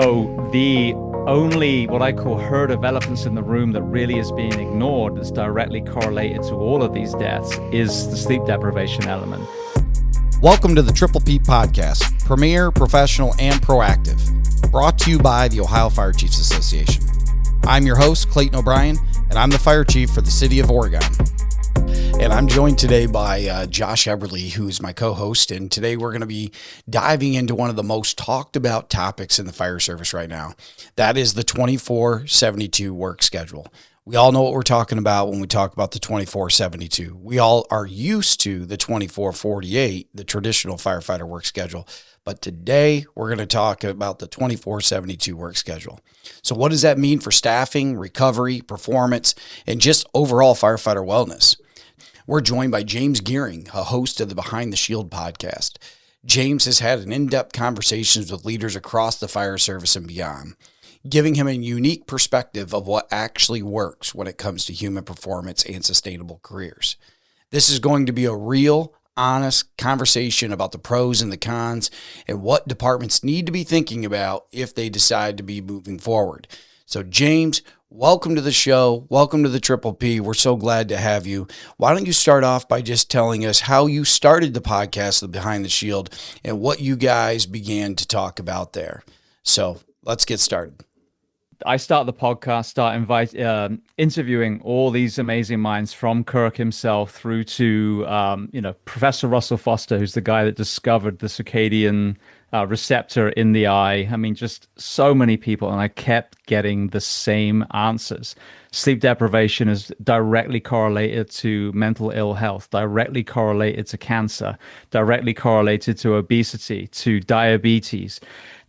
So the only what I call herd of elephants in the room that really is being ignored, that's directly correlated to all of these deaths, is the sleep deprivation element. Welcome to the Triple P Podcast, premier, professional, and proactive, brought to you by the Ohio Fire Chiefs Association. I'm your host, Clayton O'Brien, and I'm the fire chief for the city of Oregon. And I'm joined today by Josh Eberly, who's my co-host, and today we're going to be diving into one of the most talked about topics in the fire service right now. That is the 24/72 work schedule. We all know what we're talking about when we talk about the 24/72. We all are used to the 24/48, the traditional firefighter work schedule. But today we're going to talk about the 24/72 work schedule. So what does that mean for staffing, recovery, performance, and just overall firefighter wellness? We're joined by James Geering, a host of the Behind the Shield podcast. James has had an in-depth conversations with leaders across the fire service and beyond, giving him a unique perspective of what actually works when it comes to human performance and sustainable careers. This is going to be a real, honest conversation about the pros and the cons and what departments need to be thinking about if they decide to be moving forward. So James, welcome to the show. Welcome to the Triple P. We're so glad to have you. Why don't you start off by just telling us how you started the podcast, the Behind the Shield, and what you guys began to talk about there. So let's get started. I start the podcast, interviewing all these amazing minds, from Kirk himself through to Professor Russell Foster, who's the guy that discovered the circadian receptor in the eye. I mean, just so many people, and I kept getting the same answers. Sleep deprivation is directly correlated to mental ill health, directly correlated to cancer, directly correlated to obesity, to diabetes,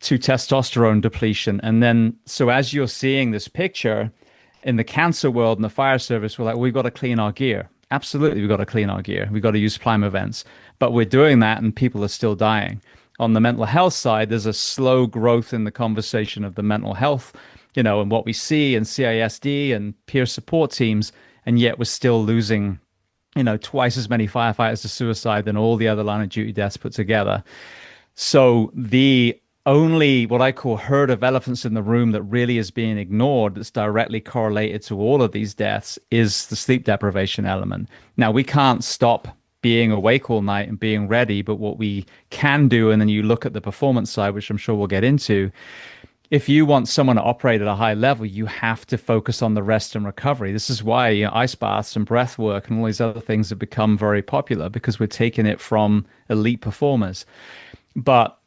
to testosterone depletion. And then, so as you're seeing this picture in the cancer world and the fire service, we're like, we've got to clean our gear. Absolutely, we've got to clean our gear. We've got to use prime events. But we're doing that and people are still dying. On the mental health side, there's a slow growth in the conversation of the mental health, and what we see in CISD and peer support teams. And yet we're still losing, twice as many firefighters to suicide than all the other line of duty deaths put together. So the only what I call herd of elephants in the room that really is being ignored, that's directly correlated to all of these deaths, is the sleep deprivation element. Now, we can't stop being awake all night and being ready, but what we can do, and then you look at the performance side, which I'm sure we'll get into, if you want someone to operate at a high level, you have to focus on the rest and recovery. This is why ice baths and breath work and all these other things have become very popular, because we're taking it from elite performers. But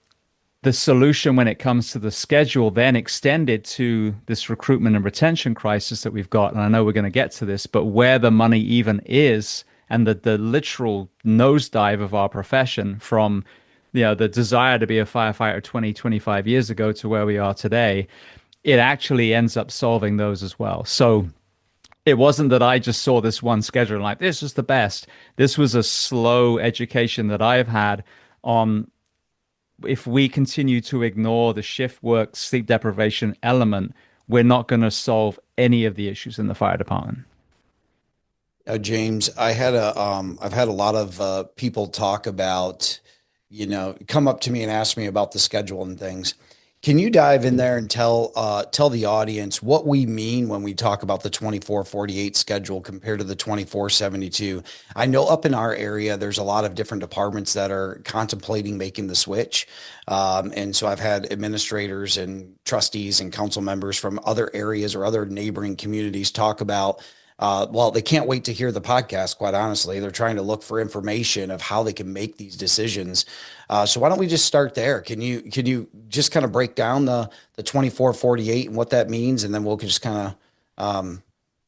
the solution when it comes to the schedule then extended to this recruitment and retention crisis that we've got, and I know we're going to get to this, but where the money even is, and the literal nosedive of our profession from the desire to be a firefighter 20, 25 years ago to where we are today, it actually ends up solving those as well. So it wasn't that I just saw this one schedule and like, this is the best. This was a slow education that I've had on, if we continue to ignore the shift work, sleep deprivation element, we're not going to solve any of the issues in the fire department. James, I've had a lot of people talk about, come up to me and ask me about the schedule and things. Can you dive in there and tell the audience what we mean when we talk about the 24/48 schedule compared to the 24/72? I know up in our area, there's a lot of different departments that are contemplating making the switch. And so I've had administrators and trustees and council members from other areas or other neighboring communities talk about, they can't wait to hear the podcast, quite honestly. They're trying to look for information of how they can make these decisions. So why don't we just start there? Can you just kind of break down the 24/48 and what that means? And then we'll just kind of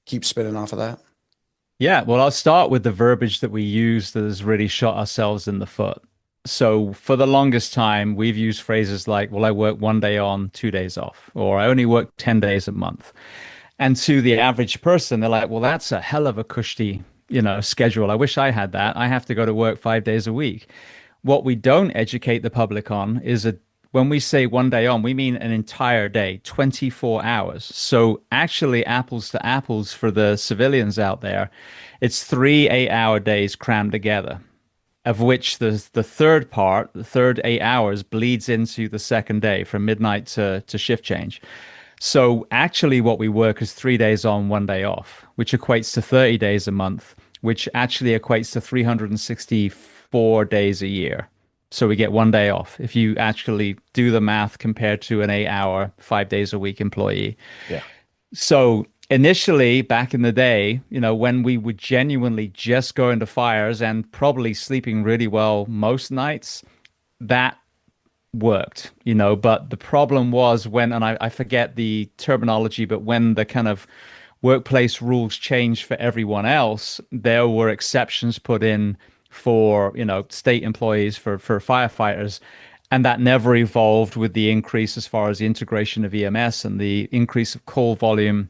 keep spinning off of that. Yeah, well, I'll start with the verbiage that we use that has really shot ourselves in the foot. So for the longest time, we've used phrases like, well, I work 1 day on, 2 days off, or I only work 10 days a month. And to the average person, they're like, well, that's a hell of a cushy, schedule. I wish I had that. I have to go to work 5 days a week. What we don't educate the public on is when we say 1 day on, we mean an entire day, 24 hours. So actually, apples to apples for the civilians out there, it's 3 8-hour days crammed together. of which the third part, the third 8 hours, bleeds into the second day from midnight to shift change. So actually, what we work is 3 days on, 1 day off, which equates to 30 days a month, which actually equates to 364 days a year. So we get 1 day off if you actually do the math compared to an 8 hour, 5 days a week employee. Yeah. So initially, back in the day, when we would genuinely just go into fires and probably sleeping really well most nights, that worked, but the problem was and I forget the terminology, but when the kind of workplace rules changed for everyone else, there were exceptions put in for, state employees, for firefighters. And that never evolved with the increase as far as the integration of EMS and the increase of call volume.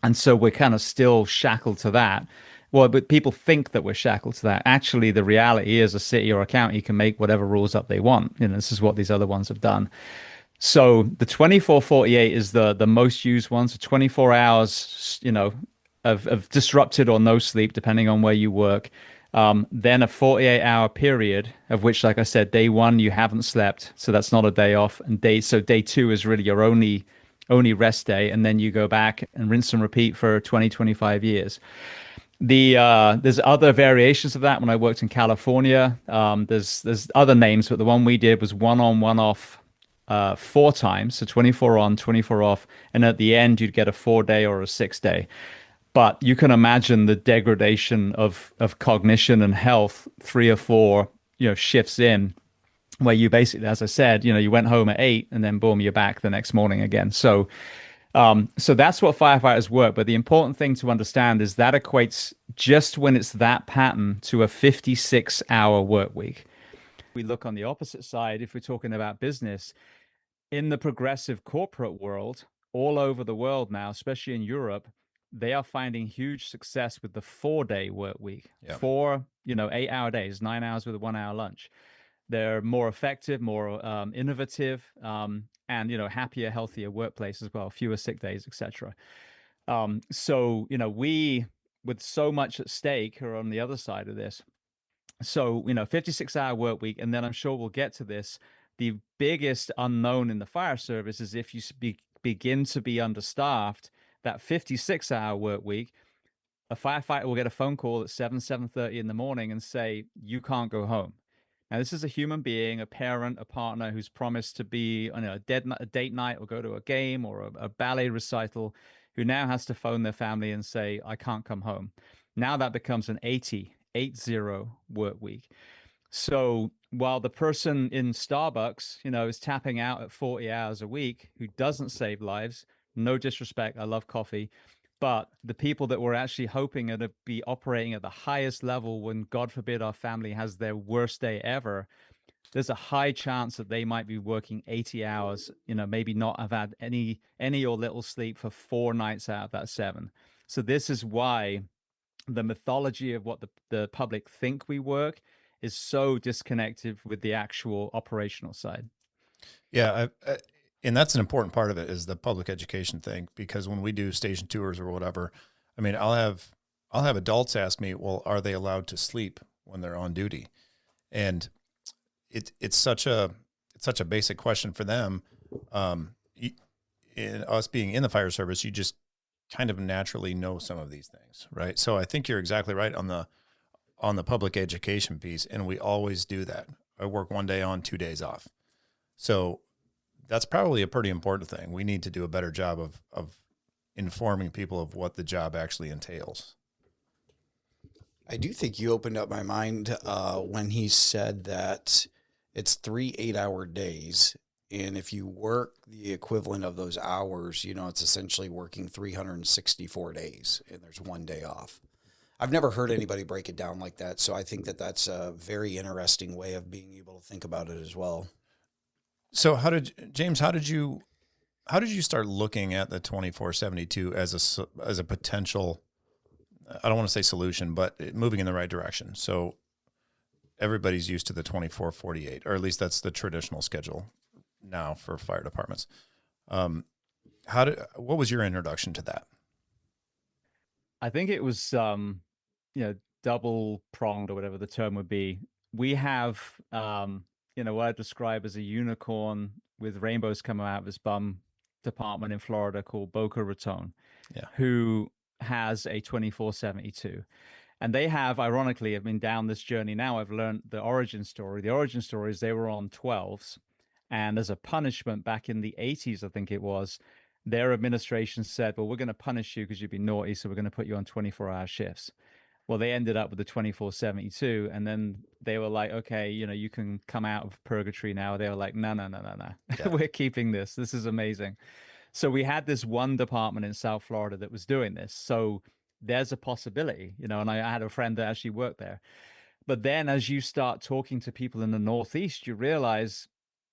And so we're kind of still shackled to that. Well, but people think that we're shackled to that. Actually, the reality is a city or a county can make whatever rules up they want. This is what these other ones have done. So the 24/48 is the most used one. So 24 hours, of disrupted or no sleep, depending on where you work. Then a 48-hour period of which, like I said, day one, you haven't slept. So that's not a day off. And day two is really your only rest day. And then you go back and rinse and repeat for 20, 25 years. There's other variations of that when I worked in California. There's other names, but the one we did was 1 on, 1 off, 4 times, so 24 on, 24 off, and at the end you'd get a 4 day or a 6 day. But you can imagine the degradation of cognition and health 3 or 4 shifts in, where you basically, as I said, you went home at 8 and then boom, you're back the next morning again. So that's what firefighters work. But the important thing to understand is that equates, just when it's that pattern, to a 56-hour work week. We look on the opposite side, if we're talking about business, in the progressive corporate world, all over the world now, especially in Europe, they are finding huge success with the 4 day work week. Yeah. 8-hour days, 9 hours with a 1 hour lunch. They're more effective, more innovative, and happier, healthier workplace as well, fewer sick days, etc. So we, with so much at stake, are on the other side of this. So 56-hour work week, and then I'm sure we'll get to this. The biggest unknown in the fire service is if you begin to be understaffed, that 56-hour work week, a firefighter will get a phone call at 7:30 in the morning and say, you can't go home. Now, this is a human being, a parent, a partner who's promised to be on a date night or go to a game or a ballet recital, who now has to phone their family and say, I can't come home. Now that becomes an 80 work week. So while the person in Starbucks, is tapping out at 40 hours a week, who doesn't save lives, no disrespect, I love coffee, but the people that we're actually hoping to be operating at the highest level when, God forbid, our family has their worst day ever, there's a high chance that they might be working 80 hours, maybe not have had any or little sleep for 4 nights out of that 7. So this is why the mythology of what the public think we work is so disconnected with the actual operational side. Yeah, and that's an important part of it, is the public education thing, because when we do station tours or whatever, I mean, I'll have adults ask me, well, are they allowed to sleep when they're on duty? And it's such a basic question for them. In us being in the fire service, you just kind of naturally know some of these things, right? So I think you're exactly right on the public education piece, and we always do that. I work 1 day on, 2 days off. So that's probably a pretty important thing. We need to do a better job of informing people of what the job actually entails. I do think you opened up my mind when he said that it's 3 8-hour days. And if you work the equivalent of those hours, it's essentially working 364 days and there's 1 day off. I've never heard anybody break it down like that. So I think that that's a very interesting way of being able to think about it as well. So how did you start looking at the 24/72 as a potential, I don't want to say solution, but moving in the right direction? So everybody's used to the 24/48, or at least that's the traditional schedule now for fire departments. What was your introduction to that? I think it was double pronged, or whatever the term would be. we have, what I describe as a unicorn with rainbows coming out of his bum department in Florida called Boca Raton, Yeah. who has a 24/72. And they have, ironically, I've been down this journey now. I've learned the origin story. The origin story is they were on 12s. And as a punishment back in the 80s, I think it was, their administration said, well, we're going to punish you because you've been naughty. So we're going to put you on 24-hour shifts. Well, they ended up with the 24/72. And then they were like, okay, you can come out of purgatory now. They were like, no, no, no, no, no. Yeah. We're keeping this. This is amazing. So we had this one department in South Florida that was doing this. So there's a possibility, and I had a friend that actually worked there. But then as you start talking to people in the Northeast, you realize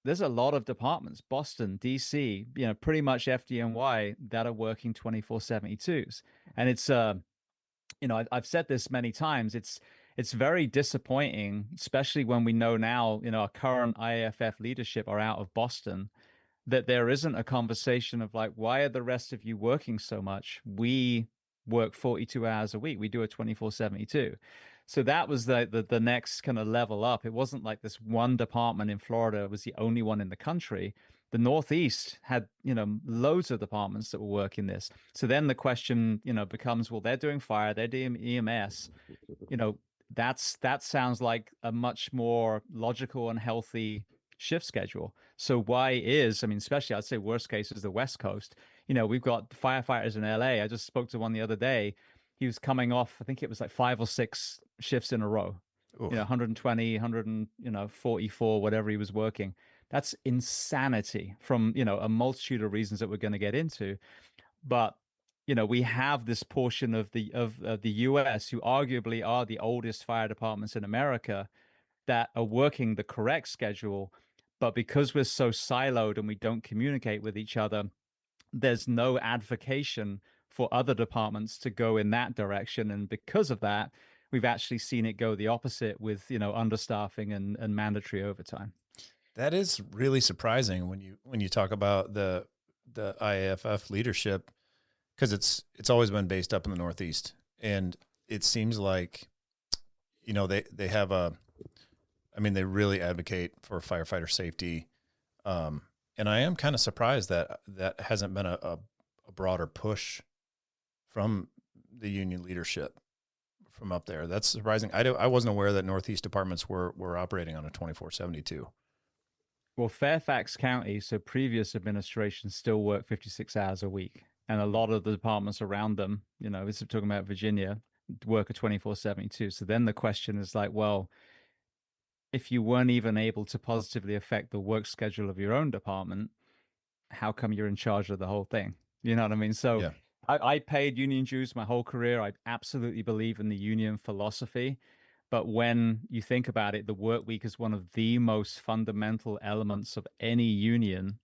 there's a lot of departments, Boston, DC, pretty much FDNY that are working 24/72s. And it's I've said this many times. It's very disappointing, especially when we know now, our current IAFF leadership are out of Boston, that there isn't a conversation of like, why are the rest of you working so much? We work 42 hours a week. We do a 24/72. So that was the next kind of level up. It wasn't like this one department in Florida was the only one in the country. The Northeast had, loads of departments that were working this. So then the question, becomes, well, they're doing fire, they're doing EMS, you know, that sounds like a much more logical and healthy shift schedule. So why is, I mean, especially I'd say worst case is the West Coast. We've got firefighters in LA. I just spoke to one the other day. He was coming off, I think it was like 5 or 6 shifts in a row. Oof. 120, 144, whatever he was working. That's insanity from, a multitude of reasons that we're going to get into. But we have this portion of the US who arguably are the oldest fire departments in America that are working the correct schedule. But because we're so siloed and we don't communicate with each other, there's no advocacy for other departments to go in that direction. And because of that, we've actually seen it go the opposite with, understaffing and mandatory overtime. That is really surprising when you talk about the IAFF leadership, because it's always been based up in the Northeast, and it seems like they have they really advocate for firefighter safety, and I am kind of surprised that hasn't been a broader push from the union leadership from up there. That's surprising. I wasn't aware that Northeast departments were operating on a 24/72. Well, Fairfax County, so previous administrations still work 56 hours a week. And a lot of the departments around them, this is talking about Virginia, work a 24/72. So then the question is like, well, if you weren't even able to positively affect the work schedule of your own department, how come you're in charge of the whole thing? You know what I mean? So Yeah. I paid union dues my whole career. I absolutely believe in the union philosophy. But when you think about it, the work week is one of the most fundamental elements of any union,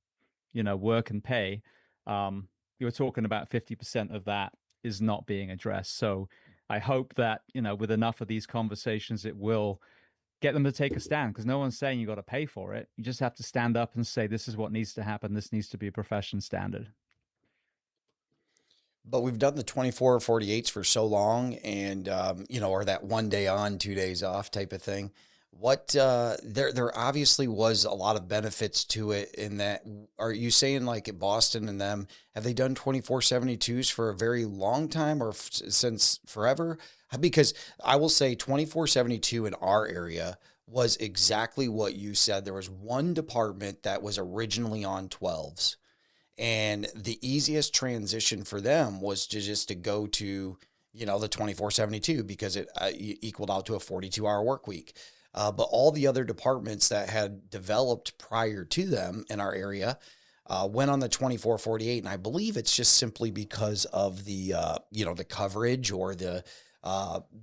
work and pay. You're talking about 50% of that is not being addressed. So I hope that, with enough of these conversations, it will get them to take a stand, because no one's saying you got to pay for it. You just have to stand up and say, this is what needs to happen. This needs to be a profession standard. But we've done the 24/48s for so long, and or that 1 day on, 2 days off type of thing. What there obviously was a lot of benefits to it. In that, are you saying like at Boston and them, have they done 24/72s for a very long time, or since forever? Because I will say 24/72 in our area was exactly what you said. There was one department that was originally on 12s. And the easiest transition for them was to go to, the 24/72, because it equaled out to a 42-hour work week. But all the other departments that had developed prior to them in our area went on the 24/48. And I believe it's just simply because of the coverage, or the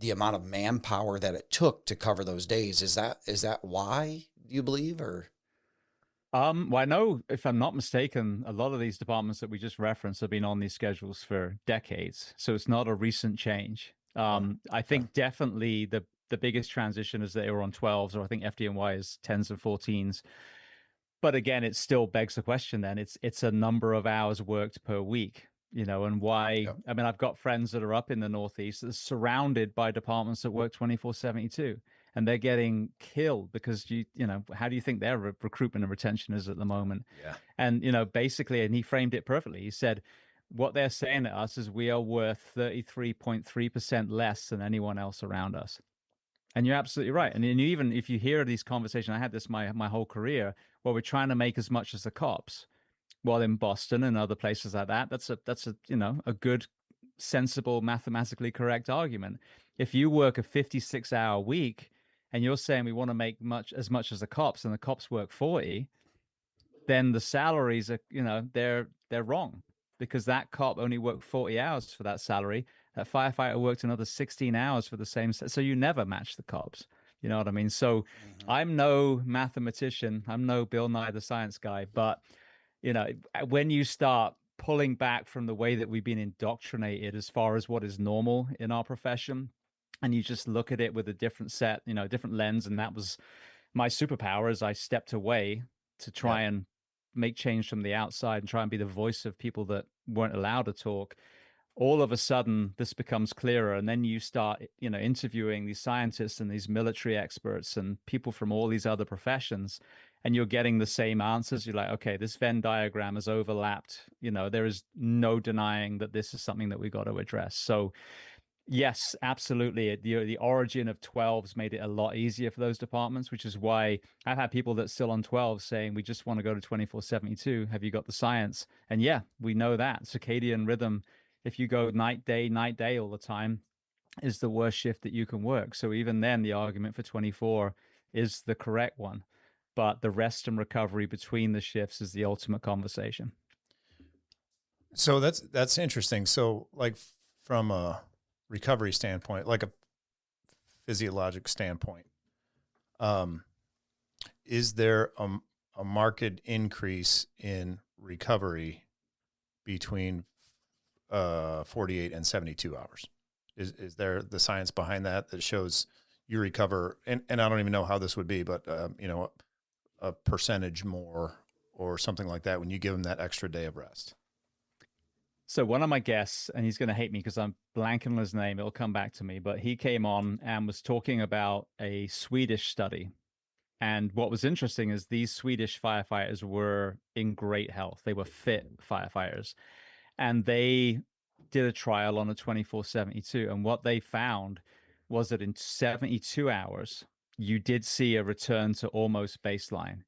amount of manpower that it took to cover those days. Is that why, do you believe, or? Well, I know, if I'm not mistaken, a lot of these departments that we just referenced have been on these schedules for decades, so it's not a recent change. I think definitely the biggest transition is that they were on 12s, or I think FDNY is 10s and 14s. But again, it still begs the question. Then it's a number of hours worked per week, and why? Yep. I mean, I've got friends that are up in the Northeast that are surrounded by departments that work 24/72. and they're getting killed because how do you think their recruitment and retention is at the moment? Yeah. And basically, and he framed it perfectly. He said, what they're saying to us is we are worth 33.3% less than anyone else around us. And you're absolutely right. And even if you hear these conversations, I had this my whole career, where we're trying to make as much as the cops. Well, in Boston and other places like that, that's a a good, sensible, mathematically correct argument. If you work a 56-hour week and you're saying we want to make much as the cops, and the cops work 40, then the salaries are, they're wrong, because that cop only worked 40 hours for that salary. That firefighter worked another 16 hours for the same. So you never match the cops. You know what I mean? So I'm no mathematician. I'm no Bill Nye the Science Guy. But, when you start pulling back from the way that we've been indoctrinated as far as what is normal in our profession, and you just look at it with a different set, different lens. And that was my superpower, as I stepped away to try Yep. and make change from the outside and try and be the voice of people that weren't allowed to talk. All of a sudden this becomes clearer, and then you start interviewing these scientists and these military experts and people from all these other professions, and you're getting the same answers. You're like, okay, this Venn diagram has overlapped. There is no denying that this is something that we got to address. So yes, absolutely. The origin of 12s made it a lot easier for those departments, which is why I've had people that's still on 12 saying, we just want to go to 24/72. Have you got the science? And yeah, we know that circadian rhythm, if you go night, day all the time, is the worst shift that you can work. So even then, the argument for 24 is the correct one. But the rest and recovery between the shifts is the ultimate conversation. So that's interesting. So like from a recovery standpoint, like a physiologic standpoint, is there a marked increase in recovery between 48 and 72 hours? Is there the science behind that shows you recover? And I don't even know how this would be, but a percentage more or something like that when you give them that extra day of rest? So one of my guests, and he's going to hate me because I'm blanking on his name, it'll come back to me, but he came on and was talking about a Swedish study. And what was interesting is these Swedish firefighters were in great health. They were fit firefighters. And they did a trial on a 24/72. And what they found was that in 72 hours, you did see a return to almost baseline.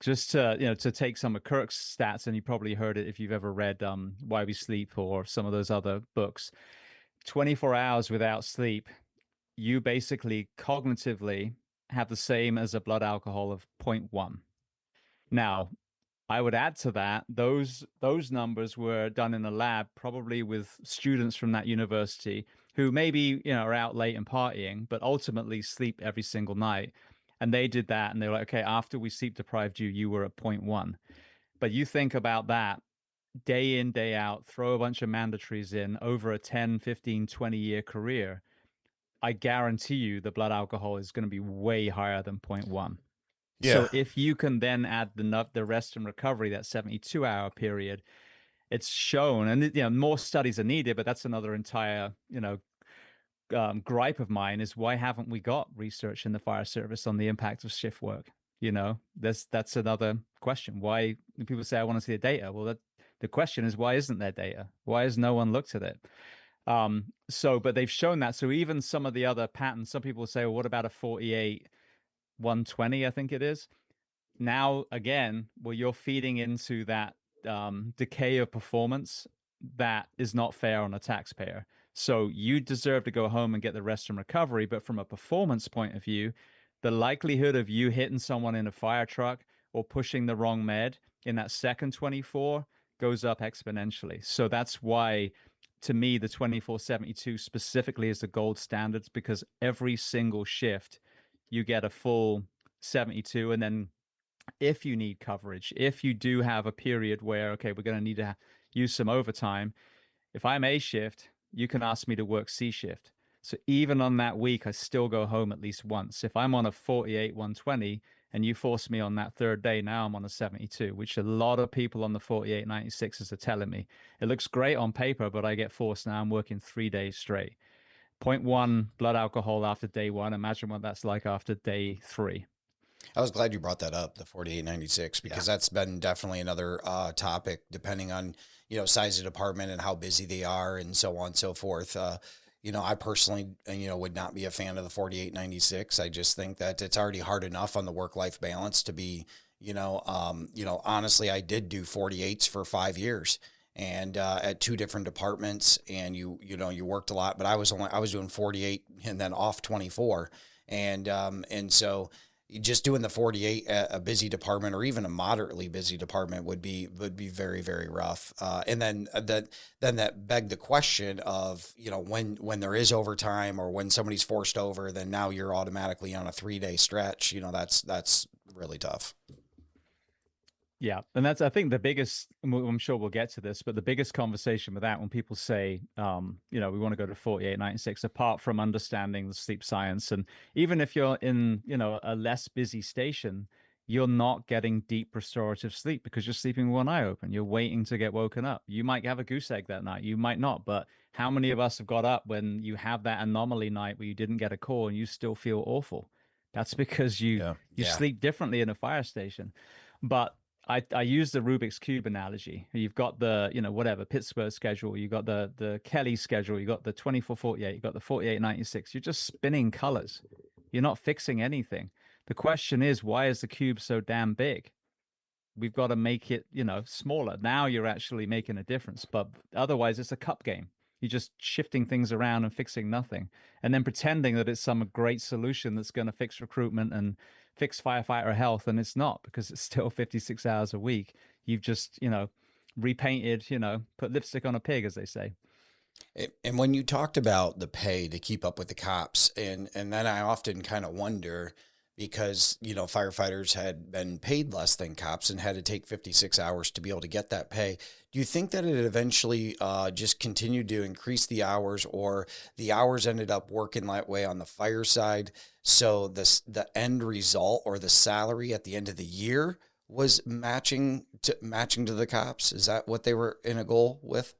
Just to take some of Kirk's stats, and you probably heard it if you've ever read Why We Sleep or some of those other books. 24 hours without sleep, you basically cognitively have the same as a blood alcohol of zero point 0.1. Now, I would add to that, those numbers were done in a lab, probably with students from that university who maybe are out late and partying, but ultimately sleep every single night. And they did that, and they were like, okay, after we sleep deprived you, you were at 0.1. But you think about that day in, day out, throw a bunch of mandatories in over a 10, 15, 20-year career. I guarantee you the blood alcohol is going to be way higher than 0.1. So Yeah. if you can then add the rest and recovery, that 72-hour period, it's shown, and more studies are needed, but that's another entire gripe of mine, is why haven't we got research in the fire service on the impact of shift work? That's another question. Why people say I want to see the data? Well, the question is, why isn't there data? Why has no one looked at it? But they've shown that. So even some of the other patents, some people say, well, what about a 48 120, I think it is. Now, again, well, you're feeding into that decay of performance that is not fair on a taxpayer. So you deserve to go home and get the rest and recovery. But from a performance point of view, the likelihood of you hitting someone in a fire truck or pushing the wrong med in that second 24 goes up exponentially. So that's why, to me, the 24/72 specifically is the gold standards, because every single shift you get a full 72. And then if you need coverage, if you do have a period where, okay, we're going to need to use some overtime, if I'm A shift, you can ask me to work C shift. So even on that week, I still go home at least once. If I'm on a 48 120 and you force me on that third day, now I'm on a 72, which a lot of people on the 48 96s are telling me. It looks great on paper, but I get forced now. I'm working 3 days straight. 0.1 blood alcohol after day one. Imagine what that's like after day three. I was glad you brought that up, the 4896, Yeah. because that's been definitely another topic, depending on, size of department and how busy they are and so on and so forth. I personally, would not be a fan of the 4896. I just think that it's already hard enough on the work-life balance to be, honestly, I did do 48s for 5 years and at two different departments, and you worked a lot, but I was doing 48 and then off 24. And so just doing the 48 at a busy department or even a moderately busy department would be very, very rough. And then that begged the question of, when there is overtime or when somebody's forced over, then now you're automatically on a 3-day stretch. That's really tough. Yeah, and that's I think the biggest. I'm sure we'll get to this, but the biggest conversation with that when people say, we want to go to 4896, apart from understanding the sleep science, and even if you're in, a less busy station, you're not getting deep restorative sleep because you're sleeping with one eye open. You're waiting to get woken up. You might have a goose egg that night, you might not, but how many of us have got up when you have that anomaly night where you didn't get a call and you still feel awful? That's because you Yeah. you Yeah. sleep differently in a fire station. But I use the Rubik's Cube analogy. You've got the, whatever, Pittsburgh schedule, you got the Kelly schedule, you got the 24/48, you got the 48/96. You're just spinning colors. You're not fixing anything. The question is, why is the cube so damn big? We've got to make it, smaller. Now you're actually making a difference, but otherwise it's a cup game. You're just shifting things around and fixing nothing, and then pretending that it's some great solution that's going to fix recruitment and fix firefighter health, and it's not because it's still 56 hours a week. You've just, repainted, put lipstick on a pig, as they say. And when you talked about the pay to keep up with the cops, and then I often kind of wonder because, firefighters had been paid less than cops and had to take 56 hours to be able to get that pay. Do you think that it eventually just continued to increase the hours, or the hours ended up working that way on the fire side? So the end result or the salary at the end of the year was matching to the cops. Is that what they were in a goal with?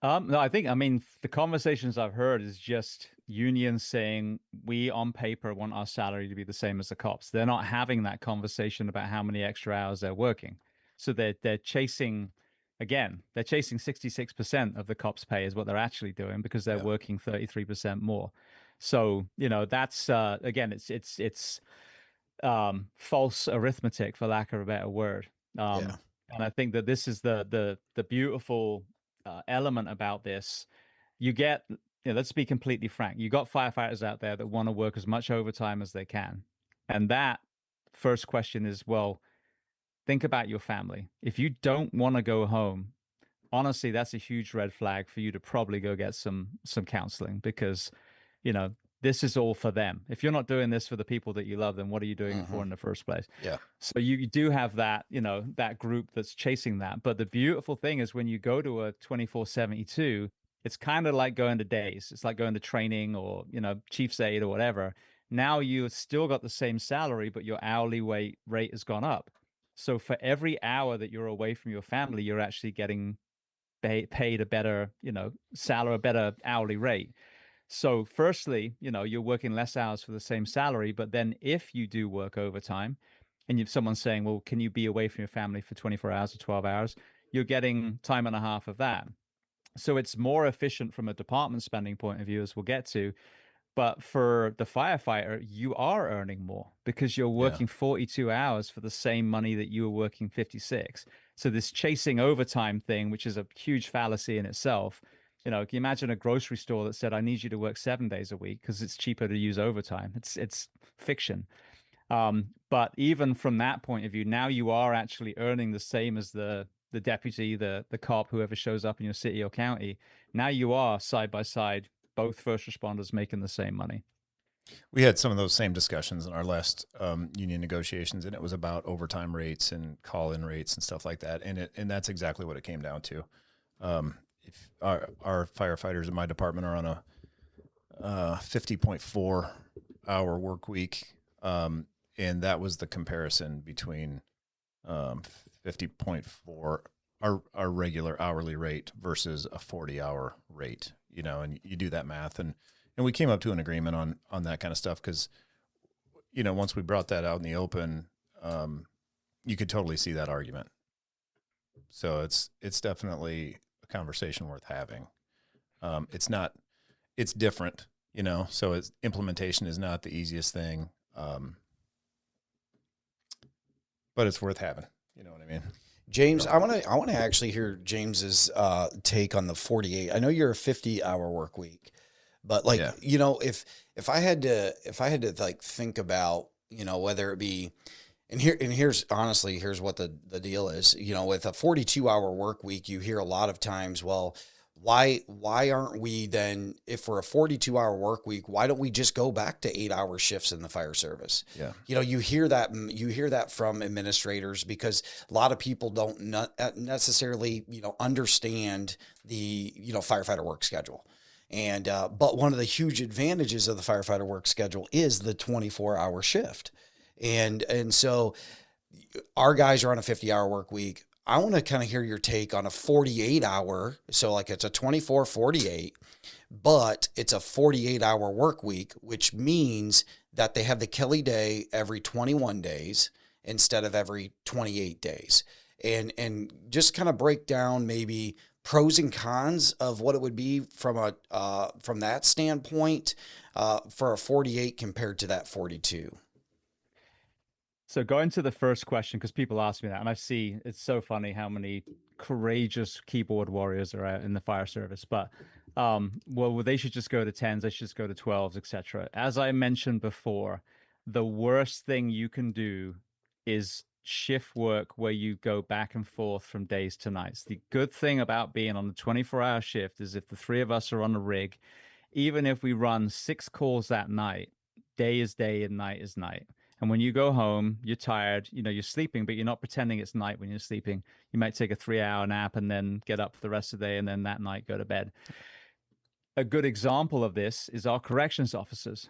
No, I mean, the conversations I've heard is just unions saying we on paper want our salary to be the same as the cops. They're not having that conversation about how many extra hours they're working. So they're chasing, again, they're chasing 66% of the cops' pay is what they're actually doing because they're Yeah. working 33% more. So, that's again, it's false arithmetic for lack of a better word. Yeah. And I think that this is the beautiful element about this. You get, let's be completely frank. You got firefighters out there that want to work as much overtime as they can, and that first question is, well, think about your family. If you don't want to go home, honestly, that's a huge red flag for you to probably go get some counseling because, you know, this is all for them. If you're not doing this for the people that you love, then what are you doing it Hmm. for in the first place? Yeah. So you do have that, that group that's chasing that. But the beautiful thing is when you go to a 24/72, it's kind of like going to days. It's like going to training or, chief's aid or whatever. Now you still got the same salary, but your hourly rate has gone up. So for every hour that you're away from your family, you're actually getting paid a better, salary, a better hourly rate. So, firstly, you're working less hours for the same salary, but then if you do work overtime, and if someone's saying, "Well, can you be away from your family for 24 hours or 12 hours?" You're getting time and a half of that. So it's more efficient from a department spending point of view, as we'll get to. But for the firefighter, you are earning more because you're Yeah. working 42 hours for the same money that you were working 56. So this chasing overtime thing, which is a huge fallacy in itself, can you imagine a grocery store that said, "I need you to work 7 days a week because it's cheaper to use overtime." It's fiction. But even from that point of view, now you are actually earning the same as the deputy, the cop, whoever shows up in your city or county. Now you are side by side, both first responders making the same money. We had some of those same discussions in our last union negotiations, and it was about overtime rates and call-in rates and stuff like that. And that's exactly what it came down to. If our firefighters in my department are on a 50.4 hour work week, and that was the comparison between 50.4 our regular hourly rate versus a 40-hour rate. And you do that math, and and we came up to an agreement on that kind of stuff because, once we brought that out in the open, you could totally see that argument. So it's definitely a conversation worth having. It's different, so implementation is not the easiest thing, but it's worth having. You know what I mean? James, I want to actually hear James's take on the 48. I know you're a 50-hour work week, but Yeah. if I had to like think about, whether it be, here's what the deal is. With a 42-hour work week, you hear a lot of times, well, why aren't we then, if we're a 42-hour work week, why don't we just go back to 8-hour shifts in the fire service? Yeah. You hear that from administrators because a lot of people don't necessarily, understand the, firefighter work schedule. And, but one of the huge advantages of the firefighter work schedule is the 24-hour shift. And so our guys are on a 50-hour work week. I want to kind of hear your take on a 48-hour. So like it's a 24-48, but it's a 48-hour work week, which means that they have the Kelly day every 21 days instead of every 28 days. And just kind of break down maybe pros and cons of what it would be from that standpoint for a 48 compared to that 42. So going to the first question, because people ask me that, and I see it's so funny how many courageous keyboard warriors are out in the fire service. But well, they should just go to 10s, they should just go to 12s, etc. As I mentioned before, the worst thing you can do is shift work where you go back and forth from days to nights. The good thing about being on a 24-hour shift is if the three of us are on a rig, even if we run 6 calls that night, day is day and night is night. And when you go home, you're tired, you're sleeping, but you're not pretending it's night when you're sleeping. You might take a 3-hour nap and then get up for the rest of the day and then that night go to bed. A good example of this is our corrections officers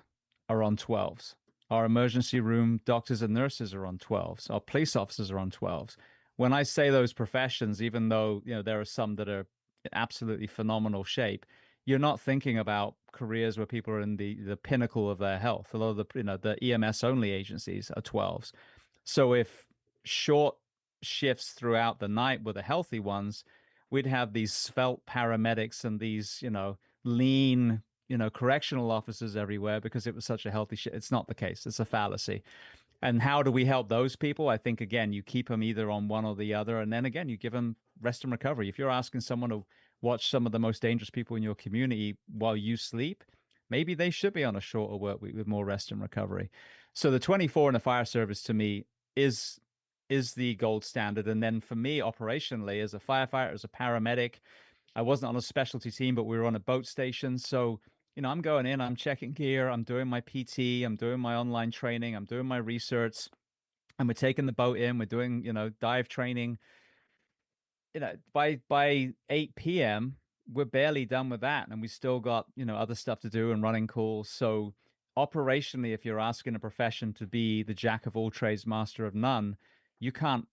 are on 12s. Our emergency room doctors and nurses are on 12s. Our police officers are on 12s. When I say those professions, even though, there are some that are in absolutely phenomenal shape, you're not thinking about careers where people are in the pinnacle of their health. A lot of the EMS only agencies are 12s. So if short shifts throughout the night were the healthy ones, we'd have these svelte paramedics and these, lean, correctional officers everywhere because it was such a healthy shift. It's not the case. It's a fallacy. And how do we help those people? I think, again, you keep them either on one or the other. And then again, you give them rest and recovery. If you're asking someone to watch some of the most dangerous people in your community while you sleep, maybe they should be on a shorter work week with more rest and recovery. So the 24 in the fire service to me is the gold standard. And then for me, operationally, as a firefighter, as a paramedic, I wasn't on a specialty team, but we were on a boat station. So I'm going in, I'm checking gear, I'm doing my PT, I'm doing my online training, I'm doing my research, and we're taking the boat in, we're doing, dive training. By 8 p.m., we're barely done with that. And we still got, other stuff to do and running calls. So operationally, if you're asking a profession to be the jack of all trades, master of none, you can't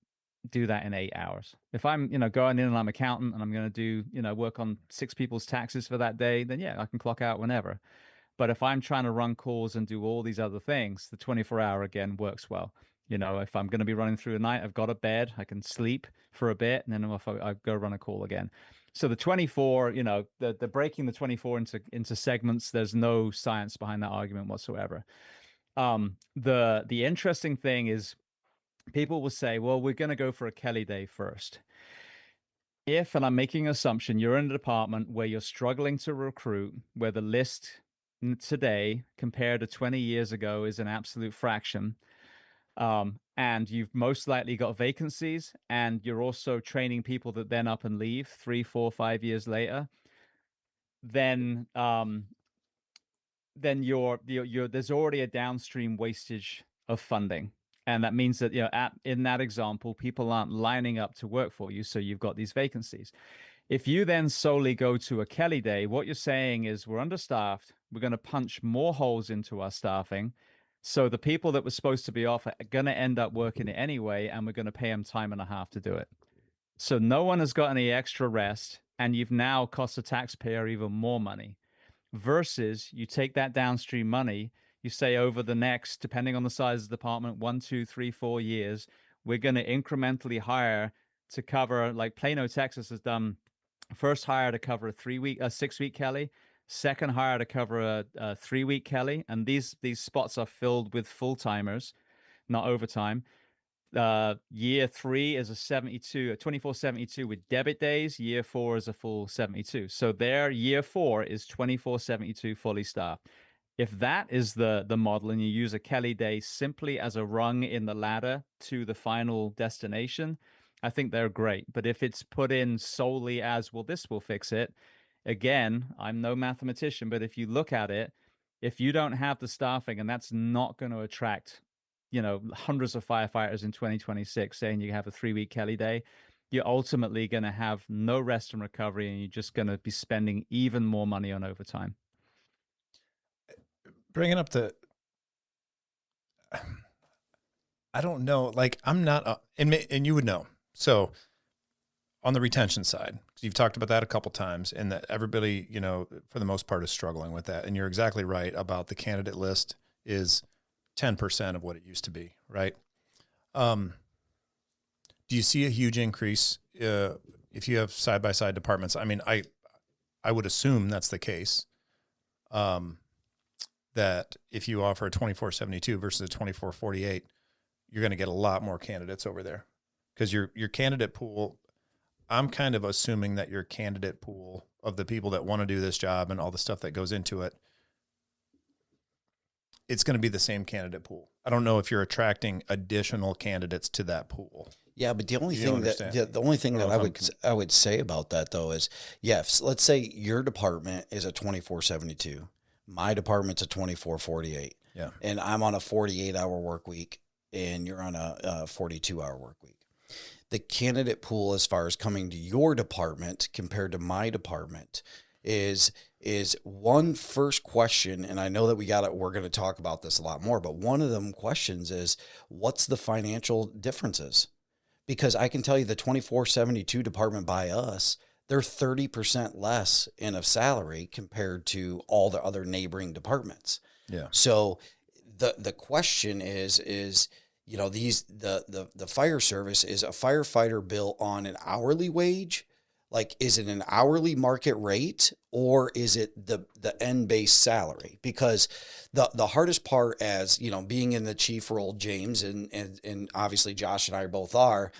do that in 8 hours. If I'm, going in and I'm accountant and I'm going to do, work on 6 people's taxes for that day, then yeah, I can clock out whenever. But if I'm trying to run calls and do all these other things, the 24-hour again works well. If I'm going to be running through the night, I've got a bed, I can sleep for a bit, and then if I go run a call again. So the 24, the breaking the 24 into segments, there's no science behind that argument whatsoever. The interesting thing is people will say, well, we're going to go for a Kelly day first. If, and I'm making an assumption, you're in a department where you're struggling to recruit, where the list today compared to 20 years ago is an absolute fraction, and you've most likely got vacancies, and you're also training people that then up and leave 3, 4, 5 years later, then you're there's already a downstream wastage of funding. And that means that, in that example, people aren't lining up to work for you. So you've got these vacancies. If you then solely go to a Kelly day, what you're saying is we're understaffed. We're going to punch more holes into our staffing. So the people that were supposed to be off are going to end up working it anyway, and we're going to pay them time and a half to do it. So no one has got any extra rest, and you've now cost the taxpayer even more money. versus you take that downstream money, you say over the next, depending on the size of the department, 1, 2, 3, 4 years, we're going to incrementally hire to cover, like Plano, Texas has done first hire to cover a 6 week Kelly, second hire to cover a 3 week Kelly. And these spots are filled with full timers, not overtime. Year 3 is a 24/72 with debit days. Year 4 is a full 72. So their year 4 is 24/72 fully staffed. If that is the model and you use a Kelly day simply as a rung in the ladder to the final destination, I think they're great. But if it's put in solely as, well, this will fix it, again, I'm no mathematician, but if you look at it, if you don't have the staffing, and that's not going to attract, hundreds of firefighters in 2026 saying you have a 3 week Kelly day, you're ultimately going to have no rest and recovery, and you're just going to be spending even more money on overtime. Bringing up I don't know, like I'm not, and you would know. So on the retention side, because you've talked about that a couple times, and that everybody, for the most part is struggling with that. And you're exactly right about the candidate list is 10% of what it used to be, right? Do you see a huge increase if you have side-by-side departments? I mean, I would assume that's the case, that if you offer a 24/72 versus a 24/48, you're going to get a lot more candidates over there. Because your candidate pool, I'm kind of assuming that your candidate pool of the people that want to do this job and all the stuff that goes into it, it's going to be the same candidate pool. I don't know if you're attracting additional candidates to that pool. Yeah, but the only thing that I would say about that though is, yes, let's say your department is a 24/72, my department's a 24/48, yeah, and I'm on a 48-hour work week, and you're on a 42-hour work week. The candidate pool, as far as coming to your department compared to my department, is one first question, and I know that we're going to talk about this a lot more, but one of them questions is, what's the financial differences? Because I can tell you the 24/72 department by us, they're 30% less in a salary compared to all the other neighboring departments. Yeah. So the question is the fire service, is a firefighter bill on an hourly wage? Like, is it an hourly market rate, or is it the end base salary? Because the hardest part, as being in the chief role, James, and obviously Josh and I both are,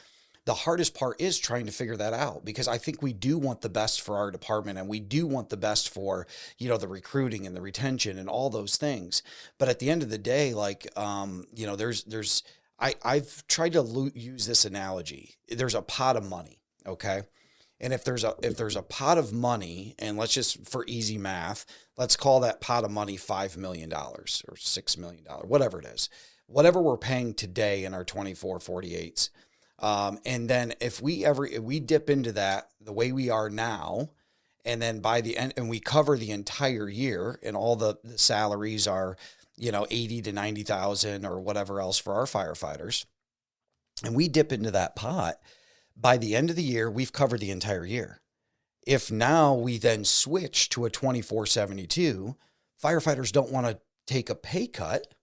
the hardest part is trying to figure that out, because I think we do want the best for our department, and we do want the best for, the recruiting and the retention and all those things. But at the end of the day, like, I've tried to use this analogy. There's a pot of money. Okay. And if there's a pot of money, and let's just, for easy math, let's call that pot of money $5 million or $6 million, whatever it is, whatever we're paying today in our 24/48s. And then if we dip into that the way we are now, and then by the end, and we cover the entire year, and all the salaries are, 80 to 90,000 or whatever else for our firefighters, and we dip into that pot, by the end of the year, we've covered the entire year. If now we then switch to a 24/72, firefighters don't want to take a pay cut,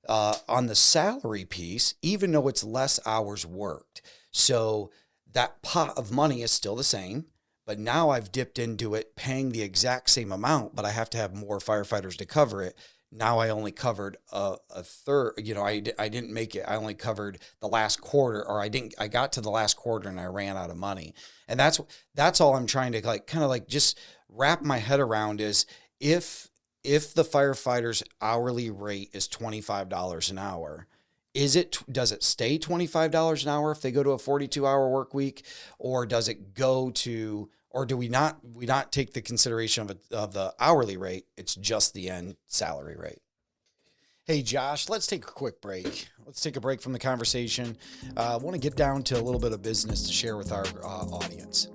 on the salary piece, even though it's less hours worked. So that pot of money is still the same, but now I've dipped into it paying the exact same amount, but I have to have more firefighters to cover it. Now I only covered a third, I didn't make it. I only covered the last quarter, or I got to the last quarter and I ran out of money. And that's all I'm trying to just wrap my head around is, if the firefighter's hourly rate is $25 an hour, does it stay $25 an hour if they go to a 42-hour work week, or does it go to, or do we not take the consideration of the hourly rate? It's just the end salary rate. Hey, Josh, let's take a quick break. Let's take a break from the conversation. I want to get down to a little bit of business to share with our audience.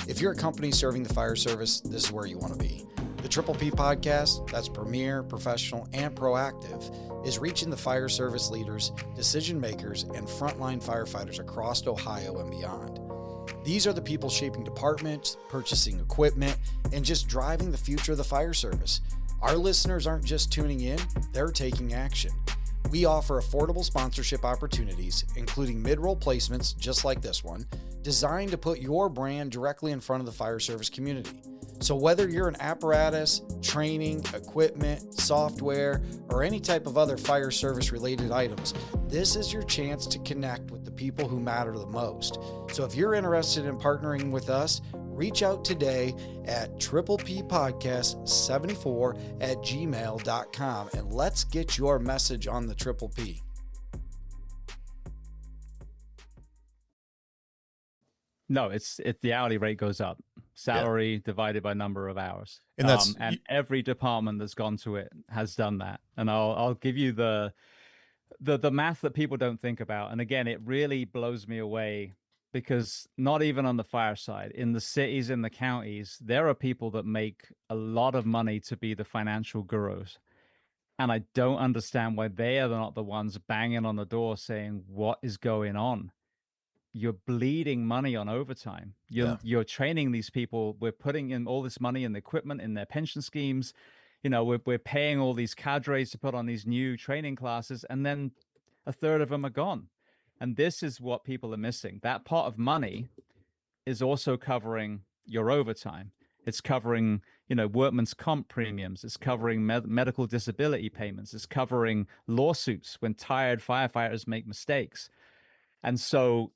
If you're a company serving the fire service, this is where you want to be. The Triple P podcast, that's premier, professional, and proactive, is reaching the fire service leaders, decision makers, and frontline firefighters across Ohio and beyond. These are the people shaping departments, purchasing equipment, and just driving the future of the fire service. Our listeners aren't just tuning in, they're taking action. We offer affordable sponsorship opportunities, including mid-roll placements just like this one, designed to put your brand directly in front of the fire service community. So whether you're an apparatus, training, equipment, software, or any type of other fire service related items, this is your chance to connect with the people who matter the most. So if you're interested in partnering with us, reach out today at tripplepodcast74@gmail.com and let's get your message on the Triple P. No, it's the hourly rate goes up. Salary divided by number of hours. And that's and every department that's gone to it has done that. And I'll give you the math that people don't think about. And again, it really blows me away because not even on the fire side, in the cities, in the counties, there are people that make a lot of money to be the financial gurus. And I don't understand why they are not the ones banging on the door saying, what is going on? You're bleeding money on overtime. You're training these people. We're putting in all this money in the equipment, in their pension schemes. We're paying all these cadres to put on these new training classes, and then a third of them are gone. And this is what people are missing. That pot of money is also covering your overtime. It's covering, workman's comp premiums. It's covering medical disability payments. It's covering lawsuits when tired firefighters make mistakes. And so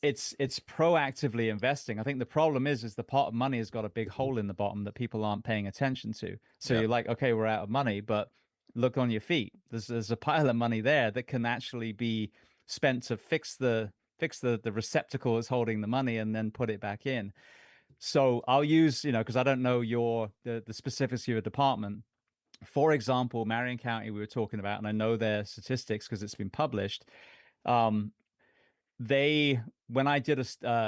it's proactively investing. I think the problem is the pot of money has got a big hole in the bottom that people aren't paying attention to. So you're like, okay, we're out of money, but look on your feet. There's a pile of money there that can actually be spent to fix the receptacle that's holding the money and then put it back in. So I'll use, because I don't know the specifics of your department. For example, Marion County we were talking about, and I know their statistics because it's been published. When I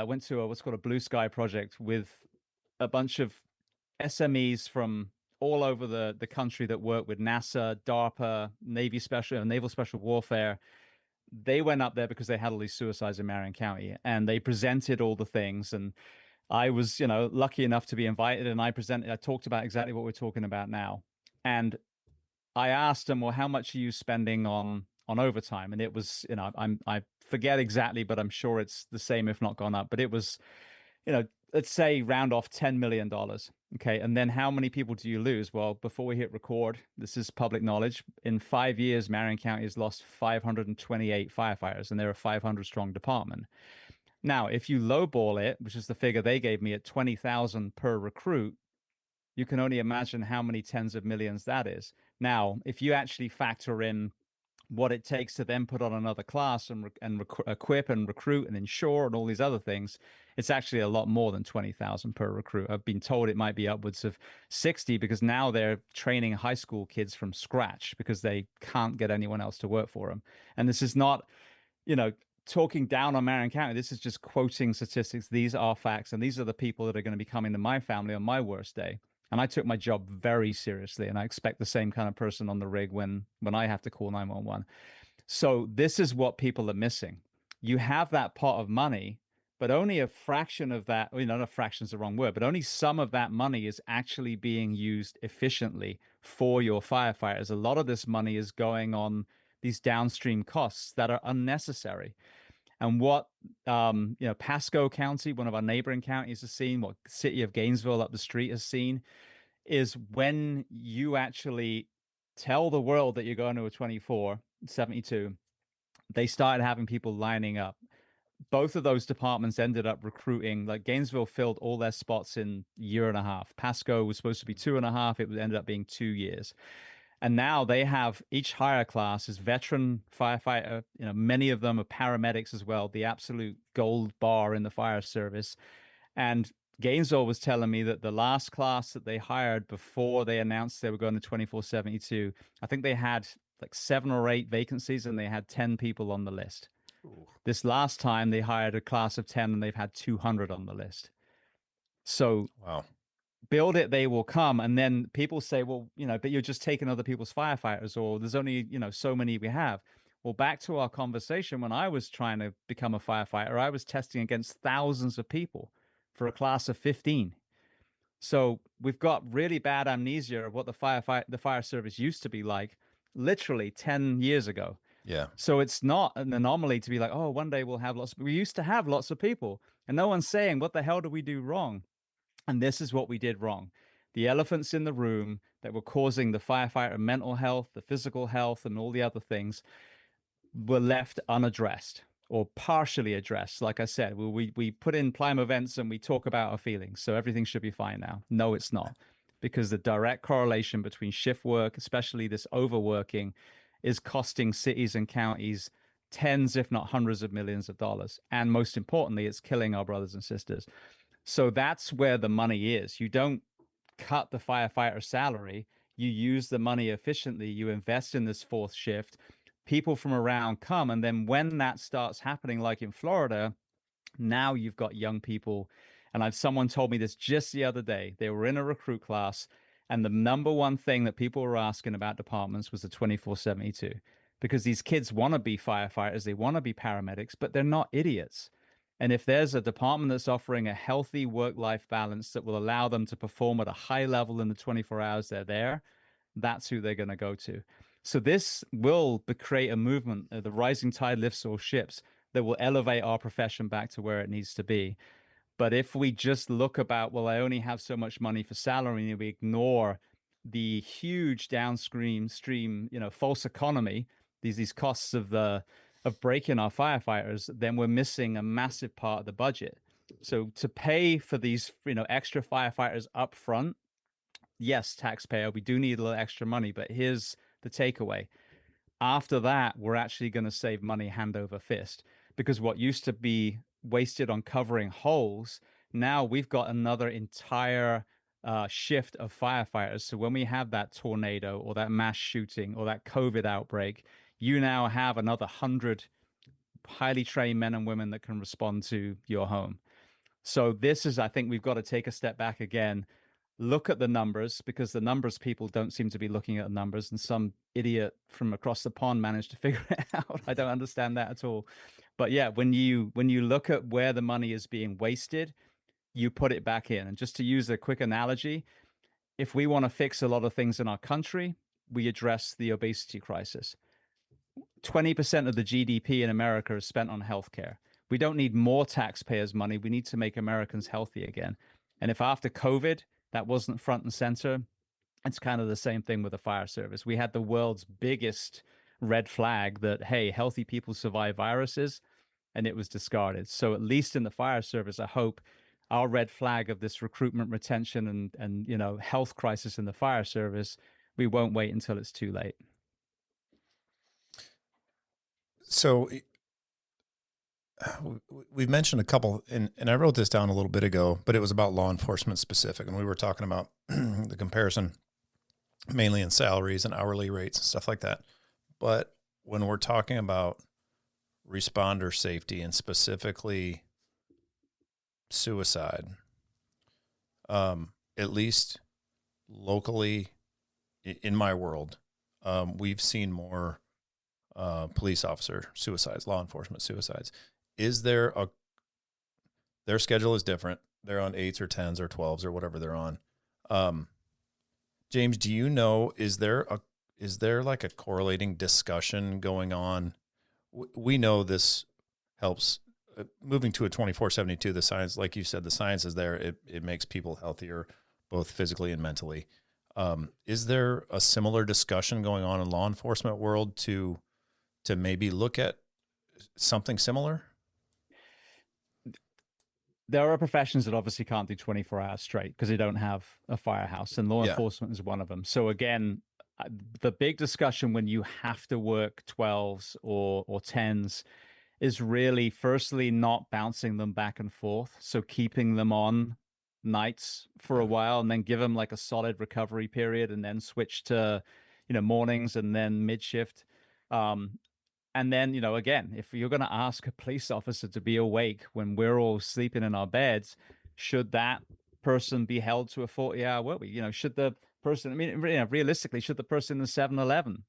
went to what's called a blue sky project with a bunch of SMEs from all over the country that work with NASA, DARPA, Naval Special Warfare. They went up there because they had all these suicides in Marion County, and they presented all the things. And I was, lucky enough to be invited, and I talked about exactly what we're talking about now. And I asked them, well, how much are you spending on overtime? And it was, I forget exactly, but I'm sure it's the same, if not gone up. But it was, let's say round off $10 million. Okay. And then how many people do you lose? Well, before we hit record, this is public knowledge. In 5 years, Marion County has lost 528 firefighters, and they're a 500 strong department. Now, if you lowball it, which is the figure they gave me at 20,000 per recruit, you can only imagine how many tens of millions that is. Now, if you actually factor in what it takes to then put on another class and equip and recruit and insure and all these other things, it's actually a lot more than 20,000 per recruit. I've been told it might be upwards of 60 because now they're training high school kids from scratch because they can't get anyone else to work for them. And this is not, talking down on Marion County. This is just quoting statistics. These are facts, and these are the people that are going to be coming to my family on my worst day. And I took my job very seriously, and I expect the same kind of person on the rig when I have to call 911. So this is what people are missing. You have that pot of money, but only a fraction of that, not a fraction is the wrong word, but only some of that money is actually being used efficiently for your firefighters. A lot of this money is going on these downstream costs that are unnecessary. And what Pasco County, one of our neighboring counties, has seen, what the city of Gainesville up the street has seen, is when you actually tell the world that you're going to a 24/72, they started having people lining up. Both of those departments ended up recruiting. Like Gainesville filled all their spots in a year and a half. Pasco was supposed to be 2.5. It ended up being 2 years. And now they have each hire class is veteran firefighter. Many of them are paramedics as well, the absolute gold bar in the fire service. And Gainesville was telling me that the last class that they hired before they announced they were going to 24/72, I think they had like 7 or 8 vacancies and they had 10 people on the list. Ooh. This last time they hired a class of 10 and they've had 200 on the list. So wow. Build it, they will come. And then people say, well, but you're just taking other people's firefighters, or there's only, so many we have. Well, back to our conversation, when I was trying to become a firefighter, I was testing against thousands of people for a class of 15. So we've got really bad amnesia of what the fire service used to be like literally 10 years ago. Yeah. So it's not an anomaly to be like, oh, one day we'll have lots. We used to have lots of people, and no one's saying, what the hell did we do wrong? And this is what we did wrong. The elephants in the room that were causing the firefighter mental health, the physical health, and all the other things were left unaddressed or partially addressed. Like I said, we put in Plime events and we talk about our feelings. So everything should be fine now. No, it's not. Because the direct correlation between shift work, especially this overworking, is costing cities and counties tens, if not hundreds of millions of dollars. And most importantly, it's killing our brothers and sisters. So that's where the money is. You don't cut the firefighter salary. You use the money efficiently. You invest in this fourth shift. People from around come. And then when that starts happening, like in Florida, now you've got young people. And I've someone told me this just the other day. They were in a recruit class, and the number one thing that people were asking about departments was the 2472. Because these kids want to be firefighters, they want to be paramedics, but they're not idiots. And if there's a department that's offering a healthy work-life balance that will allow them to perform at a high level in the 24 hours they're there, that's who they're going to go to. So this will create a movement. The rising tide lifts all ships that will elevate our profession back to where it needs to be. But if we just look about, well, I only have so much money for salary, and we ignore the huge downstream false economy, these costs of breaking our firefighters, then we're missing a massive part of the budget. So to pay for these, extra firefighters up front, yes, taxpayer, we do need a little extra money, but here's the takeaway. After that, we're actually going to save money hand over fist, because what used to be wasted on covering holes, now we've got another entire shift of firefighters. So when we have that tornado or that mass shooting or that COVID outbreak, you now have another 100 highly trained men and women that can respond to your home. So this is, I think we've got to take a step back again, look at the numbers, because the numbers people don't seem to be looking at the numbers, and some idiot from across the pond managed to figure it out. I don't understand that at all. But yeah, when you look at where the money is being wasted, you put it back in. And just to use a quick analogy, if we want to fix a lot of things in our country, we address the obesity crisis. 20% of the GDP in America is spent on healthcare. We don't need more taxpayers' money. We need to make Americans healthy again. And if after COVID, that wasn't front and center, it's kind of the same thing with the fire service. We had the world's biggest red flag that, hey, healthy people survive viruses, and it was discarded. So at least in the fire service, I hope our red flag of this recruitment, retention, and health crisis in the fire service, we won't wait until it's too late. So we mentioned a couple, and I wrote this down a little bit ago, but it was about law enforcement specific. And we were talking about the comparison mainly in salaries and hourly rates and stuff like that. But when we're talking about responder safety and specifically suicide, at least locally in my world, we've seen more police officer suicides, law enforcement suicides. Is there their schedule is different. They're on 8s or 10s or 12s or whatever they're on. James, do you know, is there like a correlating discussion going on? We know this helps moving to a 24/72. The science, like you said, the science is there. It makes people healthier, both physically and mentally. Is there a similar discussion going on in law enforcement world to maybe look at something similar? There are professions that obviously can't do 24 hours straight because they don't have a firehouse, and law Yeah. enforcement is one of them. So again, the big discussion when you have to work 12s or 10s is really, firstly, not bouncing them back and forth. So keeping them on nights for a while, and then give them like a solid recovery period, and then switch to, mornings and then mid shift. And then, again, if you're going to ask a police officer to be awake when we're all sleeping in our beds, should that person be held to a 40-hour work week? Should the person, realistically, should the person in the 7-Eleven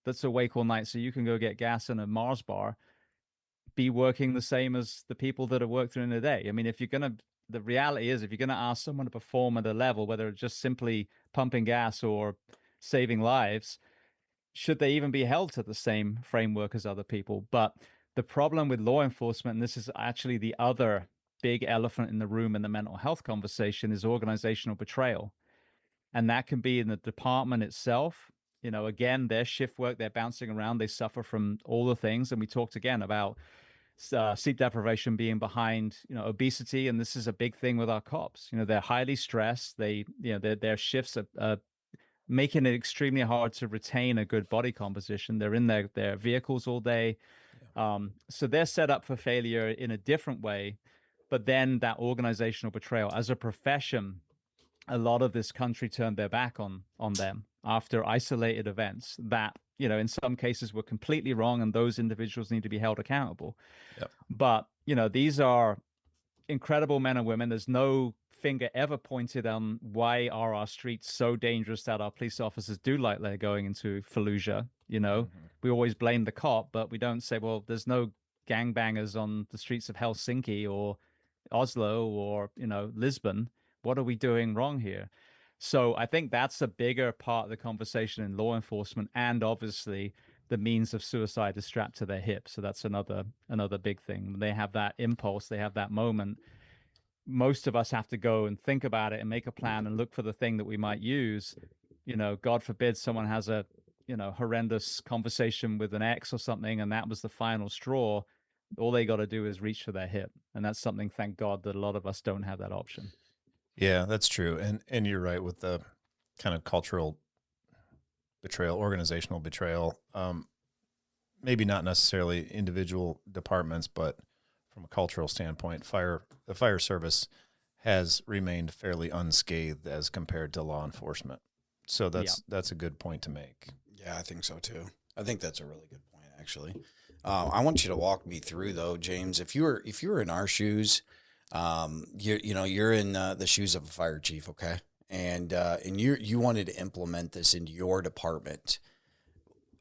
that's awake all night so you can go get gas in a Mars bar be working the same as the people that have worked during the day? I mean, if you're going to, the reality is, if you're going to ask someone to perform at a level, whether it's just simply pumping gas or saving lives, should they even be held to the same framework as other people? But the problem with law enforcement, and this is actually the other big elephant in the room in the mental health conversation, is organizational betrayal. And that can be in the department itself. Again, their shift work, they're bouncing around, they suffer from all the things. And we talked again about sleep deprivation being behind, obesity, and this is a big thing with our cops. They're highly stressed. Their shifts are making it extremely hard to retain a good body composition. They're in their vehicles all day, so they're set up for failure in a different way. But then that organizational betrayal as a profession, a lot of this country turned their back on them after isolated events that in some cases were completely wrong, and those individuals need to be held accountable. Yep. But these are incredible men and women. There's no finger ever pointed on why are our streets so dangerous that our police officers do like they're going into Fallujah. We always blame the cop, but we don't say, well, there's no gangbangers on the streets of Helsinki or Oslo or Lisbon. What are we doing wrong here? So I think that's a bigger part of the conversation in law enforcement, and obviously the means of suicide is strapped to their hip. So that's another big thing. When they have that impulse, they have that moment. Most of us have to go and think about it and make a plan and look for the thing that we might use. God forbid someone has a horrendous conversation with an ex or something, and that was the final straw. All they got to do is reach for their hip, and that's something, thank God, that a lot of us don't have that option. Yeah, that's true. And you're right with the kind of cultural betrayal, organizational betrayal. Maybe not necessarily individual departments, but from a cultural standpoint, the fire service has remained fairly unscathed as compared to law enforcement. So that's a good point to make. Yeah, I think so too. I think that's a really good point, actually. I want you to walk me through though, James. If you were in our shoes, you're in the shoes of a fire chief, okay, and you wanted to implement this into your department.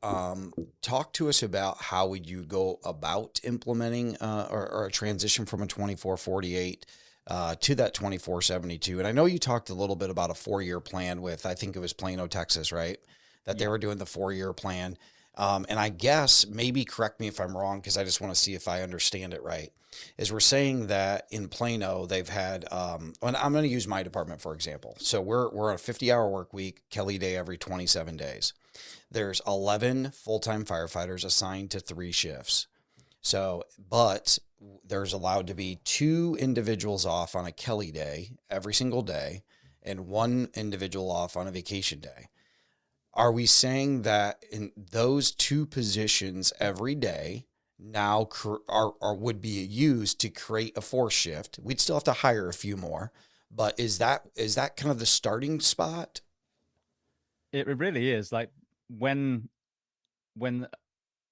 Talk to us about how would you go about implementing or a transition from a 2448 to that 2472. And I know you talked a little bit about a 4-year plan with, I think it was Plano, Texas, right? That they were doing the 4-year plan. And I guess, maybe correct me if I'm wrong, because I just want to see if I understand it right, is we're saying that in Plano, they've had, and I'm going to use my department, for example. So we're on a 50-hour work week, Kelly Day every 27 days. There's 11 full-time firefighters assigned to 3 shifts. So, but there's allowed to be 2 individuals off on a Kelly Day every single day and 1 individual off on a vacation day. Are we saying that in those 2 positions every day now would be used to create a 4th shift? We'd still have to hire a few more, but is that kind of the starting spot? It really is. Like when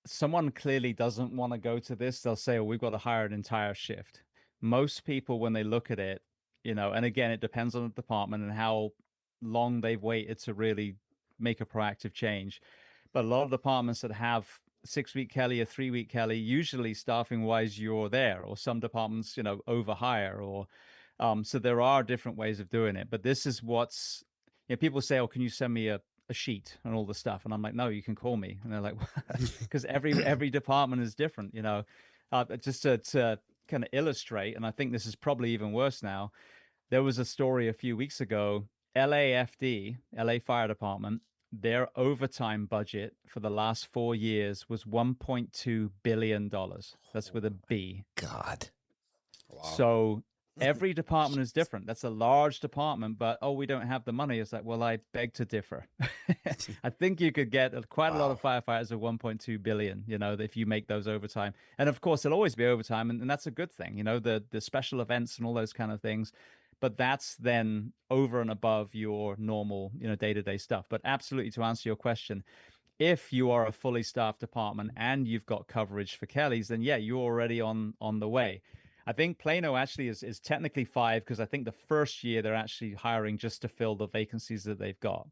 someone clearly doesn't want to go to this, they'll say, "Oh, we've got to hire an entire shift." Most people, when they look at it, and again, it depends on the department and how long they've waited to really make a proactive change. But a lot of departments that have 6-week Kelly or 3-week Kelly, usually staffing wise, you're there, or some departments, overhire, or so there are different ways of doing it. But this is what's, people say, "Oh, can you send me a sheet and all the stuff?" And I'm like, "No, you can call me." And they're like, because every department is different, just to kind of illustrate. And I think this is probably even worse now. There was a story a few weeks ago, LAFD, LA Fire Department, their overtime budget for the last 4 years was $1.2 billion. That's with a B. God. Wow. So every department is different. That's a large department, but we don't have the money. It's like, well, I beg to differ. I think you could get quite a lot of firefighters at 1.2 billion, if you make those overtime. And of course, it'll always be overtime, and that's a good thing, the special events and all those kind of things. But that's then over and above your normal, day-to-day stuff. But absolutely, to answer your question, if you are a fully staffed department and you've got coverage for Kelly's, then yeah, you're already on the way. I think Plano actually is technically 5, because I think the first year they're actually hiring just to fill the vacancies that they've got.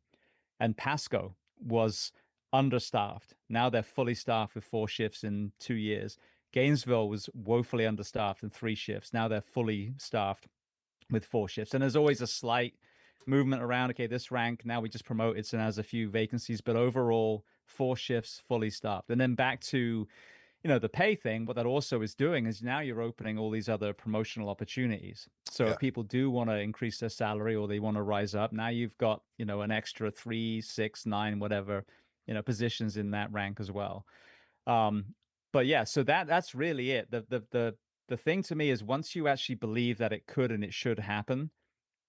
And Pasco was understaffed. Now they're fully staffed with 4 shifts in 2 years. Gainesville was woefully understaffed in 3 shifts. Now they're fully staffed with 4 shifts. And there's always a slight movement around. Okay, this rank, now we just promoted, so now there's a few vacancies, but overall, 4 shifts fully staffed. And then back to the pay thing, what that also is doing is now you're opening all these other promotional opportunities. So Yeah. if people do want to increase their salary or they want to rise up, now you've got, an extra 3, 6, 9, whatever, positions in that rank as well. Um, but yeah, so that's really it. The thing to me is once you actually believe that it could and it should happen,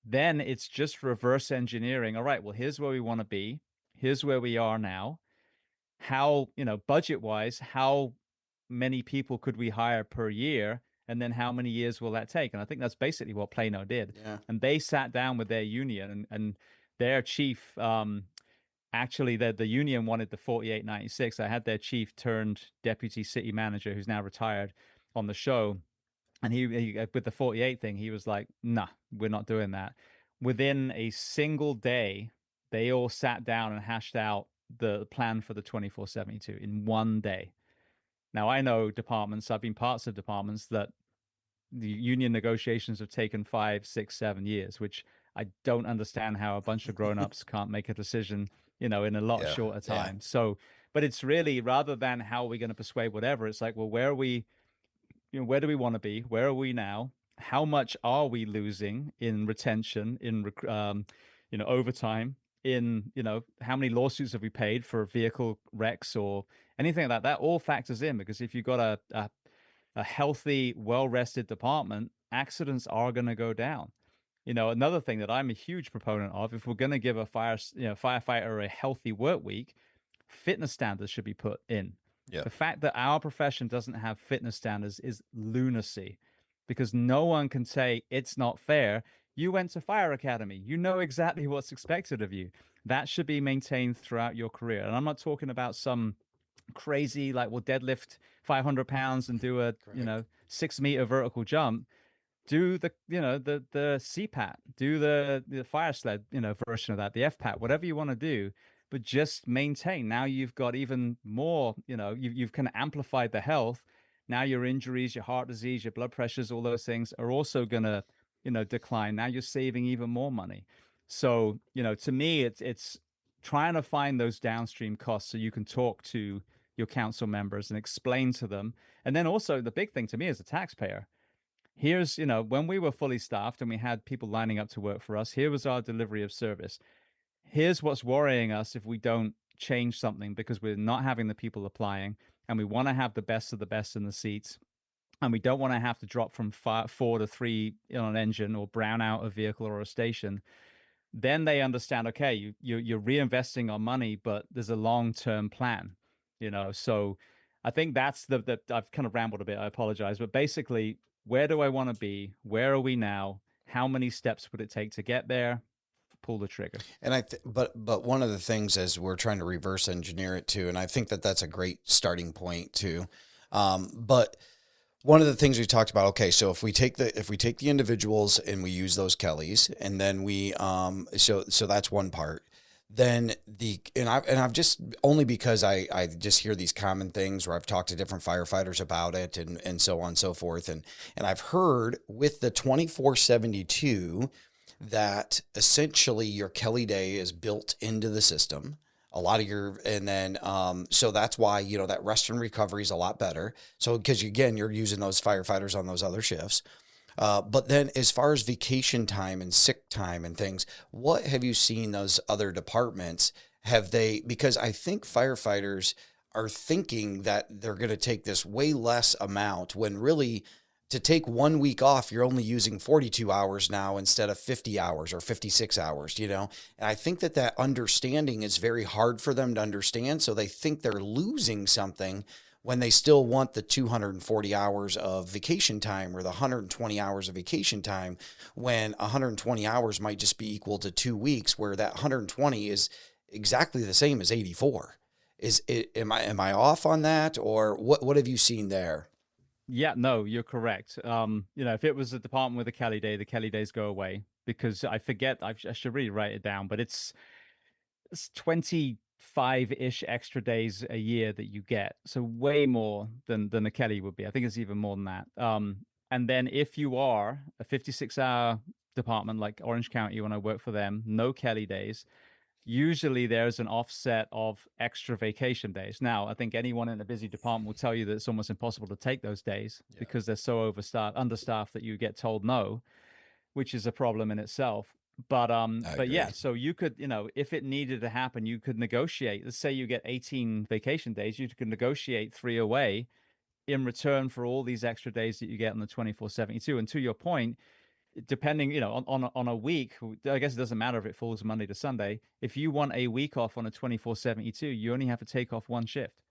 then it's just reverse engineering. All right, well, here's where we want to be. Here's where we are now. How, budget wise, how many people could we hire per year? And then how many years will that take? And I think that's basically what Plano did. Yeah. And they sat down with their union and their chief, actually the union wanted the 4896. I had their chief turned deputy city manager, who's now retired, on the show. And he with the 48 thing, he was like, nah, we're not doing that. Within a single day, they all sat down and hashed out the plan for the 2472 in one day. Now, I know departments, I've been parts of departments that the union negotiations have taken 5, 6, 7 years, which I don't understand how a bunch of grown-ups can't make a decision, in a lot Yeah. shorter Yeah. time. So, but it's really, rather than how are we going to persuade whatever, it's like, well, where are we, where do we want to be? Where are we now? How much are we losing in retention, in overtime? In how many lawsuits have we paid for vehicle wrecks or anything like that? That all factors in, because if you've got a healthy, well-rested department, accidents are going to go down. Another thing that I'm a huge proponent of, if we're going to give a firefighter a healthy work week, fitness standards should be put in. Yeah. The fact that our profession doesn't have fitness standards is lunacy, because no one can say it's not fair. You went to fire academy. You know exactly what's expected of you. That should be maintained throughout your career. And I'm not talking about some crazy, like, we'll deadlift 500 pounds and do a, Correct. 6 meter vertical jump. Do the CPAT, do the fire sled, version of that, the FPAT, whatever you want to do, but just maintain. Now you've got even more, you've kind of amplified the health. Now your injuries, your heart disease, your blood pressures, all those things are also gonna, decline. Now you're saving even more money. So, to me, it's trying to find those downstream costs so you can talk to your council members and explain to them. And then also the big thing to me as a taxpayer, here's, when we were fully staffed and we had people lining up to work for us, here was our delivery of service. Here's what's worrying us if we don't change something, because we're not having the people applying and we want to have the best of the best in the seats. And we don't want to have to drop from 4 to 3 on an engine or brown out a vehicle or a station. Then they understand, okay, you're reinvesting our money, but there's a long-term plan, So I think that's the I've kind of rambled a bit. I apologize, but basically, where do I want to be? Where are we now? How many steps would it take to get there? Pull the trigger. And but one of the things is we're trying to reverse engineer it too, and I think that that's a great starting point too. But one of the things we talked about, okay, so if we take the individuals and we use those Kellys, and then we so that's one part. Then I've just, only because I just hear these common things where I've talked to different firefighters about it and so on and so forth, and I've heard with the 2472 that essentially your Kelly day is built into the system. A lot of your, and then, so that's why, that rest and recovery is a lot better. So, because again, you're using those firefighters on those other shifts. But then as far as vacation time and sick time and things, what have you seen those other departments? Have they, because I think firefighters are thinking that they're going to take this way less amount, when really, to take 1 week off, you're only using 42 hours now instead of 50 hours or 56 hours, And I think that understanding is very hard for them to understand. So they think they're losing something when they still want the 240 hours of vacation time or the 120 hours of vacation time, when 120 hours might just be equal to 2 weeks, where that 120 is exactly the same as 84. Am I off on that, or what have you seen there? Yeah, no, you're correct. If it was a department with a Kelly day, the Kelly days go away, because I forget, I should really write it down, but it's 25 5-ish extra days a year that you get. So way more than a Kelly would be. I think it's even more than that. And then if you are a 56-hour department like Orange County, when I work for them, no Kelly days, usually there's an offset of extra vacation days. Now, I think anyone in a busy department will tell you that it's almost impossible to take those days because they're so understaffed that you get told no, which is a problem in itself. But yeah, so you could, if it needed to happen, you could negotiate. Let's say you get 18 vacation days, you could negotiate 3 away in return for all these extra days that you get on the 24/72. And to your point, depending, on a week, I guess it doesn't matter if it falls Monday to Sunday. If you want a week off on a 24/72, you only have to take off one shift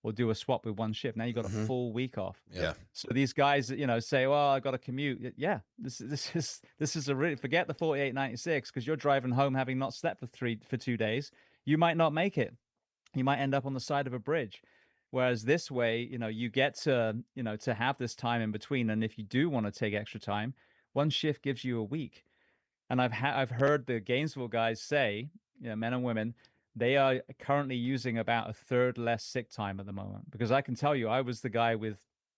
or do a swap with one shift. Now you got a full week off. Yeah. So these guys that, say, well, I got to commute. Yeah. This is a really, forget the 48.96 because you're driving home having not slept for 2 days. You might not make it. You might end up on the side of a bridge. Whereas this way, you get to have this time in between. And if you do want to take extra time, one shift gives you a week. And I've heard the Gainesville guys say, men and women, they are currently using about a third less sick time at the moment. Because I can tell you, I was the guy with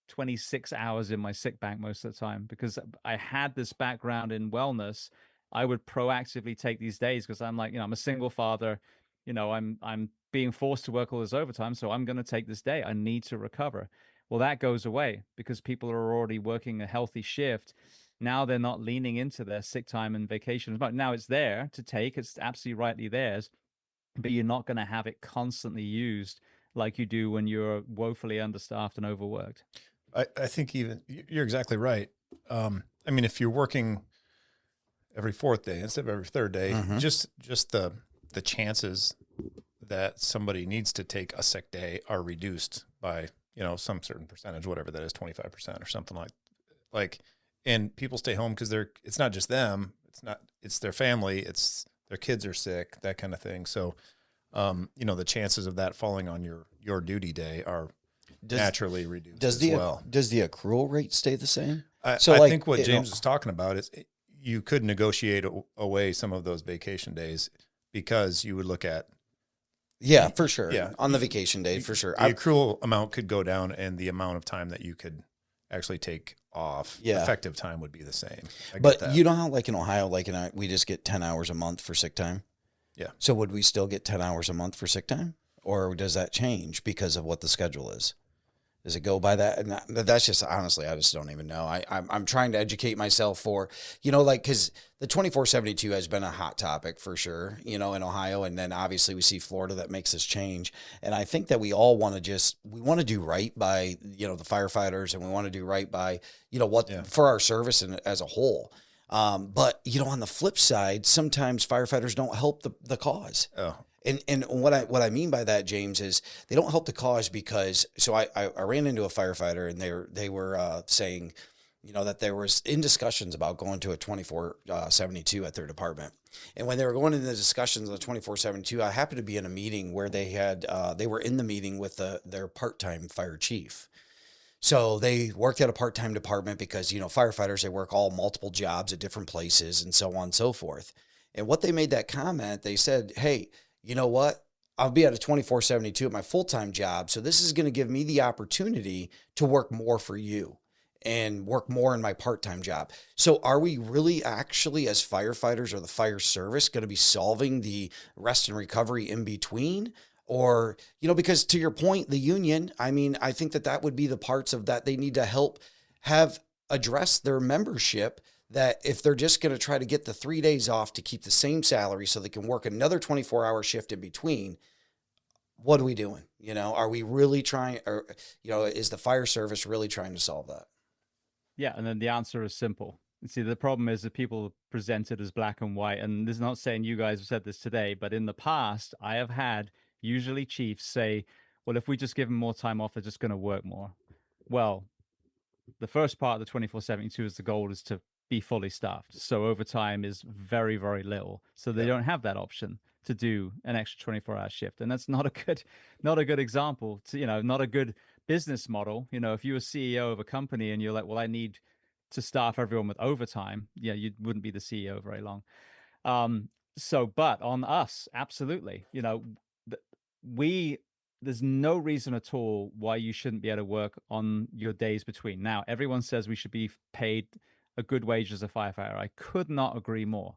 26 hours in my sick bank most of the time because I had this background in wellness. I would proactively take these days because I'm like, I'm a single father. I'm being forced to work all this overtime, so I'm going to take this day. I need to recover. Well, that goes away because people are already working a healthy shift. Now they're not leaning into their sick time and vacation as much. Now it's there to take. It's absolutely rightly theirs, but you're not going to have it constantly used like you do when you're woefully understaffed and overworked. I think even you're exactly right. I mean, if you're working every 4th day instead of every 3rd day, just the chances that somebody needs to take a sick day are reduced by, some certain percentage, whatever that is, 25% or something like, and people stay home because it's not just them, it's their family, it's their kids are sick, that kind of thing. So, the chances of that falling on your duty day are naturally reduced as well. Does the accrual rate stay the same? I think what James is talking about is you could negotiate away some of those vacation days because you would look at. Yeah, for sure. Yeah. On the vacation day, for sure. The accrual amount could go down and the amount of time that you could actually take off, effective time would be the same. But you know how like in Ohio, we just get 10 hours a month for sick time? Yeah. So would we still get 10 hours a month for sick time? Or does that change because of what the schedule is? Does it go by that? And that's just, honestly, I just don't even know. I'm trying to educate myself for, because the 24/72 has been a hot topic for sure, in Ohio. And then obviously we see Florida that makes this change. And I think that we all want to we want to do right by, the firefighters, and we want to do right by, for our service and as a whole. But, on the flip side, sometimes firefighters don't help the cause. Oh. And what I mean by that, James, is they don't help the cause because, so I ran into a firefighter and they were saying, that there was in discussions about going to a 24/72 at their department. And when they were going into the discussions on the 24/72, I happened to be in a meeting where they were in the meeting with their part-time fire chief. So they worked at a part-time department because, firefighters, they work all multiple jobs at different places and so on and so forth. And what they made that comment, they said, hey, you know what? I'll be at a 24/72 at my full-time job. So this is going to give me the opportunity to work more for you and work more in my part-time job. So are we really actually, as firefighters or the fire service, going to be solving the rest and recovery in between? Or, because to your point, the union, I think that would be the parts of that they need to help address their membership, that if they're just going to try to get the 3 days off to keep the same salary so they can work another 24-hour shift in between, what are we doing? Are we really trying, or, is the fire service really trying to solve that? Yeah. And then the answer is simple. See, the problem is that people present it as black and white. And this is not saying you guys have said this today, but in the past, I have had usually chiefs say, well, if we just give them more time off, they're just going to work more. Well, the first part of the 24/72 is the goal is to be fully staffed. So overtime is very, very little. So they don't have that option to do an extra 24-hour shift. And that's not a good example to, not a good business model. If you were CEO of a company and you're like, well, I need to staff everyone with overtime, you wouldn't be the CEO very long. But on us, absolutely, we there's no reason at all why you shouldn't be able to work on your days between. Now, everyone says we should be paid a good wage as a firefighter. I could not agree more.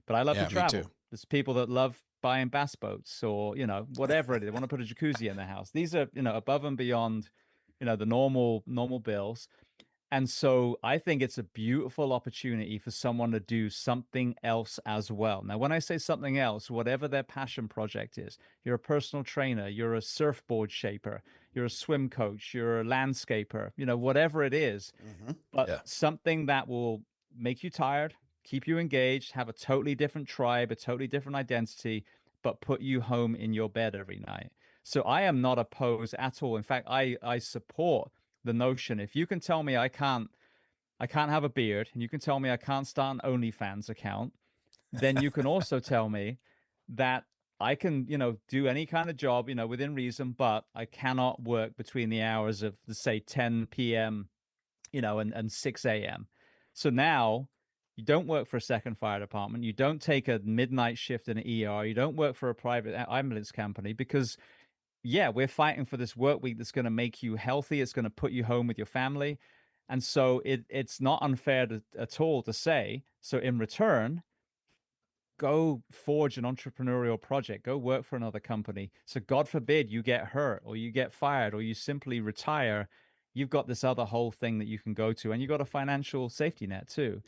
But I love to Yeah, me too. travel. There's people that love buying bass boats or, whatever it is. They want to put a jacuzzi in their house. These are, above and beyond, the normal bills. And so I think it's a beautiful opportunity for someone to do something else as well. Now, when I say something else, whatever their passion project is, you're a personal trainer, you're a surfboard shaper, you're a swim coach, you're a landscaper, whatever it is, but Yeah. something that will make you tired, keep you engaged, have a totally different tribe, a totally different identity, but put you home in your bed every night. So I am not opposed at all. In fact, I support the notion. If you can tell me I can't have a beard, and you can tell me I can't start an OnlyFans account, then you can also tell me that I can, do any kind of job, within reason, but I cannot work between the hours of, let's say, 10 p.m., and 6 a.m. So now you don't work for a second fire department. You don't take a midnight shift in an ER. You don't work for a private ambulance company because yeah, we're fighting for this work week that's going to make you healthy. It's going to put you home with your family. And so it's not unfair at all to say, so in return, go forge an entrepreneurial project, go work for another company. So God forbid you get hurt or you get fired or you simply retire. You've got this other whole thing that you can go to, and you've got a financial safety net too,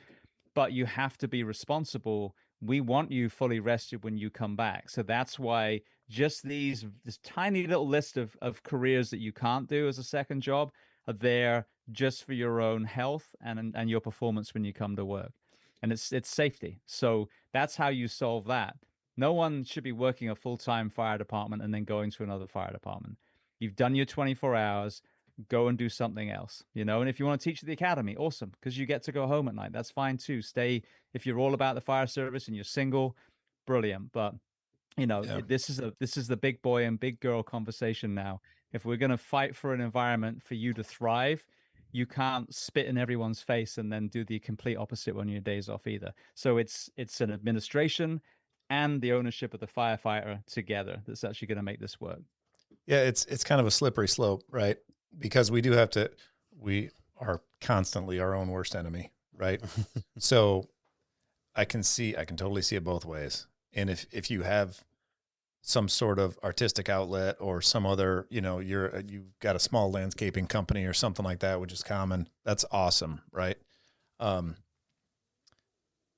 but you have to be responsible. We want you fully rested when you come back. So that's why just this tiny little list of careers that you can't do as a second job are there just for your own health and your performance when you come to work. And it's safety. So that's how you solve that. No one should be working a full-time fire department and then going to another fire department. You've done your 24 hours, go and do something else, and if you want to teach at the academy, awesome, because you get to go home at night. That's fine too. Stay, if you're all about the fire service and you're single, brilliant. But Yeah. this is the big boy and big girl conversation now. If we're going to fight for an environment for you to thrive, you can't spit in everyone's face and then do the complete opposite when your days off either. So it's an administration and the ownership of the firefighter together that's actually going to make this work. Yeah. It's kind of a slippery slope, right? Because we are constantly our own worst enemy, right? So I can totally see it both ways. And if you have some sort of artistic outlet or some other, you've got a small landscaping company or something like that, which is common, that's awesome, right?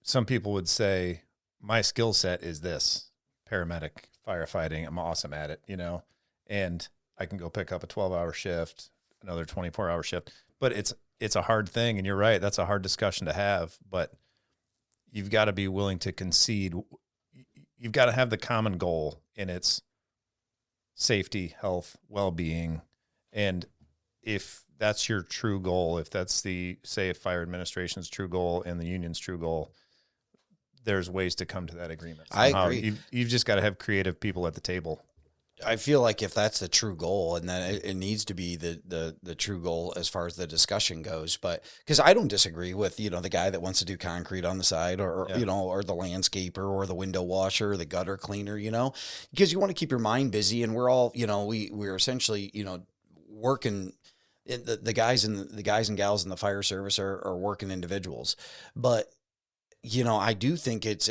Some people would say my skill set is this: paramedic, firefighting. I'm awesome at it, and I can go pick up a 12-hour shift, another 24-hour shift, but it's a hard thing. And you're right. That's a hard discussion to have, but you've got to be willing to concede. You've got to have the common goal, and it's safety, health, well-being. And if that's your true goal, if that's say fire administration's true goal and the union's true goal, there's ways to come to that agreement. Somehow. I agree. You've just got to have creative people at the table. I feel like if that's the true goal, and then it needs to be the true goal as far as the discussion goes, but because I don't disagree with, the guy that wants to do concrete on the side or or the landscaper or the window washer or the gutter cleaner, because you want to keep your mind busy, and we're all, we're essentially, working. The guys and gals in the fire service are working individuals, but I do think it's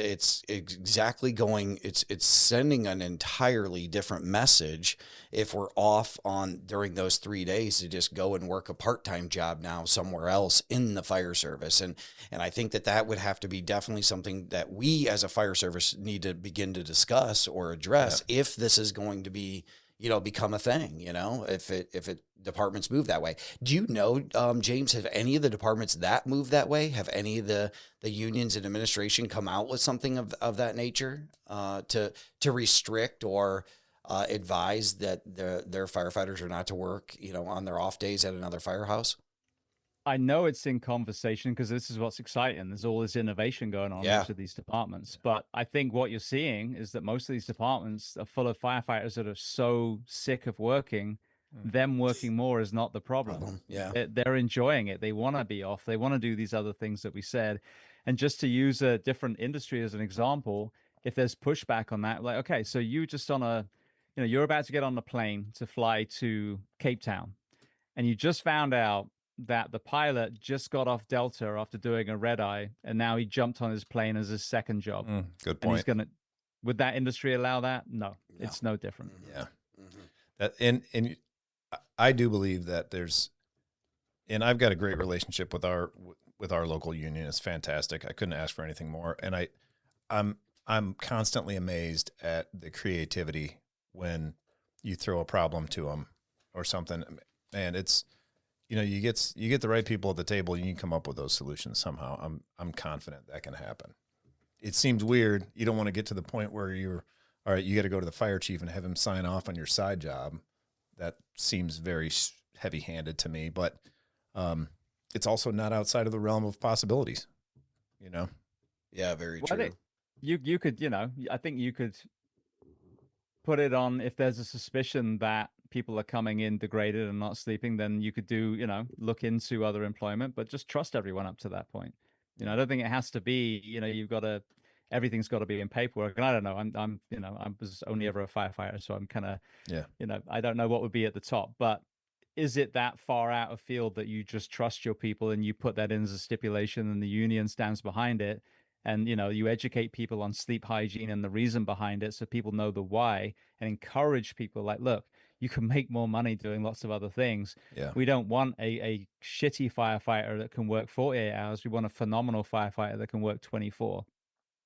exactly it's sending an entirely different message if we're off on during those 3 days to just go and work a part-time job now somewhere else in the fire service. And I think that would have to be definitely something that we as a fire service need to begin to discuss or address if this is going to be, become a thing, if it departments move that way. Do you know, James, have any of the departments that move that way? Have any of the unions and administration come out with something of that nature, to restrict or, advise that their firefighters are not to work, on their off days at another firehouse? I know it's in conversation because this is what's exciting. There's all this innovation going on in each of these departments. But I think what you're seeing is that most of these departments are full of firefighters that are so sick of working. Them working more is not the problem. Yeah. They're enjoying it. They want to be off. They want to do these other things that we said. And just to use a different industry as an example, if there's pushback on that, like, okay, so you just on a you're about to get on the plane to fly to Cape Town, and you just found out that the pilot just got off Delta after doing a red eye, and now he jumped on his plane as his second job. Good And he's point. gonna, would that industry allow that? No, No. it's no different. Yeah. That and I do believe that there's, and I've got a great relationship with our local union. It's fantastic. I couldn't ask for anything more. And I'm constantly amazed at the creativity when you throw a problem to them or something. Man, it's, you get the right people at the table, and you can come up with those solutions somehow. I'm confident that can happen. It seems weird. You don't want to get to the point where you're, all right, you got to go to the fire chief and have him sign off on your side job. That seems very heavy-handed to me, but it's also not outside of the realm of possibilities, Yeah, very Well, true. you could, I think you could put it on, if there's a suspicion that people are coming in degraded and not sleeping, then you could do, look into other employment, but just trust everyone up to that point. I don't think it has to be, everything's got to be in paperwork. And I don't know, I was only ever a firefighter, so I'm kind of, I don't know what would be at the top, but is it that far out of field that you just trust your people and you put that in as a stipulation and the union stands behind it? And, you educate people on sleep hygiene and the reason behind it so people know the why, and encourage people like, look, you can make more money doing lots of other things. Yeah. We don't want a shitty firefighter that can work 48 hours. We want a phenomenal firefighter that can work 24.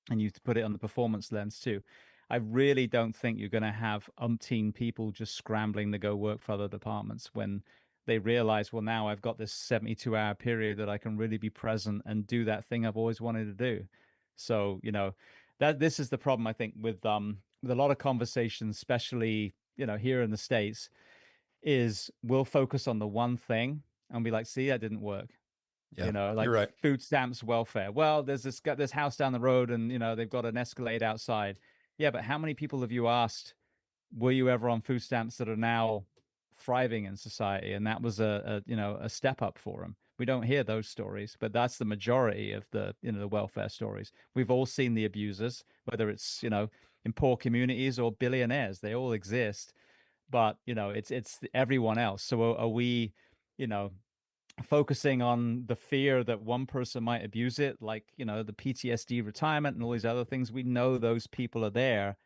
And you put it on the performance lens too. I really don't think you're going to have umpteen people just scrambling to go work for other departments when they realize, well, now I've got this 72-hour period that I can really be present and do that thing I've always wanted to do. So, that this is the problem, I think, with a lot of conversations, especially, here in the States, is we'll focus on the one thing and be like, see, that didn't work. Yeah, Like you're right. food stamps, welfare. Well, there's this house down the road and, they've got an Escalade outside. Yeah, but how many people have you asked, were you ever on food stamps that are now thriving in society? And that was a step up for them. We don't hear those stories, but that's the majority of the, the welfare stories. We've all seen the abusers, whether it's, in poor communities or billionaires, they all exist, but, it's everyone else. So are we, focusing on the fear that one person might abuse it, like, the PTSD retirement and all these other things? We know those people are there,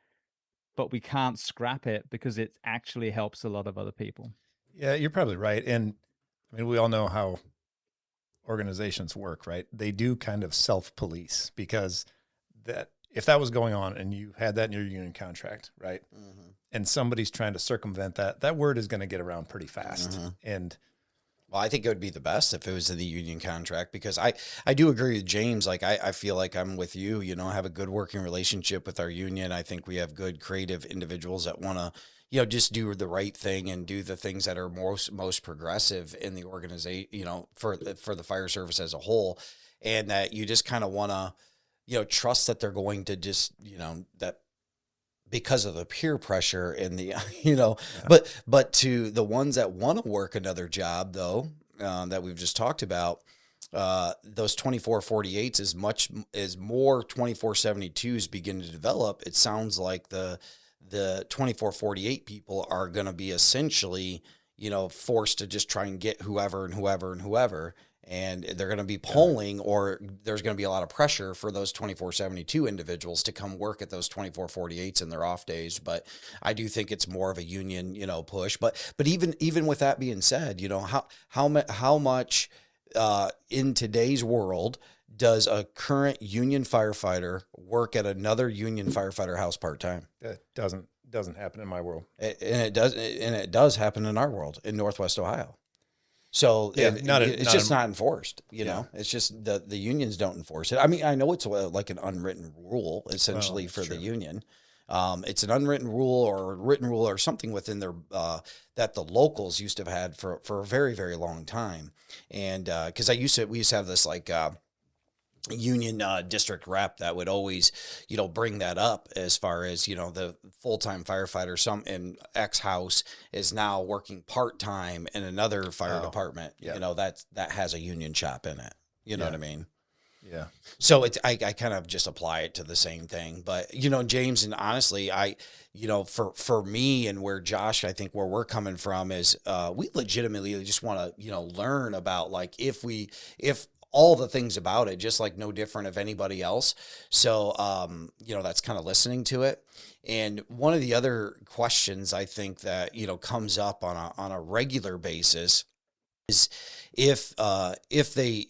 but we can't scrap it because it actually helps a lot of other people. Yeah, you're probably right. And I mean, we all know how organizations work, right? They do kind of self-police, because that if that was going on and you had that in your union contract, right? Mm-hmm. And somebody's trying to circumvent that word is going to get around pretty fast. Mm-hmm. And well, I think it would be the best if it was in the union contract, because I do agree with James. Like, I feel like I'm with you, I have a good working relationship with our union. I think we have good creative individuals that want to, just do the right thing and do the things that are most progressive in the organization, for the fire service as a whole. And that you just kind of want to, trust that they're going to just, that because of the peer pressure and the, but to the ones that want to work another job though, that we've just talked about, those 24/48s is more 24/72s begin to develop. It sounds like the 24/48 people are going to be essentially, forced to just try and get whoever and whoever and whoever. And they're going to be polling, or there's going to be a lot of pressure for those 24/72 individuals to come work at those 24/48s in their off days. But I do think it's more of a union, push. But even with that being said, how much in today's world does a current union firefighter work at another union firefighter house part-time? It doesn't happen in my world. And it does happen in our world in Northwest Ohio. So it's not enforced, it's just the unions don't enforce it. I mean, I know it's like an unwritten rule essentially for the union. It's an unwritten rule or a written rule or something within their, that the locals used to have had for a very, very long time. And, cause we used to have this like, union district rep that would always, bring that up as far as, the full-time firefighter, some in X house is now working part-time in another fire department, that has a union shop in it. You know what I mean? Yeah. So I kind of just apply it to the same thing. But, James, and honestly, for me and where Josh, I think where we're coming from is, we legitimately just want to, learn about, like, if all the things about it, just like no different of anybody else. So, that's kind of listening to it. And one of the other questions I think that, comes up on a regular basis is, if they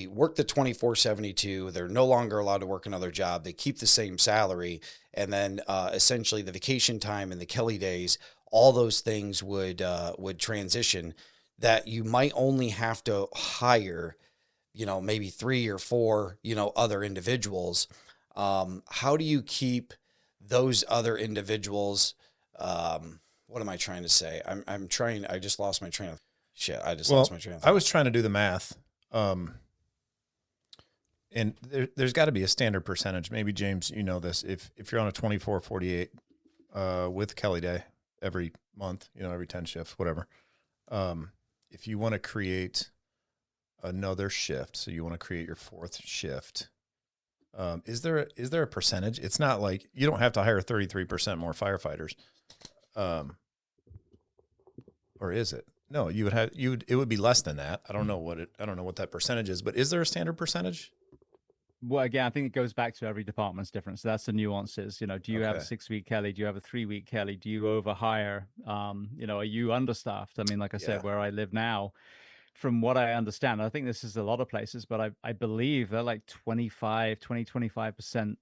work the 24/72, they're no longer allowed to work another job, they keep the same salary, and then essentially the vacation time and the Kelly days, all those things would transition, that you might only have to hire, maybe three or four, other individuals. How do you keep those other individuals? What am I trying to say? I just lost my train of shit. I just lost Well, my train of I thought. was trying to do the math. And there's got to be a standard percentage. Maybe James, you know this. If you're on a 24/48 with Kelly Day every month, every 10 shifts, whatever. If you want to create another shift, so you want to create your fourth shift, is there a percentage? It's not like you don't have to hire 33% more firefighters. Um, or is it? No, it would be less than that. I don't know what that percentage is, but is there a standard percentage? Well, again, I think it goes back to every department's different. So that's the nuances. Do you have a Okay. 6 week Kelly? Do you have a 3 week Kelly? Do you overhire? Are you understaffed? I mean, like I said, Yeah. where I live now, from what I understand, I think this is a lot of places, but I believe they're like 25%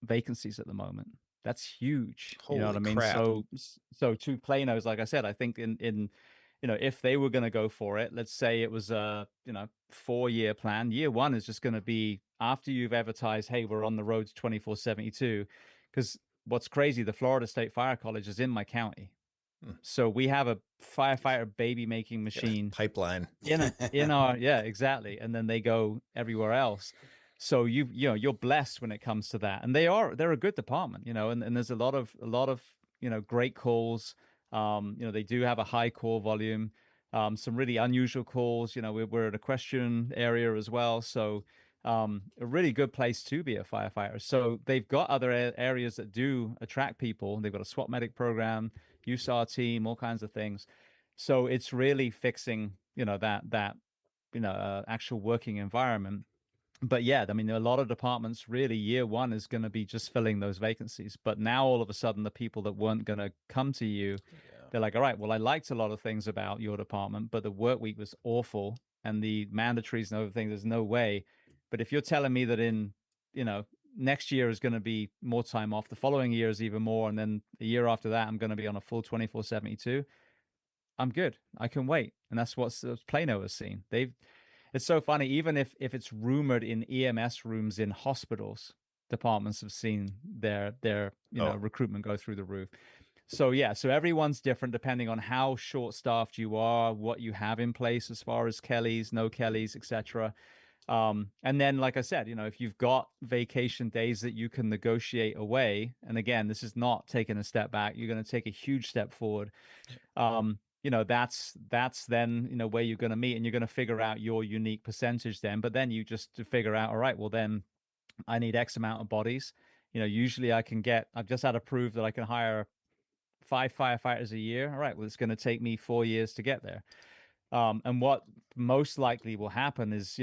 vacancies at the moment. That's huge. You know what Holy I mean? crap. So two Planos, like I said, I think in if they were going to go for it, let's say it was a 4 year plan. Year one is just going to be after you've advertised, hey, we're on the road to 24/72. Because what's crazy, the Florida State Fire College is in my county, Hmm. so we have a firefighter baby making Got a machine pipeline. in our, yeah, exactly, and then they go everywhere else. So you're blessed when it comes to that, and they're a good department, and there's a lot of great calls. They do have a high call volume, some really unusual calls. We're at a question area as well, so a really good place to be a firefighter. So they've got other areas that do attract people. They've got a SWAT medic program, USAR team, all kinds of things. So it's really fixing, that actual working environment. But yeah, I mean, a lot of departments really year one is going to be just filling those vacancies. But now all of a sudden, the people that weren't going to come to you, Yeah. they're like, all right, well, I liked a lot of things about your department, but the work week was awful, and the mandatories and other things, there's no way. But if you're telling me that you know, next year is going to be more time off, the following year is even more, and then the year after that, I'm going to be on a full 24/72. I'm good. I can wait. And that's what Plano has seen. It's so funny, even if it's rumored in EMS rooms in hospitals, departments have seen their Oh, recruitment go through the roof. So yeah, so everyone's different depending on how short staffed you are, what you have in place as far as Kellys, no Kellys, etc. And then, like I said, if you've got vacation days that you can negotiate away, and again, this is not taking a step back, you're going to take a huge step forward. That's then where you're going to meet, and you're going to figure out your unique percentage then. But then you just to figure out, all right, well then I need X amount of bodies. Usually I've just had to prove that I can hire 5 firefighters a year. All right, well, it's going to take me 4 years to get there. And what most likely will happen is,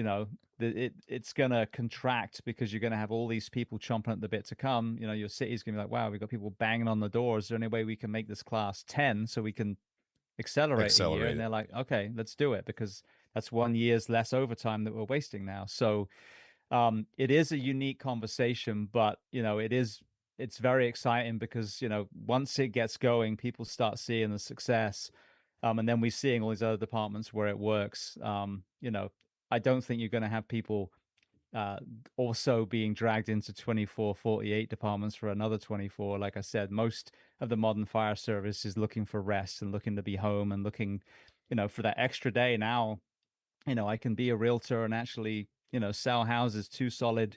it's going to contract because you're going to have all these people chomping at the bit to come. Your city's going to be like, wow, we've got people banging on the door. Is there any way we can make this class 10 so we can accelerate a year? And accelerate it. they're like, okay, let's do it, because that's 1 year's less overtime that we're wasting now. So it is a unique conversation, but it's very exciting because once it gets going, people start seeing the success, and then we're seeing all these other departments where it works. I don't think you're going to have people uh, also being dragged into 24/48 departments for another 24. Like I said, most of the modern fire service is looking for rest and looking to be home and looking, for that extra day. Now, I can be a realtor and actually, sell houses 2 solid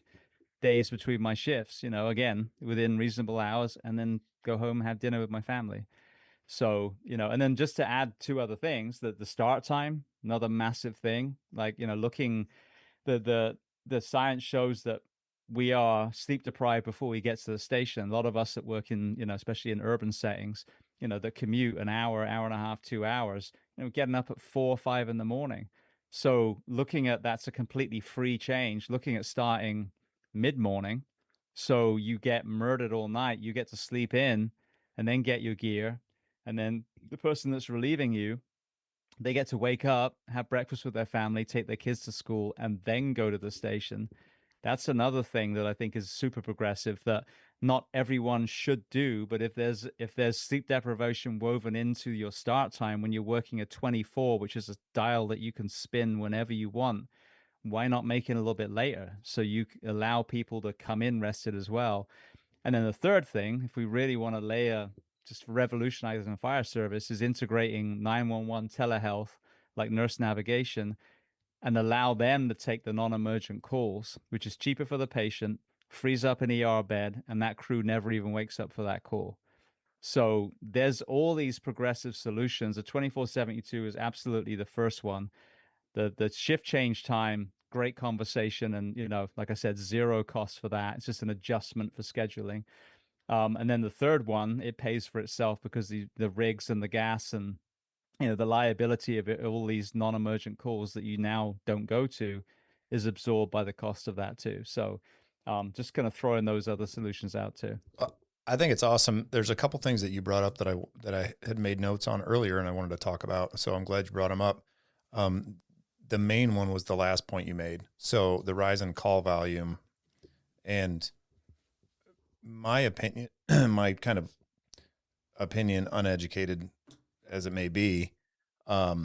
days between my shifts, again, within reasonable hours, and then go home and have dinner with my family. So, and then just to add two other things, that the start time, another massive thing, like, looking the the science shows that we are sleep deprived before we get to the station. A lot of us that work in, especially in urban settings, that commute an hour, hour and a half, 2 hours, getting up at 4 or 5 in the morning. So looking at that's a completely free change, looking at starting mid-morning. So you get murdered all night, you get to sleep in and then get your gear. And then the person that's relieving you, they get to wake up, have breakfast with their family, take their kids to school, and then go to the station. That's another thing that I think is super progressive that not everyone should do, but if there's sleep deprivation woven into your start time when you're working at 24, which is a dial that you can spin whenever you want, why not make it a little bit later so you allow people to come in rested as well? And then the third thing, if we really want to layer just revolutionizing the fire service, is integrating 911 telehealth like nurse navigation and allow them to take the non-emergent calls, which is cheaper for the patient, frees up an ER bed, and that crew never even wakes up for that call. So there's all these progressive solutions. The 2472 is absolutely the first one. The shift change time, great conversation, and like I said, zero cost for that. It's just an adjustment for scheduling. And then the third one, it pays for itself because the rigs and the gas and the liability of it, all these non-emergent calls that you now don't go to is absorbed by the cost of that too. So just kind of throwing those other solutions out too. I think it's awesome. There's a couple things that you brought up that I had made notes on earlier, and I wanted to talk about. So I'm glad you brought them up. The main one was the last point you made. So the rise in call volume, and my opinion, my kind of opinion, uneducated as it may be, I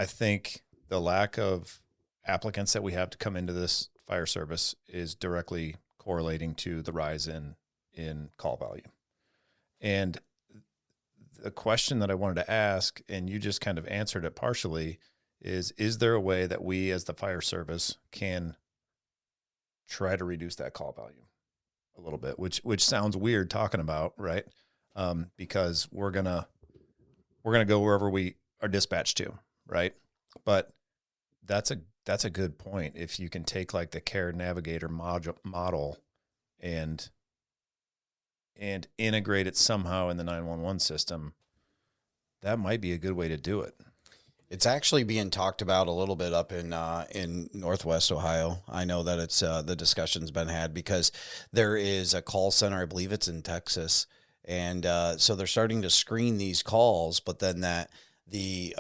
think the lack of applicants that we have to come into this fire service is directly correlating to the rise in call volume. And the question that I wanted to ask, and you just kind of answered it partially, is there a way that we as the fire service can try to reduce that call volume a little bit, which sounds weird talking about, right? Because we're gonna go wherever we are dispatched to, right? But that's a good point. If you can take like the care navigator model and integrate it somehow in the 911 system, that might be a good way to do it. It's actually being talked about a little bit up in Northwest Ohio. I know that it's the discussion's been had because there is a call center. I believe it's in Texas, and so they're starting to screen these calls. But then the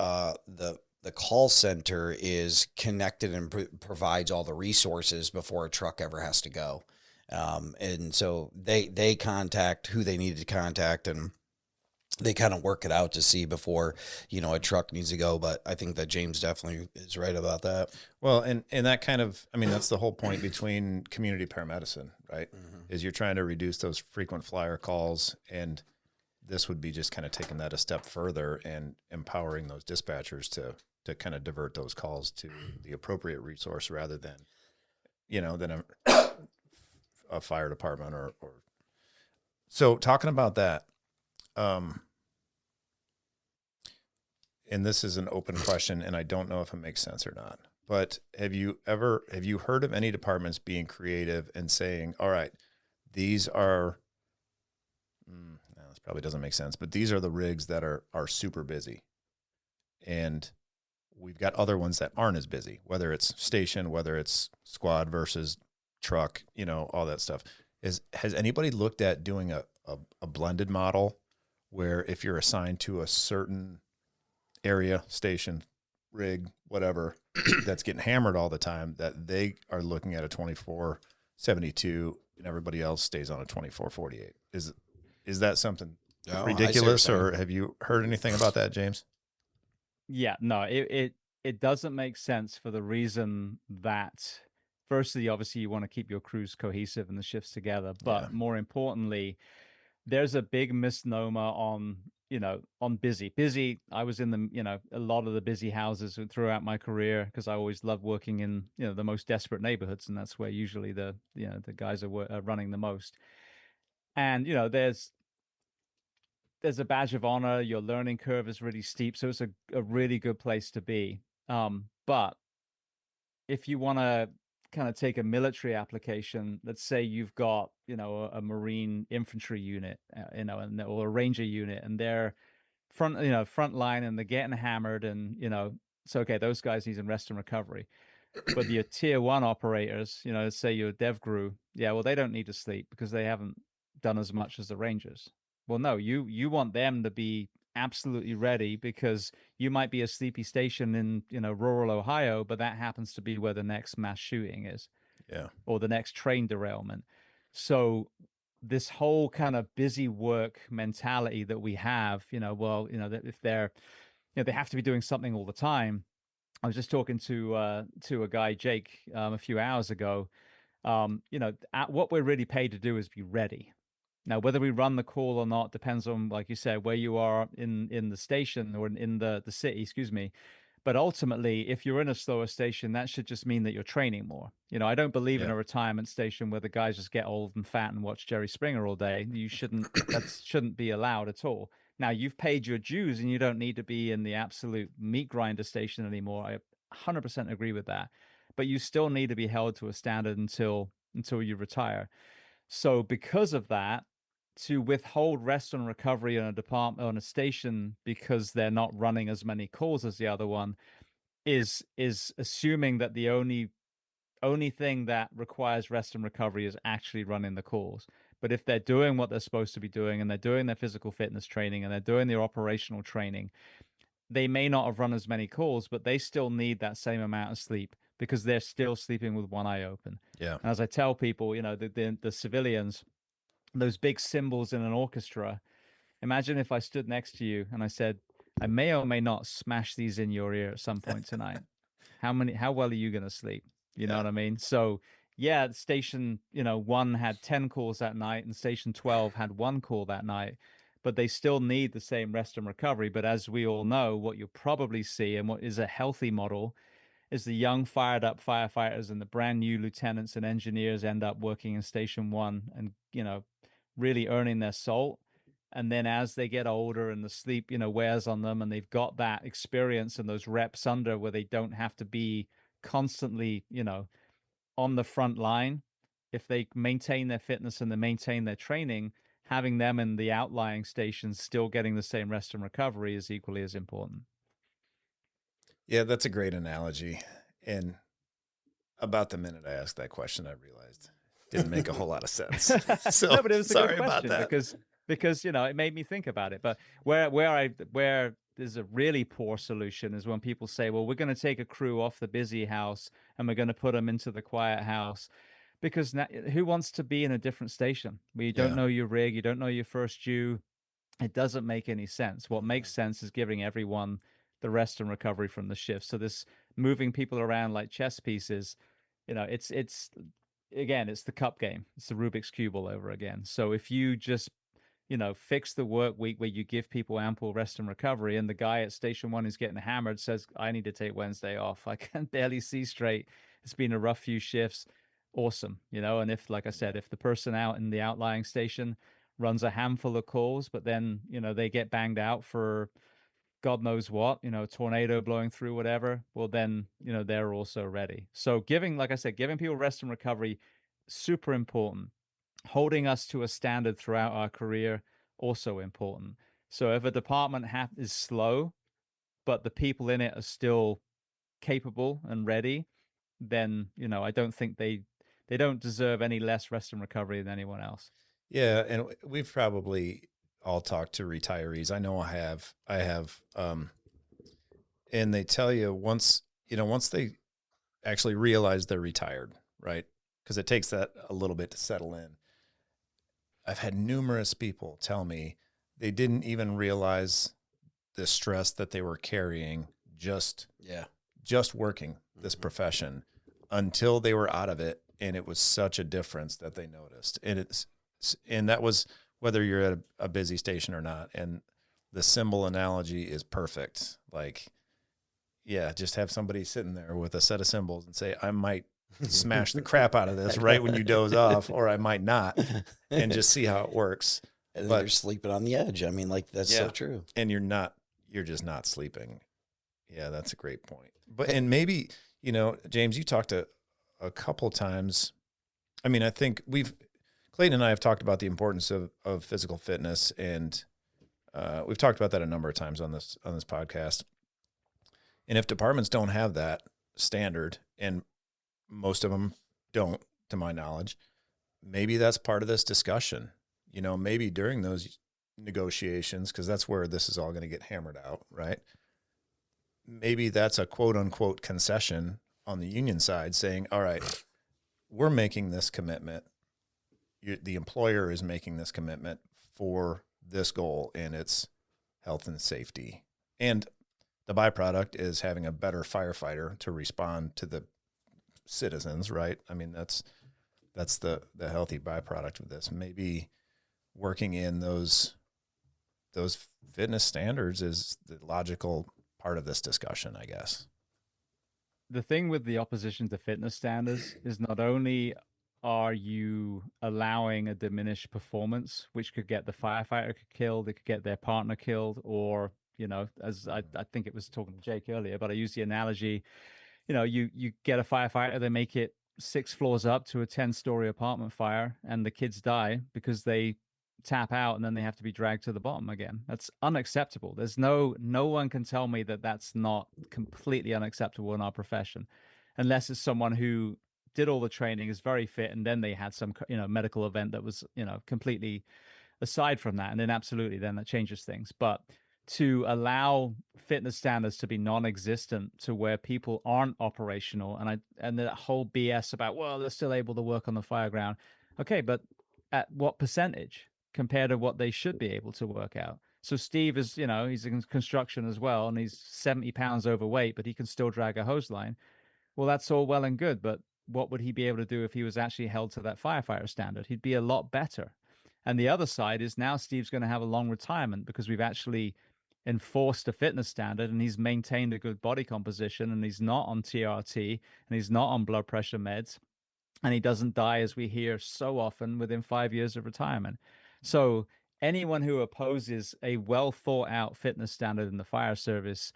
call center is connected and provides all the resources before a truck ever has to go, and so they contact who they need to contact and they kind of work it out to see before, a truck needs to go. But I think that James definitely is right about that. Well, and that kind of, I mean, that's the whole point between community paramedicine, right? Mm-hmm. Is you're trying to reduce those frequent flyer calls. And this would be just kind of taking that a step further and empowering those dispatchers to kind of divert those calls to the appropriate resource rather than, than a fire department or, so talking about that, and this is an open question, and I don't know if it makes sense or not, but have you heard of any departments being creative and saying, all right, these are, no, this probably doesn't make sense, but these are the rigs that are super busy. And we've got other ones that aren't as busy, whether it's station, whether it's squad versus truck, all that stuff. Has anybody looked at doing a blended model where if you're assigned to a certain area, station, rig, whatever, that's getting hammered all the time, that they are looking at a 2472 and everybody else stays on a 2448? Is that something ridiculous, or have you heard anything about that, James? Yeah, no, it doesn't make sense for the reason that firstly, obviously you want to keep your crews cohesive and the shifts together, but more importantly, there's a big misnomer on busy. I was in a lot of the busy houses throughout my career because I always loved working in, the most desperate neighborhoods. And that's where usually the guys are running the most. And, there's a badge of honor. Your learning curve is really steep. So it's a really good place to be. But if you want to kind of take a military application, let's say you've got, a Marine infantry unit, or a Ranger unit, and they're front line and they're getting hammered, and, it's okay. Those guys need some rest and recovery. But your tier one operators, let's say your dev crew, yeah, well, they don't need to sleep because they haven't done as much as the Rangers. Well, no, you want them to be absolutely ready because you might be a sleepy station in, rural Ohio, but that happens to be where the next mass shooting is. Yeah. Or the next train derailment. So this whole kind of busy work mentality that we have, that if they're, they have to be doing something all the time. I was just talking to a guy, Jake, a few hours ago. What we're really paid to do is be ready. Now, whether we run the call or not depends on, like you said, where you are in the station or in the city, excuse me. But ultimately, if you're in a slower station, that should just mean that you're training more. I don't believe in Yeah. a retirement station where the guys just get old and fat and watch Jerry Springer all day. That shouldn't be allowed at all. Now, you've paid your dues and you don't need to be in the absolute meat grinder station anymore. I 100% agree with that. But you still need to be held to a standard until you retire. So because of that, to withhold rest and recovery on a department on a station because they're not running as many calls as the other one is assuming that the only thing that requires rest and recovery is actually running the calls. But if they're doing what they're supposed to be doing and they're doing their physical fitness training and they're doing their operational training, they may not have run as many calls, but they still need that same amount of sleep because they're still sleeping with one eye open. Yeah. And as I tell people, the civilians, those big cymbals in an orchestra. Imagine if I stood next to you and I said, I may or may not smash these in your ear at some point tonight. How well are you going to sleep? You know what I mean? So yeah, station, 1 had 10 calls that night and station 12 had 1 call that night, but they still need the same rest and recovery. But as we all know, what you'll probably see and what is a healthy model is the young fired up firefighters and the brand new lieutenants and engineers end up working in station 1 and, really earning their salt. And then as they get older and the sleep, wears on them and they've got that experience and those reps under where they don't have to be constantly, on the front line, if they maintain their fitness and they maintain their training, having them in the outlying stations still getting the same rest and recovery is equally as important. Yeah, that's a great analogy. And about the minute I asked that question, I realized it didn't make a whole lot of sense. So No, but it was a sorry good about question that. because it made me think about it. But where there's a really poor solution is when people say, well, we're going to take a crew off the busy house and we're going to put them into the quiet house. Because who wants to be in a different station where you don't know your rig, you don't know your first due? It doesn't make any sense. What makes sense is giving everyone the rest and recovery from the shift. So this moving people around like chess pieces, it's again, it's the cup game. It's the Rubik's Cube all over again. So if you just, fix the work week where you give people ample rest and recovery, and the guy at station 1 who's getting hammered says, I need to take Wednesday off. I can barely see straight. It's been a rough few shifts. Awesome. And if, like I said, if the person out in the outlying station runs a handful of calls, but then, they get banged out for God knows what, tornado blowing through, whatever, well, then, they're also ready. So like I said, giving people rest and recovery, super important. Holding us to a standard throughout our career, also important. So if a department is slow, but the people in it are still capable and ready, then, I don't think they don't deserve any less rest and recovery than anyone else. Yeah. And we've probably all talked to retirees. I know I have, and they tell you once they actually realize they're retired, right? Because it takes that a little bit to settle in. I've had numerous people tell me they didn't even realize the stress that they were carrying just working this profession until they were out of it. And it was such a difference that they noticed. And that was whether you're at a busy station or not. And the symbol analogy is perfect. Like, yeah, just have somebody sitting there with a set of symbols and say, I might smash the crap out of this right when you doze off, or I might not, and just see how it works. And then you're sleeping on the edge. I mean, like, that's so true. And you're just not sleeping. Yeah, that's a great point. And maybe, James, you talked a couple times. I mean, I think Clayton and I have talked about the importance of physical fitness, and we've talked about that a number of times on this podcast. And if departments don't have that standard, and most of them don't, to my knowledge, maybe that's part of this discussion. Maybe during those negotiations, because that's where this is all going to get hammered out, right? Maybe that's a quote unquote concession on the union side saying, all right, we're making this commitment. The employer is making this commitment for this goal, and it's health and safety. And the byproduct is having a better firefighter to respond to the citizens, right? I mean, that's the healthy byproduct of this. Maybe working in those fitness standards is the logical part of this discussion, I guess. The thing with the opposition to fitness standards is not only are you allowing a diminished performance, which could get the firefighter killed, it could get their partner killed, or, as I think it was talking to Jake earlier, but I use the analogy, you get a firefighter, they make it 6 floors up to a 10-story apartment fire, and the kids die because they tap out and then they have to be dragged to the bottom again. That's unacceptable. There's no one can tell me that that's not completely unacceptable in our profession, unless it's someone who did all the training, is very fit, and then they had some medical event that was completely aside from that, and then absolutely then that changes things. But to allow fitness standards to be non-existent, to where people aren't operational, and that whole BS about, well, they're still able to work on the fire ground. Okay, but at what percentage compared to what they should be able to work out? So Steve is, he's in construction as well, and he's 70 pounds overweight, but he can still drag a hose line. Well, that's all well and good, but what would he be able to do if he was actually held to that firefighter standard? He'd be a lot better. And the other side is now Steve's going to have a long retirement because we've actually enforced a fitness standard, and he's maintained a good body composition, and he's not on TRT, and he's not on blood pressure meds, and he doesn't die, as we hear so often, within 5 years of retirement. So anyone who opposes a well thought out fitness standard in the fire service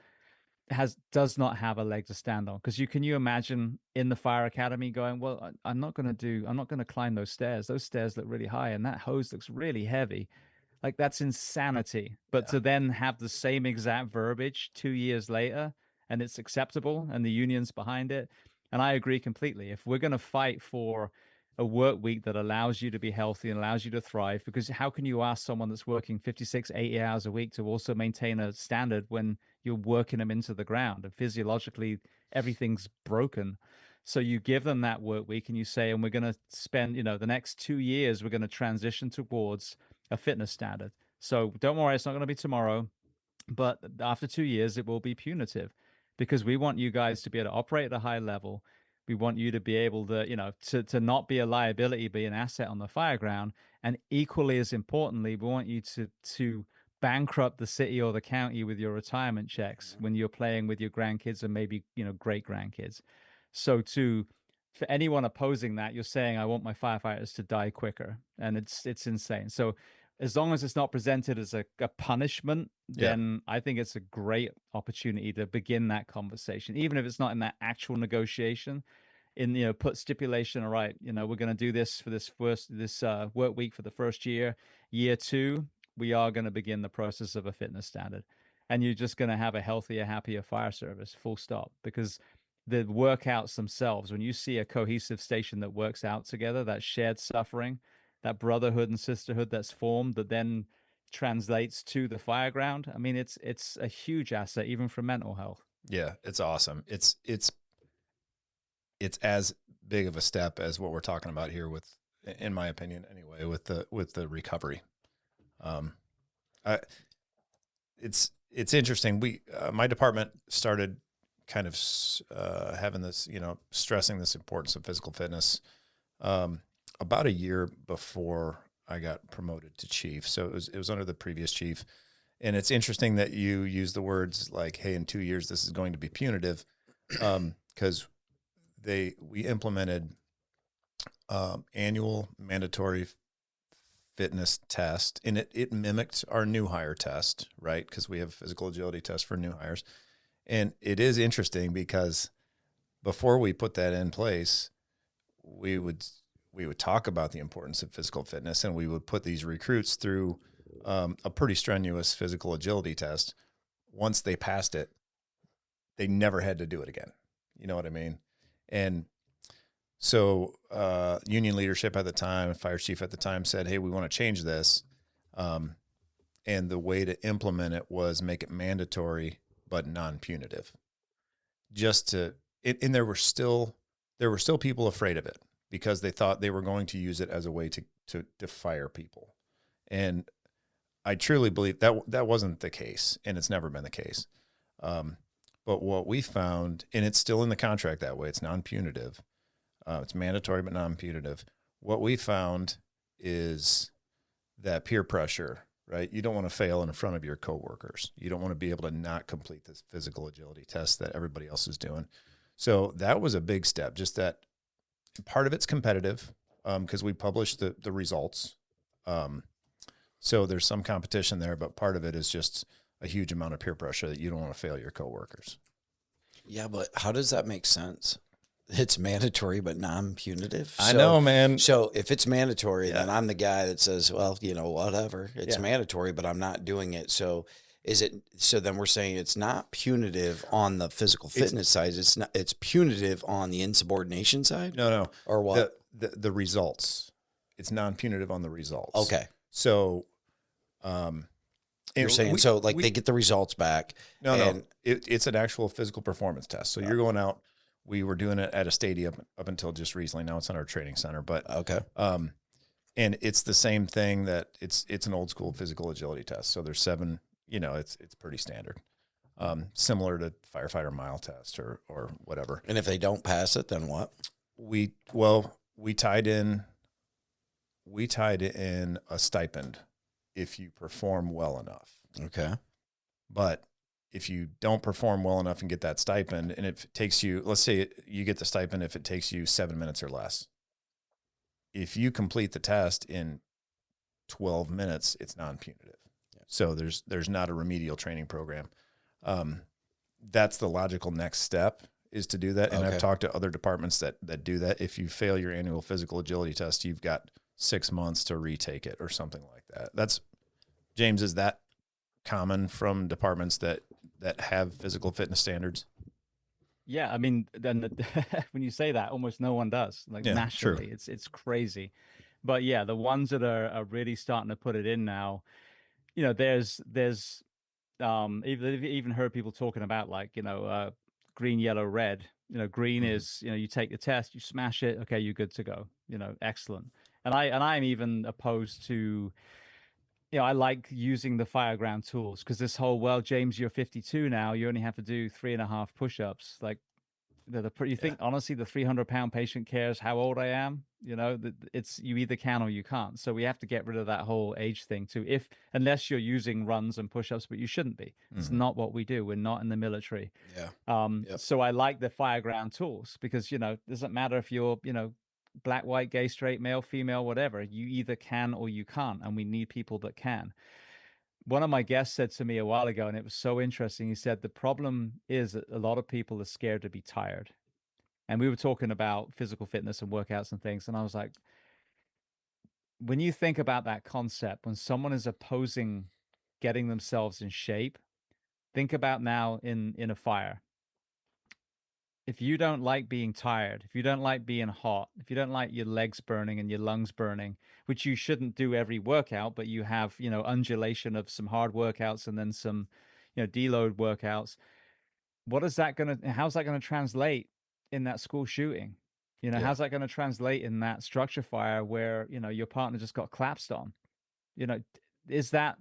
does not have a leg to stand on. Because you imagine in the fire academy going, well, I'm not going to climb those stairs. Those stairs look really high, and that hose looks really heavy. Like, that's insanity. But to then have the same exact verbiage 2 years later, and it's acceptable, and the union's behind it. And I agree completely. If we're going to fight for a work week that allows you to be healthy and allows you to thrive, because how can you ask someone that's working 56, 80 hours a week to also maintain a standard when you're working them into the ground and physiologically everything's broken? So you give them that work week and you say, and we're going to spend, the next 2 years, we're going to transition towards a fitness standard. So don't worry, it's not going to be tomorrow, but after 2 years, it will be punitive, because we want you guys to be able to operate at a high level. We want you to be able to, to not be a liability, be an asset on the fire ground. And equally as importantly, we want you to bankrupt the city or the county with your retirement checks when you're playing with your grandkids and maybe, great grandkids. So for anyone opposing that, you're saying, I want my firefighters to die quicker. And it's insane. So as long as it's not presented as a punishment, then I think it's a great opportunity to begin that conversation, even if it's not in that actual negotiation. Put stipulation, all right, we're going to do this for this work week for the first year. Year 2, we are going to begin the process of a fitness standard, and you're just going to have a healthier, happier fire service, full stop. Because the workouts themselves, when you see a cohesive station that works out together, that shared suffering, that brotherhood and sisterhood that's formed, that then translates to the fire ground. I mean, it's a huge asset, even for mental health. Yeah, it's awesome. It's as big of a step as what we're talking about here with, in my opinion, anyway, with the recovery. It's interesting. My department started kind of having this, stressing this importance of physical fitness about a year before I got promoted to chief. So it was under the previous chief. And it's interesting that you use the words like, hey, in 2 years, this is going to be punitive, because we implemented annual mandatory fitness test, and it mimicked our new hire test, right? Because we have a physical agility test for new hires. And it is interesting because before we put that in place, we would talk about the importance of physical fitness, and we would put these recruits through a pretty strenuous physical agility test. Once they passed it, they never had to do it again. You know what I mean? And so union leadership at the time, fire chief at the time said, hey, we want to change this. And the way to implement it was make it mandatory but non-punitive. Just to and there were still people afraid of it because they thought they were going to use it as a way to fire people. And I truly believe that wasn't the case, and it's never been the case. But what we found, and it's still in the contract that way, it's non-punitive. It's mandatory but non-punitive. What we found is that peer pressure, right? You don't want to fail in front of your coworkers. You don't want to be able to not complete this physical agility test that everybody else is doing. So that was a big step. Just that part of it's competitive because we publish the results. So there's some competition there, but part of it is just a huge amount of peer pressure that you don't want to fail your coworkers. Yeah, but how does that make sense? It's mandatory but non-punitive. I know, man. So if it's mandatory, then I'm the guy that says, well, whatever. It's mandatory, but I'm not doing it. So then we're saying it's not punitive on the physical fitness side. It's punitive on the insubordination side? No. Or what? The results. It's non-punitive on the results. Okay. So you're saying they get the results back. No. It's an actual physical performance test. So you're going out. We were doing it at a stadium up until just recently. Now it's in our training center, but okay. And it's the same thing that it's an old school physical agility test. So there's 7. It's pretty standard, similar to firefighter mile test or whatever. And if they don't pass it, then what? We tied in a stipend if you perform well enough. Okay, but if you don't perform well enough and get that stipend, and if it takes you, let's say you get the stipend if it takes you 7 minutes or less. If you complete the test in 12 minutes, it's non-punitive. Yeah. So there's not a remedial training program. That's the logical next step is to do that. And I've talked to other departments that do that. If you fail your annual physical agility test, you've got 6 months to retake it or something like that. James, is that common from departments that have physical fitness standards? Yeah, I mean, then when you say that, almost no one does. Nationally, true. It's crazy. But yeah, the ones that are really starting to put it in now, there's even heard people talking about green, yellow, red. Green is you take the test, you smash it, okay, you're good to go. Excellent. And I'm even opposed to. I like using the fireground tools because this whole, well, James, you're 52 now. You only have to do 3.5 push-ups. Like, you think, honestly, the 300-pound patient cares how old I am? It's you either can or you can't. So we have to get rid of that whole age thing too. Unless you're using runs and push-ups, but you shouldn't be. It's not what we do. We're not in the military. Yeah. So I like the fireground tools because, it doesn't matter if you're, black, white, gay, straight, male, female, whatever. You either can or you can't, and we need people that can. One of my guests said to me a while ago, and it was so interesting. He said, the problem is that a lot of people are scared to be tired. And we were talking about physical fitness and workouts and things. And I was like, when you think about that concept, when someone is opposing getting themselves in shape, think about now in a fire. If you don't like being tired, if you don't like being hot, if you don't like your legs burning and your lungs burning, which you shouldn't do every workout, but you have, undulation of some hard workouts and then some, deload workouts. How's that going to translate in that school shooting? How's that going to translate in that structure fire where, your partner just got collapsed on? Is that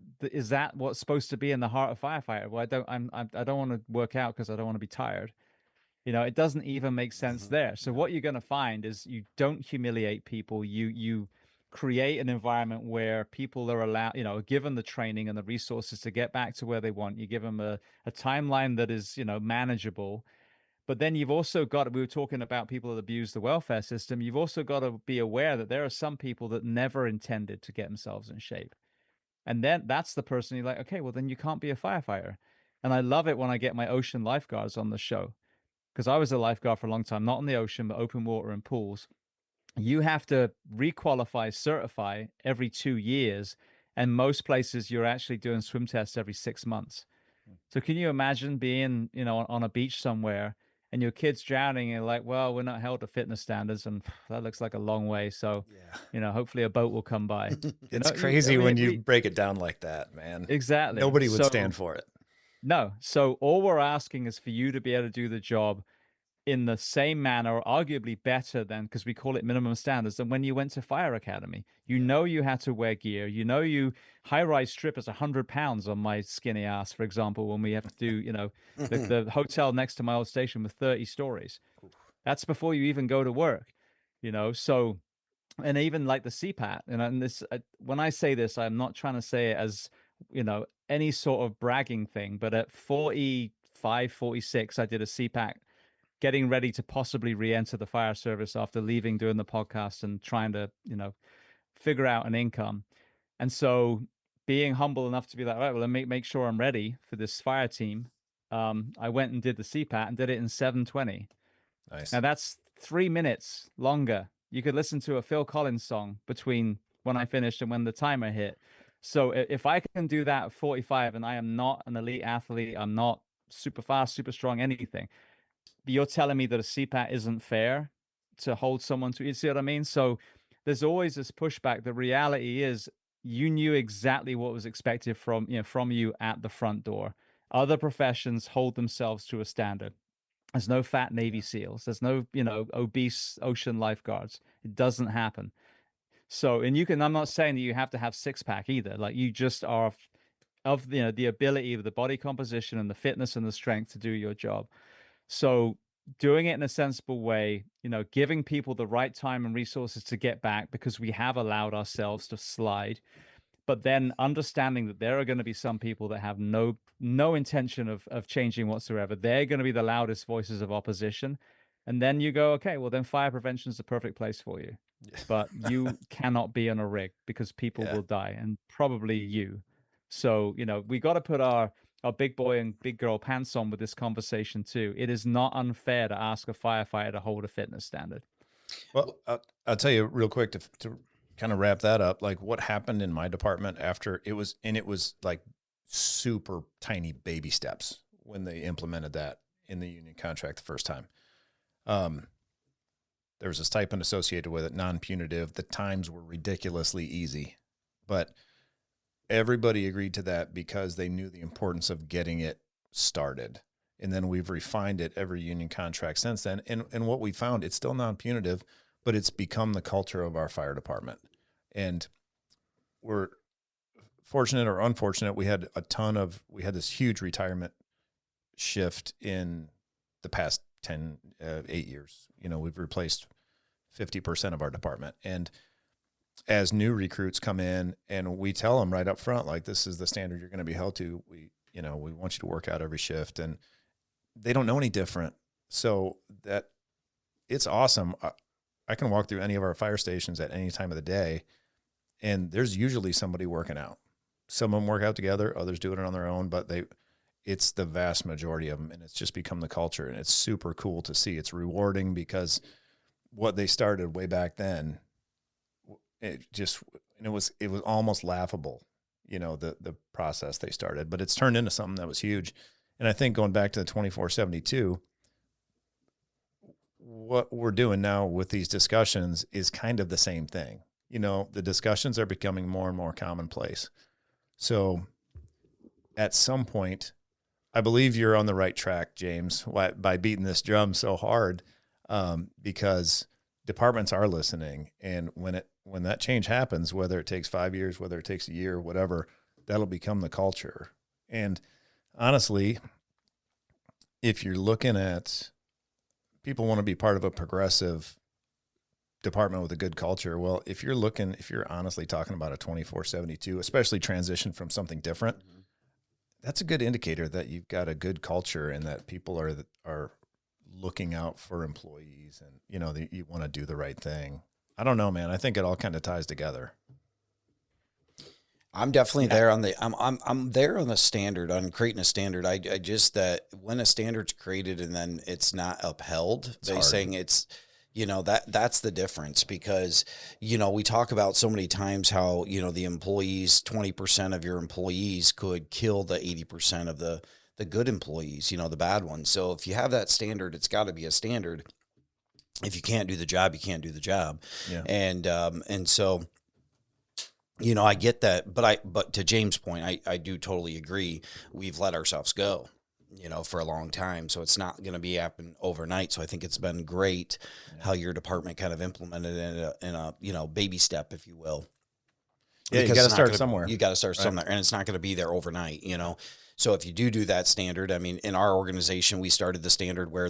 what's supposed to be in the heart of firefighter? Well, I don't want to work out because I don't want to be tired. It doesn't even make sense there. So what you're going to find is you don't humiliate people. You create an environment where people are allowed, given the training and the resources to get back to where they want. You give them a timeline that is, manageable. But then you've also got, we were talking about people that abuse the welfare system. You've also got to be aware that there are some people that never intended to get themselves in shape. And then that's the person you're like, okay, well, then you can't be a firefighter. And I love it when I get my ocean lifeguards on the show. because I was a lifeguard for a long time, not on the ocean, but open water and pools. You have to requalify, certify every 2 years. And most places you're actually doing swim tests every 6 months. So can you imagine being, on a beach somewhere and your kid's drowning and like, well, we're not held to fitness standards and that looks like a long way. So, Yeah. hopefully a boat will come by. It's I crazy when mean, you break it down like that, man. exactly. Nobody would So stand for it. no. So all we're asking is for you to be able to do the job in the same manner, or arguably better than, because we call it minimum standards, than when you went to fire academy. You had to wear gear. High rise strip is 100 pounds on my skinny ass, for example, when we have to do, the hotel next to my old station with 30 stories. That's before you even go to work, so, and even like the CPAT, and this, when I say this, I'm not trying to say it as, any sort of bragging thing, but at 45, 46, I did a CPAT getting ready to possibly re-enter the fire service after leaving doing the podcast and trying to, figure out an income. And so being humble enough to be like, all right, well, let me make sure I'm ready for this fire team. I went and did the CPAT and did it in 7:20. Now Nice. that's 3 minutes longer. You could listen to a Phil Collins song between when I finished and when the timer hit. So if I can do that at 45 and I am not an elite athlete, I'm not super fast, super strong, anything, you're telling me that a CPAT isn't fair to hold someone to, you see what I mean? So there's always this pushback. The reality is you knew exactly what was expected from you at the front door. Other professions hold themselves to a standard. There's no fat Navy Yeah. SEALs. There's no, obese ocean lifeguards. It doesn't happen. So, and I'm not saying that you have to have six pack either. Like you just are of, the ability of the body composition and the fitness and the strength to do your job. So doing it in a sensible way, giving people the right time and resources to get back because we have allowed ourselves to slide, but then understanding that there are going to be some people that have no intention of changing whatsoever. They're going to be the loudest voices of opposition. And then you go, okay, well then fire prevention is the perfect place for you. But you cannot be on a rig because people Yeah. will die, and probably you. So, we got to put our big boy and big girl pants on with this conversation too. It is not unfair to ask a firefighter to hold a fitness standard. Well, I'll tell you real quick to kind of wrap that up. Like what happened in my department after it was like super tiny baby steps when they implemented that in the union contract the first time. There was a stipend associated with it, non-punitive. The times were ridiculously easy, but everybody agreed to that because they knew the importance of getting it started. And then we've refined it every union contract since then. And what we found, it's still non-punitive, but it's become the culture of our fire department. And we're fortunate or unfortunate. We had this huge retirement shift in the past 8 years. We've replaced 50% of our department. And as new recruits come in and we tell them right up front, like, this is the standard you're going to be held to. We want you to work out every shift, and they don't know any different. So that it's awesome. I can walk through any of our fire stations at any time of the day, and there's usually somebody working out. Some of them work out together, others do it on their own, but it's the vast majority of them, and it's just become the culture, and it's super cool to see. It's rewarding because what they started way back then, it was almost laughable, the process they started, but it's turned into something that was huge. And I think going back to the 2472, what we're doing now with these discussions is kind of the same thing. The discussions are becoming more and more commonplace. So at some point, I believe you're on the right track, James, by beating this drum so hard, because departments are listening. And when that change happens, whether it takes 5 years, whether it takes a year, whatever, that'll become the culture. And honestly, if you're looking at people want to be part of a progressive department with a good culture, well, if you're honestly talking about a 2472, especially transition from something different, that's a good indicator that you've got a good culture and that people are looking out for employees, and that you want to do the right thing. I don't know, man. I think it all kind of ties together. I'm definitely Yeah. there on the I'm there on the standard, on creating a standard. I just that when a standard's created and then it's not upheld, It's they hard. saying it's that's the difference because we talk about so many times how the employees, 20% of your employees could kill the 80% of the good employees, the bad ones. So if you have that standard, it's got to be a standard. If you can't do the job, you can't do the job. Yeah. And so I get that, but to James' point, I do totally agree. We've let ourselves go, for a long time. So it's not going to be happen overnight. So I think it's been great Yeah. how your department kind of implemented it in a baby step, if you will, Yeah. You because got it's to not start going to, somewhere. you got to start Right. somewhere, and it's not going to be there overnight. So if you do that standard, I mean, in our organization, we started the standard where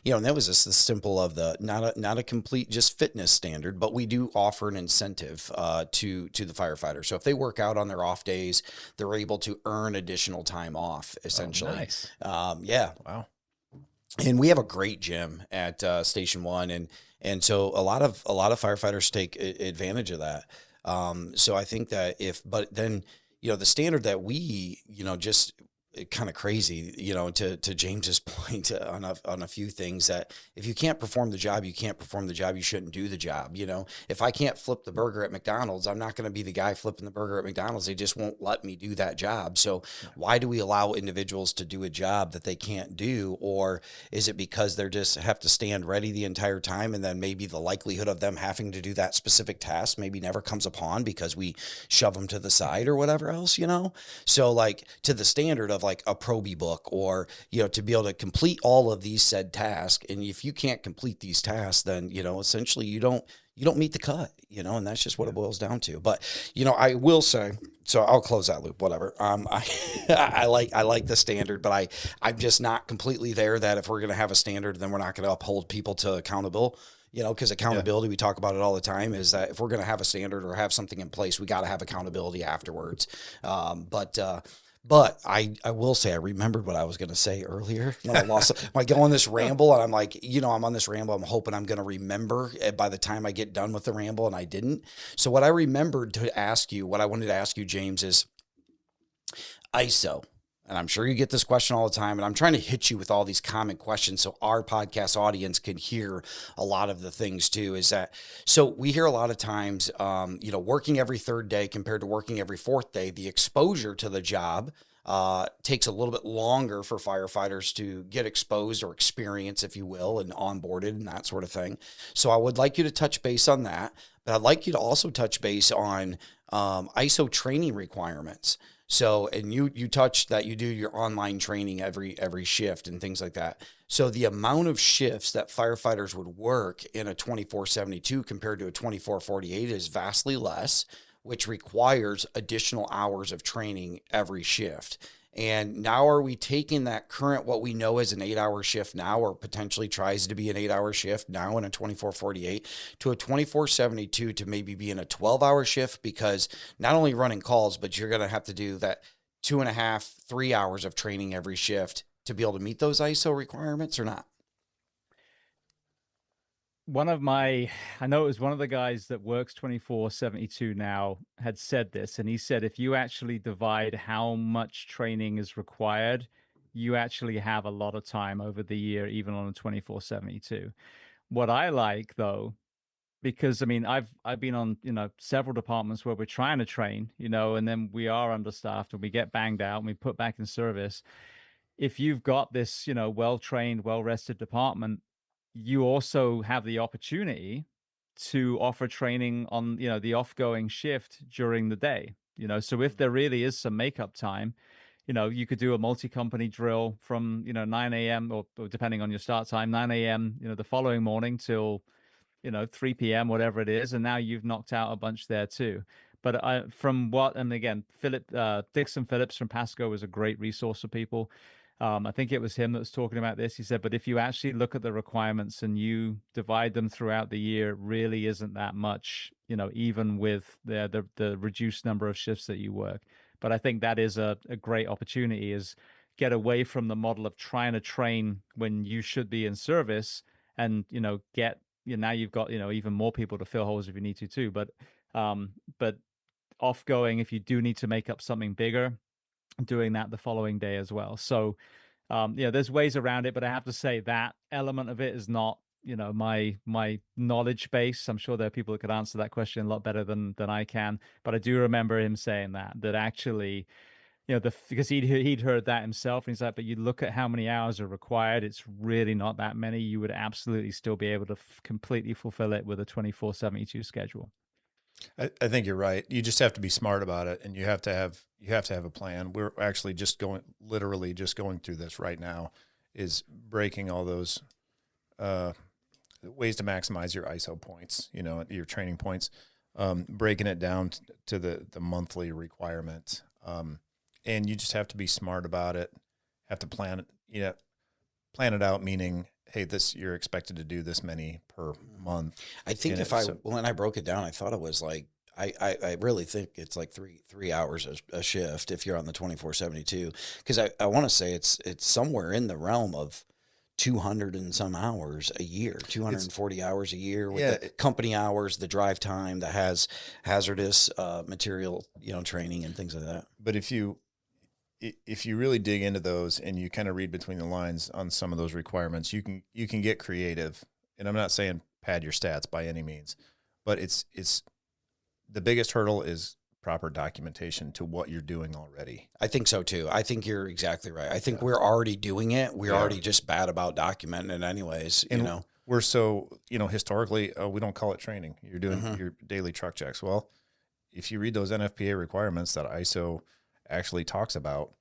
and that was just the simple of the not a complete just fitness standard, but we do offer an incentive to the firefighter. So if they work out on their off days, they're able to earn additional time off, Oh, essentially. nice. Yeah, Wow. and we have a great gym at Station One, and so a lot of firefighters take advantage of that. So I think that but then the standard that we just kind of crazy, to James's point on a few things, that if you can't perform the job, you can't perform the job. You shouldn't do the job. If I can't flip the burger at McDonald's, I'm not going to be the guy flipping the burger at McDonald's. They just won't let me do that job. So Yeah. why do we allow individuals to do a job that they can't do? Or is it because they're just have to stand ready the entire time, and then maybe the likelihood of them having to do that specific task maybe never comes upon because we shove them to the side or whatever else? So like to the standard of like a Proby book, or to be able to complete all of these said tasks, and if you can't complete these tasks, then essentially you don't meet the cut, and that's just what Yeah. it boils down to. But I will say, so I'll close that loop, whatever. I I like the standard, but I'm just not completely there that if we're going to have a standard, then we're not going to uphold people to accountable. Because Yeah. accountability, we talk about it all the time, is that if we're going to have a standard or have something in place, we got to have accountability afterwards. But I will say I remembered what I was going to say earlier when I lost. I go on this ramble, and I'm like, I'm on this ramble. I'm hoping I'm going to remember by the time I get done with the ramble, and I didn't. So what I remembered to ask you, what I wanted to ask you, James, is ISO. And I'm sure you get this question all the time, and I'm trying to hit you with all these common questions so our podcast audience can hear a lot of the things too. Is that so? We hear a lot of times, working every third day compared to working every fourth day, the exposure to the job takes a little bit longer for firefighters to get exposed or experience, if you will, and onboarded and that sort of thing. So I would like you to touch base on that, but I'd like you to also touch base on ISO training requirements. So, and you touched that you do your online training every shift and things like that. So the amount of shifts that firefighters would work in a 24/72 compared to a 24/48 is vastly less, which requires additional hours of training every shift. And now are we taking that current, what we know as an 8-hour shift now, or potentially tries to be an 8-hour shift now in a 24/48, to a 24/72 to maybe be in a 12-hour shift, because not only running calls, but you're going to have to do that 2.5, 3 hours of training every shift to be able to meet those ISO requirements, or not? I know it was one of the guys that works 24/72 now had said this, and he said if you actually divide how much training is required, you actually have a lot of time over the year, even on a 24/72. What I like though, because I mean, I've been on, several departments where we're trying to train, and then we are understaffed and we get banged out and we put back in service. If you've got this, well-trained, well-rested department, you also have the opportunity to offer training on, the off-going shift during the day. So if there really is some makeup time, you could do a multi-company drill from, 9 a.m. or depending on your start time, 9 a.m., the following morning till 3 p.m., whatever it is, and now you've knocked out a bunch there too. But from what, and again, Dixon Phillips from Pasco was a great resource for people. I think it was him that was talking about this. He said, but if you actually look at the requirements and you divide them throughout the year, it really isn't that much, even with the reduced number of shifts that you work. But I think that is a great opportunity, is get away from the model of trying to train when you should be in service, and now you've got even more people to fill holes if you need to too. But off going if you do need to make up something bigger, doing that the following day as well. So, there's ways around it, but I have to say that element of it is not, my knowledge base. I'm sure there are people that could answer that question a lot better than I can. But I do remember him saying that actually, because he'd heard that himself, and he's like, but you look at how many hours are required, it's really not that many. You would absolutely still be able to completely fulfill it with a 24/72 schedule. I think you're right. You just have to be smart about it, and you have to have a plan. We're actually literally just going through this right now, is breaking all those ways to maximize your ISO points, your training points, breaking it down to the monthly requirement. And you just have to be smart about it. Have to plan it out, meaning, hey, you're expected to do this many per month. I think when I broke it down, I thought it was like, I really think it's like three hours a shift if you're on the 24/72, because I want to say it's somewhere in the realm of 200 and some hours a year, 240 hours a year with the company hours, the drive time that has hazardous material, training and things like that. But if you really dig into those and you kind of read between the lines on some of those requirements, you can get creative. And I'm not saying pad your stats by any means, but it's the biggest hurdle is proper documentation to what you're doing already. I think so too. I think you're exactly right. I think we're already doing it. We're already just bad about documenting it anyways, We're so, historically, we don't call it training. You're doing your daily truck checks. Well, if you read those NFPA requirements that ISO actually talks about,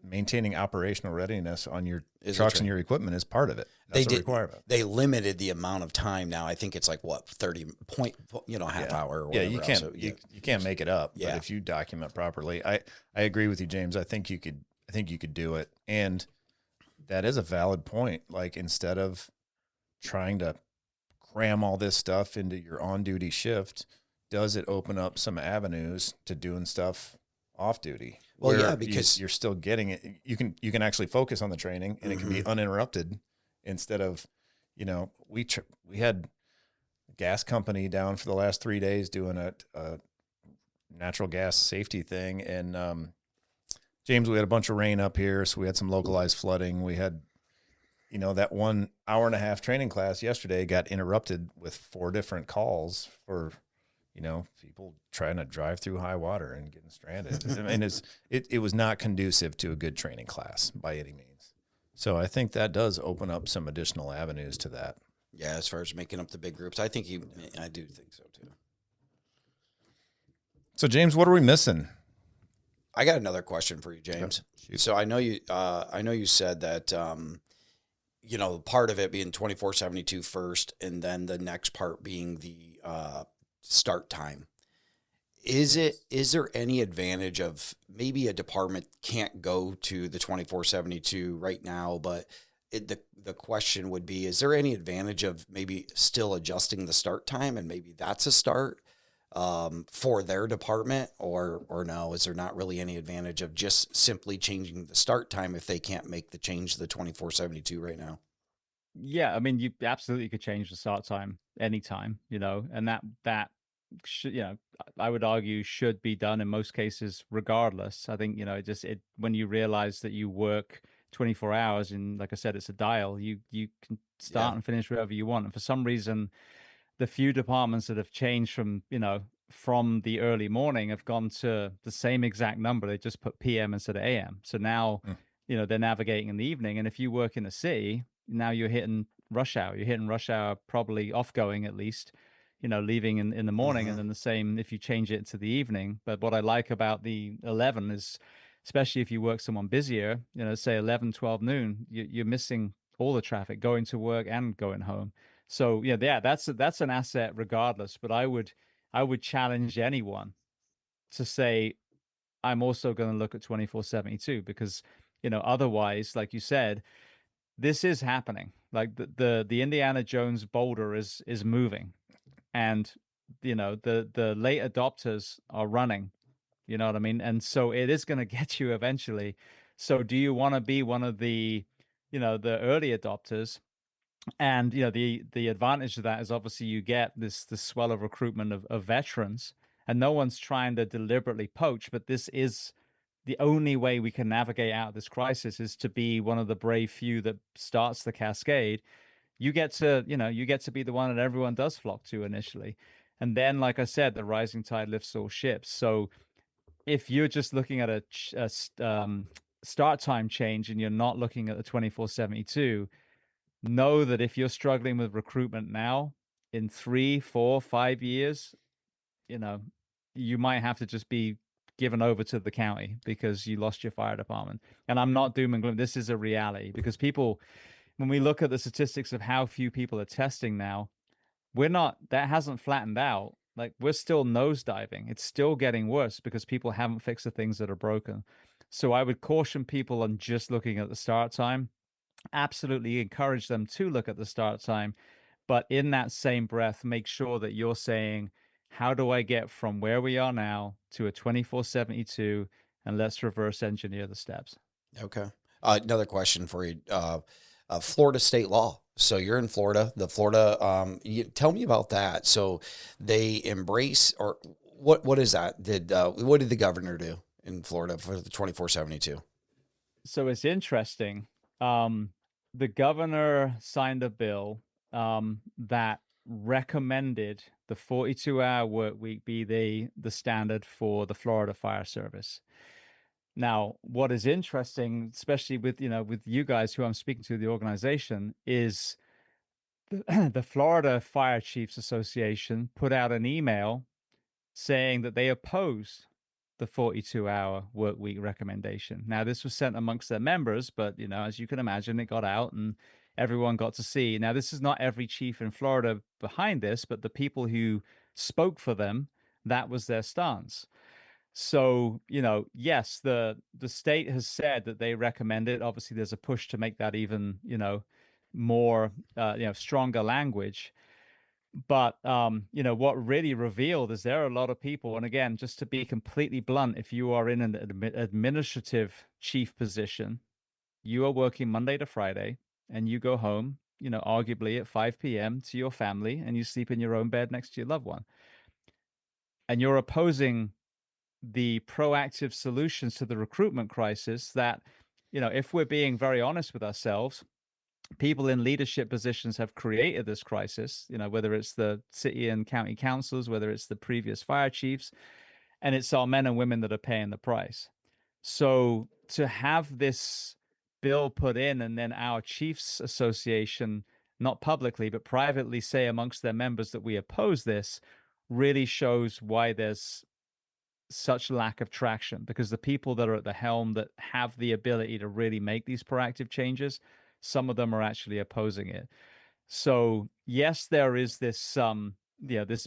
maintaining operational readiness on your trucks and your equipment is part of it. That's a requirement. They limited the amount of time now. I think it's like 30 point, half hour or whatever. You can't you can't make it up. Yeah. But if you document properly, I agree with you, James. I think you could do it. And that is a valid point. Like, instead of trying to cram all this stuff into your on-duty shift, does it open up some avenues to doing stuff off duty? Well, because you're still getting it. You can actually focus on the training, and it can be uninterrupted, instead of, we had a gas company down for the last 3 days doing a natural gas safety thing. And, James, we had a bunch of rain up here, so we had some localized flooding. We had, that 1 hour and a half training class yesterday got interrupted with 4 different calls for, people trying to drive through high water and getting stranded. I mean, it was not conducive to a good training class by any means. So I think that does open up some additional avenues to that. Yeah, as far as making up the big groups, I do think so too. So, James, what are we missing? I got another question for you, James. So I know you said that, part of it being 24/72 first, and then the next part being the start time. Is there any advantage of maybe a department can't go to the 24/72 right now, but the question would be, is there any advantage of maybe still adjusting the start time, and maybe that's a start for their department, or no? Is there not really any advantage of just simply changing the start time if they can't make the change to the 24/72 right now? Yeah, I mean, you absolutely could change the start time anytime, and that should, I would argue should be done in most cases regardless. I think, when you realize that you work 24 hours, and like I said, it's a dial, you can start and finish wherever you want. And for some reason, the few departments that have changed from the early morning have gone to the same exact number. They just put PM instead of AM. So now, they're navigating in the evening. And if you work in the city, now you're hitting rush hour. You're hitting rush hour probably off going, at least, leaving in the morning. And then the same if you change it to the evening. But what I like about the 11 is, especially if you work someone busier, say 11, 12 noon, you're missing all the traffic going to work and going home. So that's an asset regardless. But I would challenge anyone to say, I'm also going to look at 24/72, because otherwise, like you said, this is happening. Like the Indiana Jones boulder is moving, and the late adopters are running. You know what I mean? And so it is going to get you eventually. So do you want to be one of the the early adopters? And the advantage of that is, obviously, you get this swell of recruitment of veterans, And no one's trying to deliberately poach, but this is the only way we can navigate out of this crisis is to be one of the brave few that starts the cascade. You get to be the one that everyone does flock to initially. And then, like I said, the rising tide lifts all ships. So if you're just looking at a start time change and you're not looking at the 24/72, know that if you're struggling with recruitment now, in 3, 4, 5 years, you know, you might have to just be given over to the county because you lost your fire department. And I'm not doom and gloom. This is a reality because people, when we look at the statistics of how few people are testing now, that hasn't flattened out. Like we're still nosediving. It's still getting worse because people haven't fixed the things that are broken. So I would caution people on just looking at the start time. Absolutely encourage them to look at the start time, but in that same breath, make sure that you're saying, how do I get from where we are now to a 24/72? And let's reverse engineer the steps. Okay. Another question for you. Florida state law. So you're in Florida, tell me about that. So they embrace, or what is that? What did the governor do in Florida for the 24/72? So it's interesting. Um, the governor signed a bill that recommended the 42-hour work week be the standard for the Florida Fire Service. Now, what is interesting, especially with you guys who I'm speaking to, the organization, is the Florida Fire Chiefs Association put out an email saying that they opposed the 42-hour work week recommendation. Now, this was sent amongst their members, but as you can imagine, it got out and everyone got to see. Now, this is not every chief in Florida behind this, but the people who spoke for them, that was their stance. So, yes, the state has said that they recommend it. Obviously, there's a push to make that even, more, stronger language. But what really revealed is there are a lot of people, and again, just to be completely blunt, if you are in an administrative chief position, you are working Monday to Friday, and you go home, arguably at 5 p.m. to your family, and you sleep in your own bed next to your loved one, and you're opposing the proactive solutions to the recruitment crisis that, if we're being very honest with ourselves, people in leadership positions have created this crisis, whether it's the city and county councils, whether it's the previous fire chiefs, and it's our men and women that are paying the price. So to have this bill put in and then our chiefs association, not publicly, but privately say amongst their members that we oppose this really shows why there's such lack of traction, because the people that are at the helm that have the ability to really make these proactive changes, some of them are actually opposing it. So yes, there is this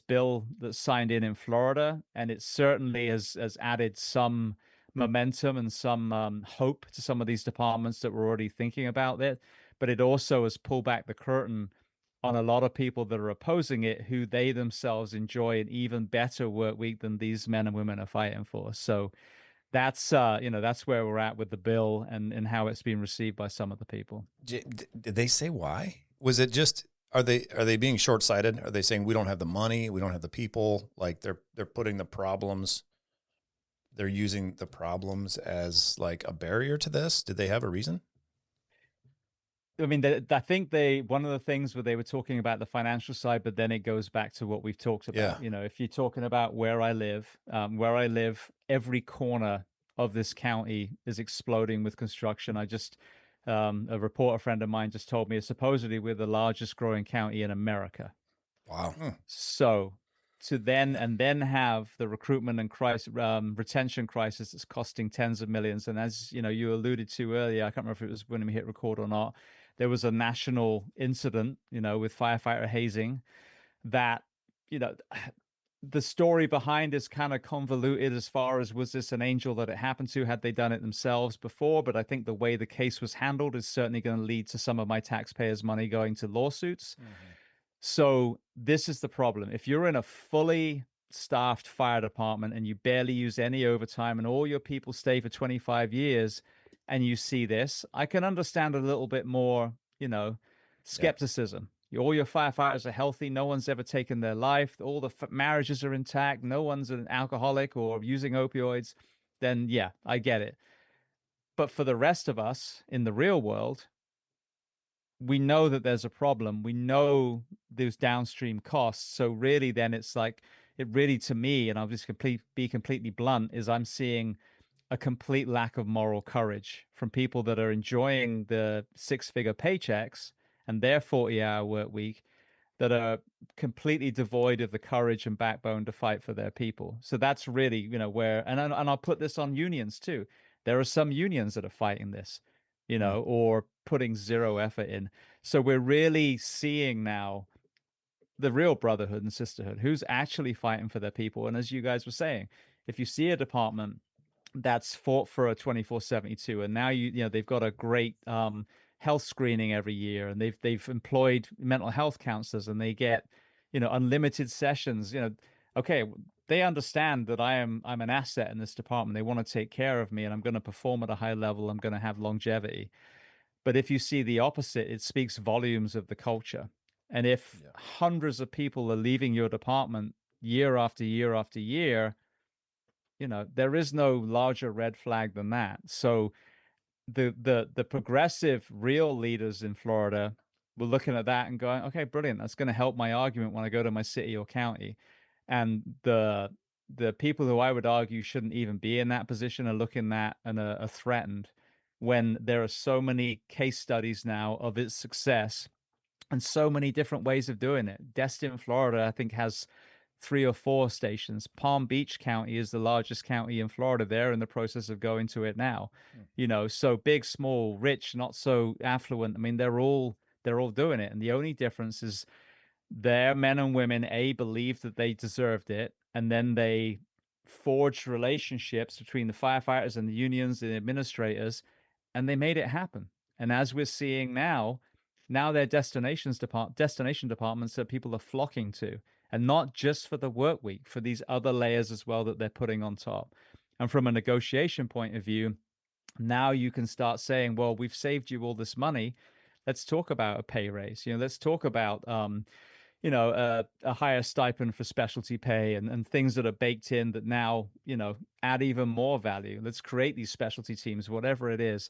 bill that's signed in Florida, and it certainly has added some momentum and some hope to some of these departments that were already thinking about it. But it also has pulled back the curtain on a lot of people that are opposing it, who they themselves enjoy an even better work week than these men and women are fighting for. So that's where we're at with the bill and how it's been received by some of the people. Did they say why? Was it just, are they being short-sighted? Are they saying we don't have the money, we don't have the people? Like they're putting the problems, they're using the problems as like a barrier to this? Did they have a reason? I mean, I think one of the things where they were talking about the financial side, but then it goes back to what we've talked about. Yeah. If you're talking about where I live, every corner of this county is exploding with construction. A reporter friend of mine just told me supposedly we're the largest growing county in America. Wow. So to then have the recruitment and retention crisis that's costing tens of millions. And as you alluded to earlier, I can't remember if it was when we hit record or not, there was a national incident, with firefighter hazing that, you know, the story behind is kind of convoluted as far as, was this an angel that it happened to? Had they done it themselves before? But I think the way the case was handled is certainly going to lead to some of my taxpayers' money going to lawsuits. Mm-hmm. So this is the problem. If you're in a fully staffed fire department and you barely use any overtime and all your people stay for 25 years and you see this, I can understand a little bit more, Yeah. skepticism. all your firefighters are healthy, no one's ever taken their life, all the marriages are intact, no one's an alcoholic or using opioids, then yeah, I get it. But for the rest of us in the real world, we know that there's a problem. We know there's downstream costs. So really, then it's like it really to me, and I'll just be completely blunt, is I'm seeing a complete lack of moral courage from people that are enjoying the six-figure paychecks and their 40-hour work week that are completely devoid of the courage and backbone to fight for their people. So that's really, where, and I'll put this on unions too. There are some unions that are fighting this, or putting zero effort in. So we're really seeing now the real brotherhood and sisterhood, who's actually fighting for their people. And as you guys were saying, if you see a department that's fought for a 24/72, and now they've got a great health screening every year, and they've employed mental health counselors, and they get unlimited sessions. Okay, they understand that I'm an asset in this department. They want to take care of me, and I'm going to perform at a high level. I'm going to have longevity. But if you see the opposite, it speaks volumes of the culture. And if hundreds of people are leaving your department year after year after year, there is no larger red flag than that. So the progressive real leaders in Florida were looking at that and going, okay, brilliant. That's going to help my argument when I go to my city or county. And the people who I would argue shouldn't even be in that position are looking at and are threatened when there are so many case studies now of its success and so many different ways of doing it. Destin, Florida, I think has 3 or 4 stations. Palm Beach County is the largest county in Florida. They're in the process of going to it now. So big, small, rich, not so affluent. I mean, they're all doing it. And the only difference is their men and women, believed that they deserved it. And then they forged relationships between the firefighters and the unions and the administrators, and they made it happen. And as we're seeing now they're destination departments that people are flocking to, and not just for the work week, for these other layers as well that they're putting on top. And from a negotiation point of view, now you can start saying, well, we've saved you all this money. Let's talk about a pay raise. Let's talk about a higher stipend for specialty pay and things that are baked in that now, add even more value. Let's create these specialty teams, whatever it is.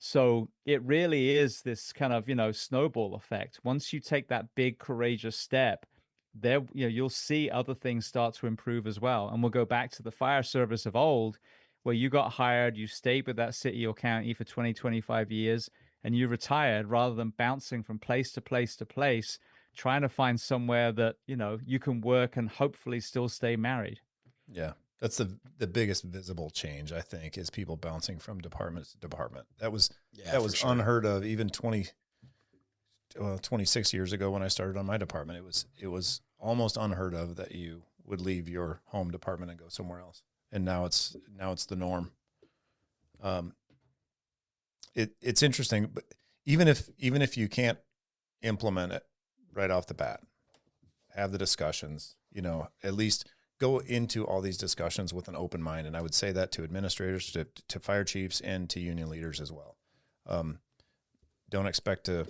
So it really is this kind of, snowball effect. Once you take that big, courageous step, there, you'll see other things start to improve as well. And we'll go back to the fire service of old, where you got hired, you stayed with that city or county for 20, 25 years, and you retired rather than bouncing from place to place to place, trying to find somewhere that, you can work and hopefully still stay married. Yeah. That's the biggest visible change, I think, is people bouncing from department to department. That was unheard of even 26 years ago when I started on my department. It was almost unheard of that you would leave your home department and go somewhere else. And now it's the norm. It's interesting, but even if you can't implement it right off the bat, have the discussions, at least go into all these discussions with an open mind. And I would say that to administrators, to fire chiefs, and to union leaders as well. Don't expect to,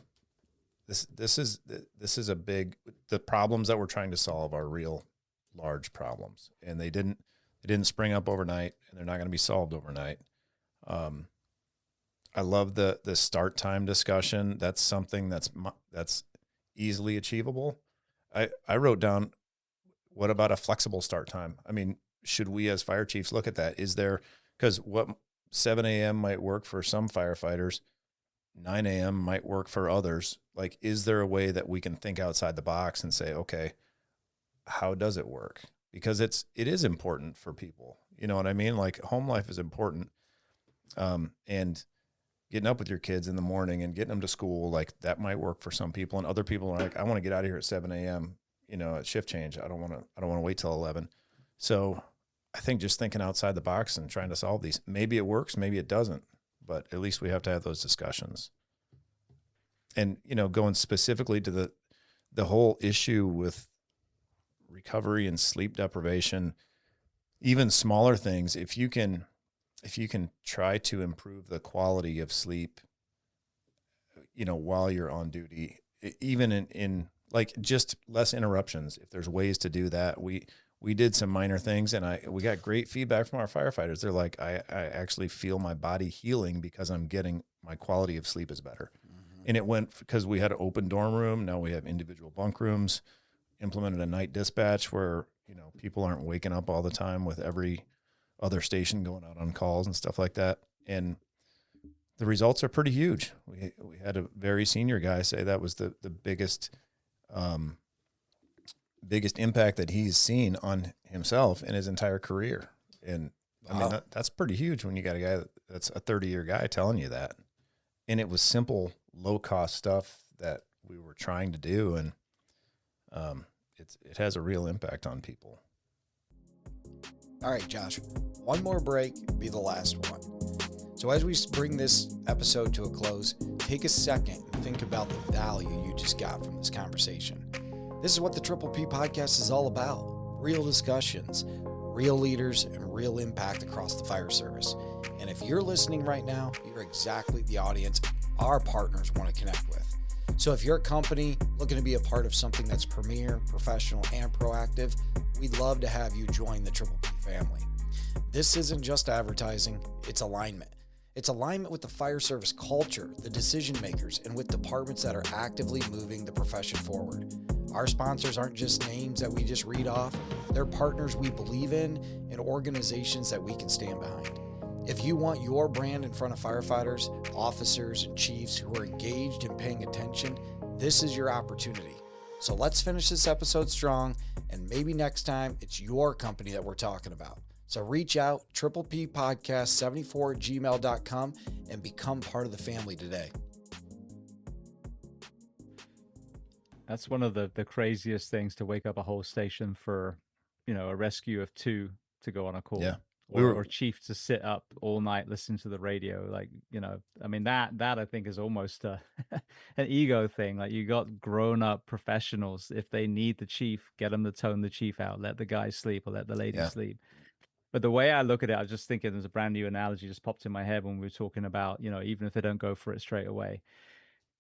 this is the problems that we're trying to solve are real large problems, and they didn't spring up overnight, and they're not going to be solved overnight. I love the start time discussion. That's something that's easily achievable. I wrote down, what about a flexible start time? I mean, should we as fire chiefs look at that? Because what 7 a.m. might work for some firefighters, 9 a.m. might work for others. Like, is there a way that we can think outside the box and say, okay, how does it work? Because it is important for people. You know what I mean? Like, home life is important. And getting up with your kids in the morning and getting them to school, like, that might work for some people. And other people are like, I want to get out of here at 7 a.m., at shift change. I don't want to wait till 11. So I think just thinking outside the box and trying to solve these, maybe it works, maybe it doesn't, but at least we have to have those discussions. And, going specifically to the whole issue with recovery and sleep deprivation, even smaller things, if you can try to improve the quality of sleep, while you're on duty, even in like just less interruptions. If there's ways to do that, we did some minor things, and we got great feedback from our firefighters. They're like, I actually feel my body healing because I'm getting my quality of sleep is better. And it went because we had an open dorm room. Now we have individual bunk rooms, implemented a night dispatch where, people aren't waking up all the time with every other station going out on calls and stuff like that. And the results are pretty huge. We had a very senior guy say that was the um, biggest impact that he's seen on himself in his entire career. And I mean, that's pretty huge when you got a guy that's a 30-year guy telling you that. And it was simple, low cost stuff that we were trying to do. And it has a real impact on people. All right, Josh, one more break, be the last one. So as we bring this episode to a close, take a second and think about the value you just got from this conversation. This is what the Triple P podcast is all about. Real discussions, real leaders, and real impact across the fire service. And if you're listening right now, you're exactly the audience our partners want to connect with. So if you're a company looking to be a part of something that's premier, professional, and proactive, we'd love to have you join the Triple P family. This isn't just advertising, it's alignment. It's alignment with the fire service culture, the decision makers, and with departments that are actively moving the profession forward. Our sponsors aren't just names that we just read off. They're partners we believe in and organizations that we can stand behind. If you want your brand in front of firefighters, officers, and chiefs who are engaged and paying attention, this is your opportunity. So let's finish this episode strong, and maybe next time it's your company that we're talking about. So reach out, tripplepodcast74@gmail.com, and become part of the family today. That's one of the craziest things, to wake up a whole station for, a rescue of two to go on a call. Yeah. Or chief to sit up all night listening to the radio. Like, I mean, that I think is almost an ego thing. Like, you got grown up professionals. If they need the chief, get them to tone the chief out, let the guy sleep or let the lady sleep. But the way I look at it, I was just thinking, there's a brand new analogy just popped in my head when we were talking about, even if they don't go for it straight away.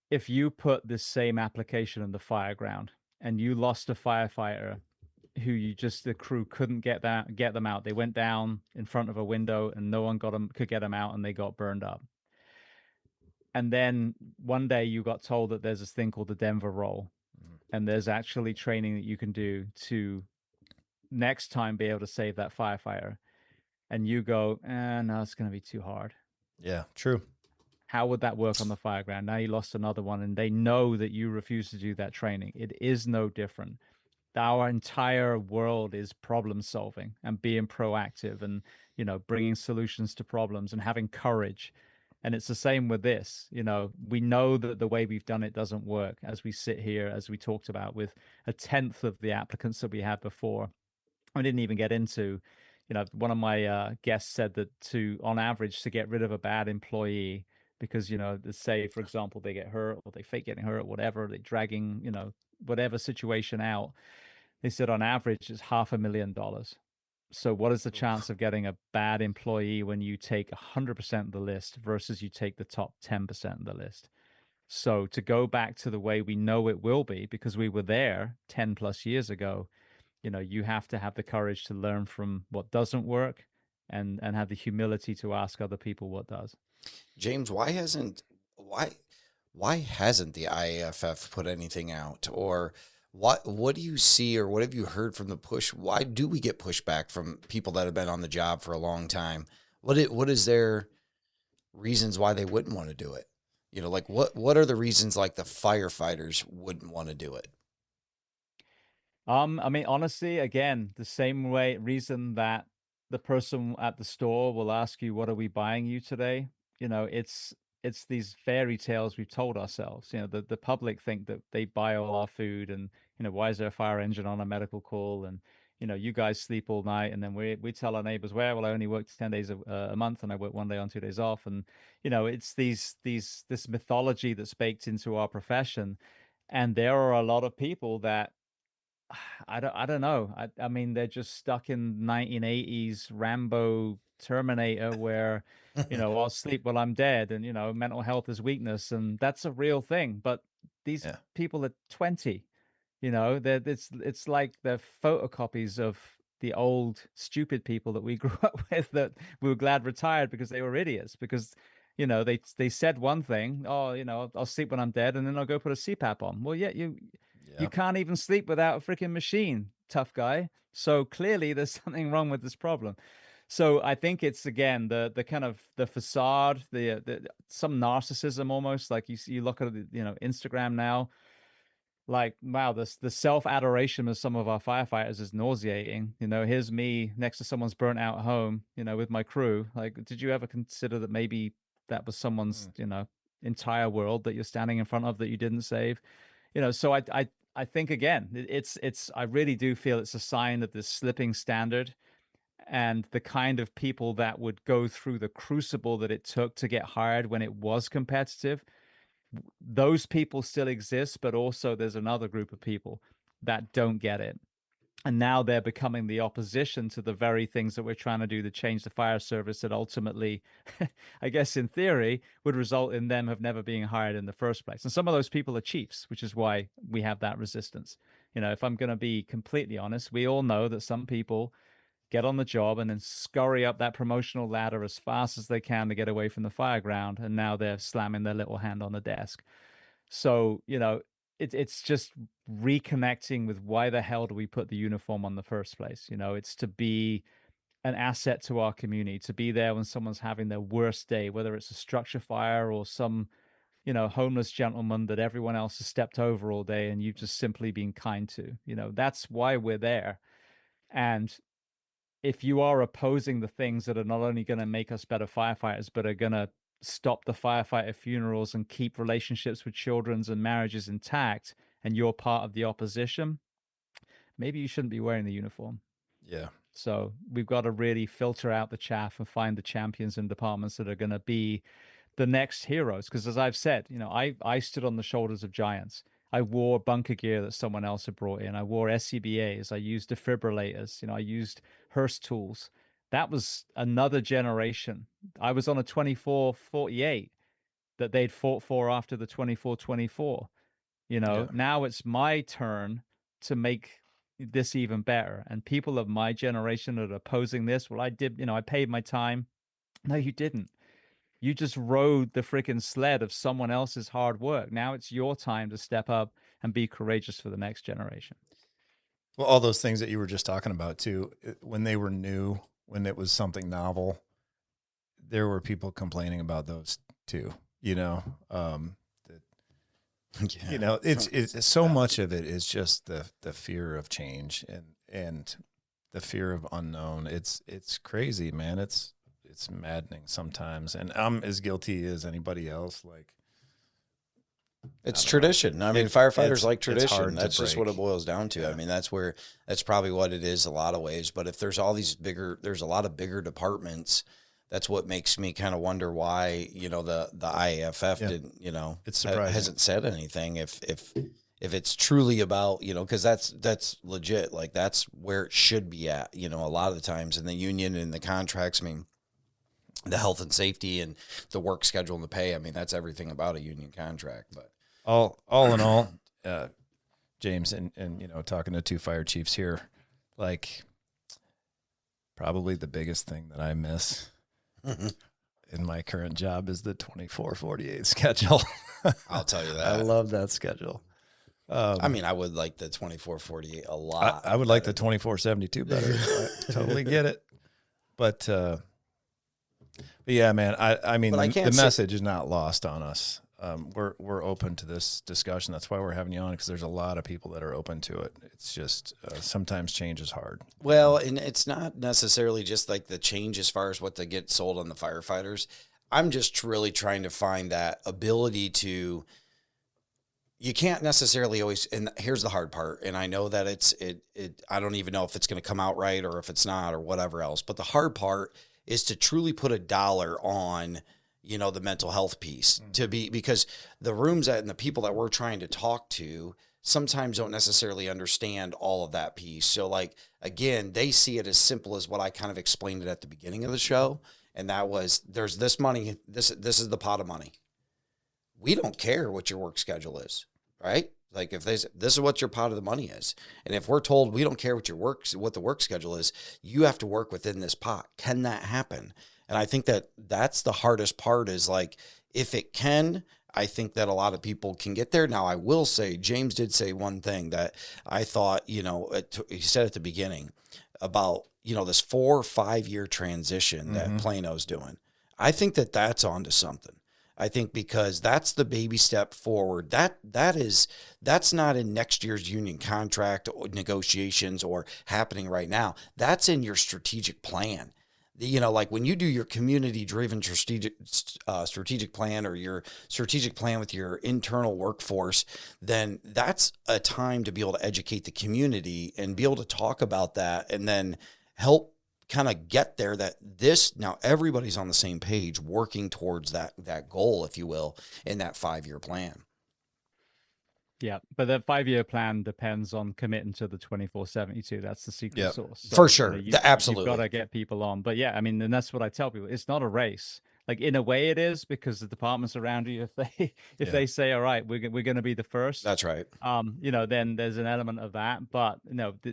If you put this same application in the fire ground and you lost a firefighter who the crew couldn't get them out. They went down in front of a window and no one could get them out, and they got burned up. And then one day you got told that there's this thing called the Denver roll, and there's actually training that you can do to next time be able to save that firefighter. And you go, no, it's going to be too hard. Yeah, true. How would that work on the fire ground? Now you lost another one, and they know that you refuse to do that training. It is no different. Our entire world is problem solving and being proactive and, bringing solutions to problems and having courage. And it's the same with this. We know that the way we've done it doesn't work, as we sit here, as we talked about, with a tenth of the applicants that we had before. I didn't even get into, one of my guests said that on average, to get rid of a bad employee, because, say, for example, they get hurt or they fake getting hurt, whatever, they're dragging, whatever situation out. They said on average it's $500,000. So what is the chance of getting a bad employee when you take 100% of the list versus you take the top 10% of the list? So to go back to the way we know it will be, because we were there 10 plus years ago, you have to have the courage to learn from what doesn't work and have the humility to ask other people what does. James, why hasn't the IAFF put anything out? Or what do you see, or what have you heard from the push? Why do we get pushback from people that have been on the job for a long time? What is their reasons why they wouldn't want to do it? Like what are the reasons like the firefighters wouldn't want to do it? I mean, honestly, again, the same reason that the person at the store will ask you, "What are we buying you today?" It's these fairy tales we've told ourselves. The public think that they buy all our food, and why is there a fire engine on a medical call? And you guys sleep all night, and then we tell our neighbors, well, I only work 10 days a month, and I work 1 day on, 2 days off, and it's this mythology that's baked into our profession. And there are a lot of people that I don't know. I mean, they're just stuck in 1980s Rambo Terminator, where I'll sleep while I'm dead, and mental health is weakness, and that's a real thing. But these Yeah. people are 20. It's like they're photocopies of the old stupid people that we grew up with that we were glad retired because they were idiots. Because they said one thing, oh, I'll sleep when I'm dead, and then I'll go put a CPAP on. Well, yeah, you Yeah. can't even sleep without a freaking machine, tough guy. So clearly there's something wrong with this problem. So I think it's again the kind of the facade, the some narcissism almost. Like you look at Instagram now, like wow, the self adoration of some of our firefighters is nauseating. Here's me next to someone's burnt out home, with my crew. Like, did you ever consider that maybe that was someone's entire world that you're standing in front of that you didn't save? So I think again, it's I really do feel it's a sign of this slipping standard, and the kind of people that would go through the crucible that it took to get hired when it was competitive. Those people still exist, but also there's another group of people that don't get it. And now they're becoming the opposition to the very things that we're trying to do to change the fire service that ultimately, I guess in theory, would result in them have never being hired in the first place. And some of those people are chiefs, which is why we have that resistance. If I'm going to be completely honest, we all know that some people get on the job and then scurry up that promotional ladder as fast as they can to get away from the fire ground. And now they're slamming their little hand on the desk. So, it's just reconnecting with why the hell do we put the uniform on the first place? It's to be an asset to our community, to be there when someone's having their worst day, whether it's a structure fire or some, homeless gentleman that everyone else has stepped over all day and you've just simply been kind to. That's why we're there. And if you are opposing the things that are not only going to make us better firefighters, but are going to stop the firefighter funerals and keep relationships with children and marriages intact, and you're part of the opposition, maybe you shouldn't be wearing the uniform. Yeah. So we've got to really filter out the chaff and find the champions and departments that are going to be the next heroes. Because as I've said, I stood on the shoulders of giants. I wore bunker gear that someone else had brought in. I wore SCBAs. I used defibrillators. I used Hearst tools. That was another generation. I was on a 24-48 that they'd fought for after the 24-24. Yeah. Now it's my turn to make this even better. And people of my generation that are opposing this, well, I did, I paid my time. No, you didn't. You just rode the freaking sled of someone else's hard work. Now it's your time to step up and be courageous for the next generation. Well, all those things that you were just talking about too, when they were new, when it was something novel, there were people complaining about those too, it's so much of it is just the fear of change and the fear of unknown. It's crazy, man. It's maddening sometimes. And I'm as guilty as anybody else. Like, it's tradition. I mean, firefighters like tradition. That's just what it boils down to. Yeah. I mean, that's probably what it is a lot of ways. But if there's there's a lot of bigger departments, that's what makes me kind of wonder why, the IAFF didn't, it's hasn't said anything. If it's truly about, because that's legit. Like, that's where it should be at, a lot of the times in the union and the contracts. I mean, the health and safety and the work schedule and the pay. I mean, that's everything about a union contract. But all in all, James, and talking to two fire chiefs here, like, probably the biggest thing that I miss in my current job is the 24-48 schedule. I'll tell you that. I love that schedule. I mean, I would like the 24-48 a lot. I would like the 24-72 better. I totally get it. But yeah, man, I mean, the message is not lost on us. We're open to this discussion. That's why we're having you on, because there's a lot of people that are open to it. It's just sometimes change is hard. Well, and it's not necessarily just like the change as far as what they get sold on the firefighters. I'm just really trying to find that ability to. You can't necessarily always, and here's the hard part. And I know that I don't even know if it's going to come out right or if it's not or whatever else. But the hard part is to truly put a dollar on, the mental health piece because the rooms and the people that we're trying to talk to sometimes don't necessarily understand all of that piece. So like, again, they see it as simple as what I kind of explained it at the beginning of the show. And that was, there's this money. This is the pot of money. We don't care what your work schedule is. right? Like if this is what your pot of the money is, and if we're told we don't care what what the work schedule is, you have to work within this pot. Can that happen? And I think that's the hardest part is like, if it can, I think that a lot of people can get there. Now, I will say, James did say one thing that I thought, he said at the beginning about, this 4 or 5 year transition that Plano's doing. I think that's onto something. I think because that's the baby step forward. That's not in next year's union contract or negotiations or happening right now. That's in your strategic plan. Like when you do your community-driven strategic plan or your strategic plan with your internal workforce, then that's a time to be able to educate the community and be able to talk about that and then help kind of get there now everybody's on the same page working towards that goal, if you will, in that 5-year plan. Yeah, but the 5-year plan depends on committing to the 24/72. That's the secret sauce. So, for sure. You've got Absolutely. to get people on. But yeah, I mean, and that's what I tell people. It's not a race. Like in a way it is, because the departments around you, if they say, all right, we're going to be the first, That's right. then there's an element of that. But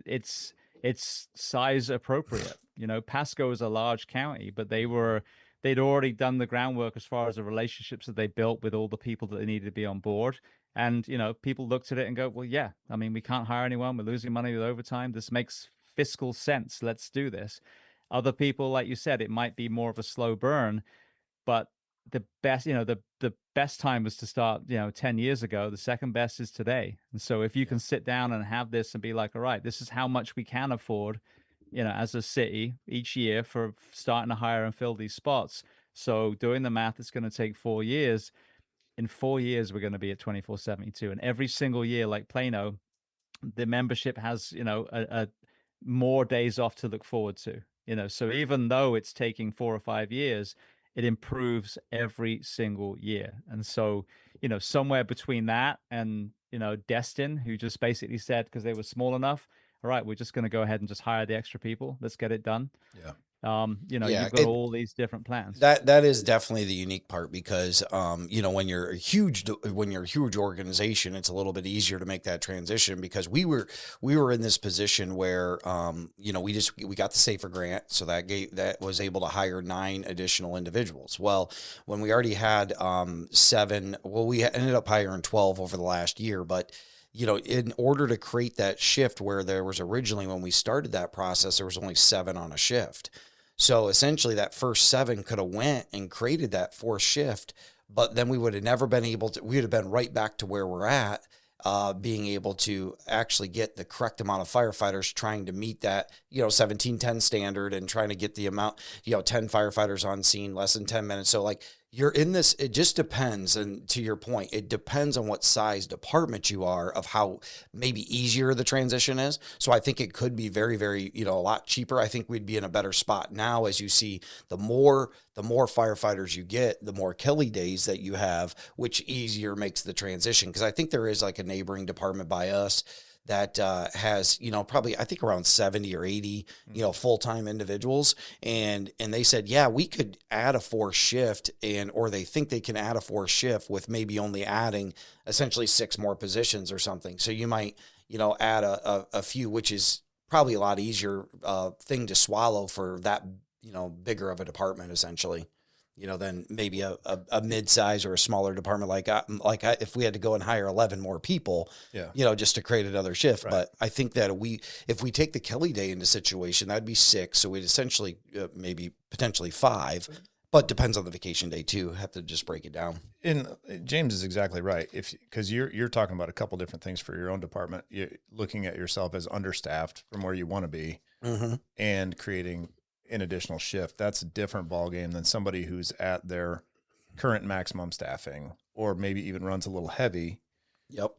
it's size appropriate. Pasco is a large county, but they'd already done the groundwork as far as the relationships that they built with all the people that they needed to be on board. And, people looked at it and go, well, yeah, I mean, we can't hire anyone. We're losing money with overtime. This makes fiscal sense. Let's do this. Other people, like you said, it might be more of a slow burn, but the best, the best time was to start, 10 years ago. The second best is today. And so if you can sit down and have this and be like, all right, this is how much we can afford, as a city each year for starting to hire and fill these spots. So doing the math, it's going to take 4 years. In 4 years, we're going to be at 24/72. And every single year, like Plano, the membership has, a more days off to look forward to, so even though it's taking 4 or 5 years, it improves every single year. And so, somewhere between that and, Destin, who just basically said, because they were small enough, all right, we're just going to go ahead and just hire the extra people. Let's get it done. Yeah. You've got all these different plans. That is definitely the unique part because, when you're a huge organization, it's a little bit easier to make that transition because we were in this position where, we got the SAFER grant. So that was able to hire 9 additional individuals. Well, when we already had, 7, we ended up hiring 12 over the last year, but in order to create that shift where there was originally, when we started that process, there was only 7 on a shift. So essentially that first 7 could have went and created that 4th shift, but then we would have never been able to, we would have been right back to where we're at, being able to actually get the correct amount of firefighters trying to meet that, 1710 standard and trying to get the amount, 10 firefighters on scene, less than 10 minutes. So like you're in this, it just depends. And to your point, it depends on what size department you are of how maybe easier the transition is. So I think it could be very, very, a lot cheaper. I think we'd be in a better spot now as you see the more firefighters you get, the more Kelly days that you have, which easier makes the transition. Cause I think there is like a neighboring department by us that has, probably, I think around 70 or 80, full-time individuals. And they said, yeah, we could add a 4th shift or they think they can add a 4th shift with maybe only adding essentially 6 more positions or something. So you might, add a few, which is probably a lot easier thing to swallow for that, bigger of a department essentially. Than maybe a mid-size or a smaller department if we had to go and hire 11 more people, just to create another shift. Right. But I think that if we take the Kelly Day into situation, that'd be 6. So we'd essentially maybe potentially 5, but depends on the vacation day too. Have to just break it down. And James is exactly right. Because you're talking about a couple different things for your own department. You're looking at yourself as understaffed from where you want to be, and creating an additional shift. That's a different ballgame than somebody who's at their current maximum staffing or maybe even runs a little heavy. Yep.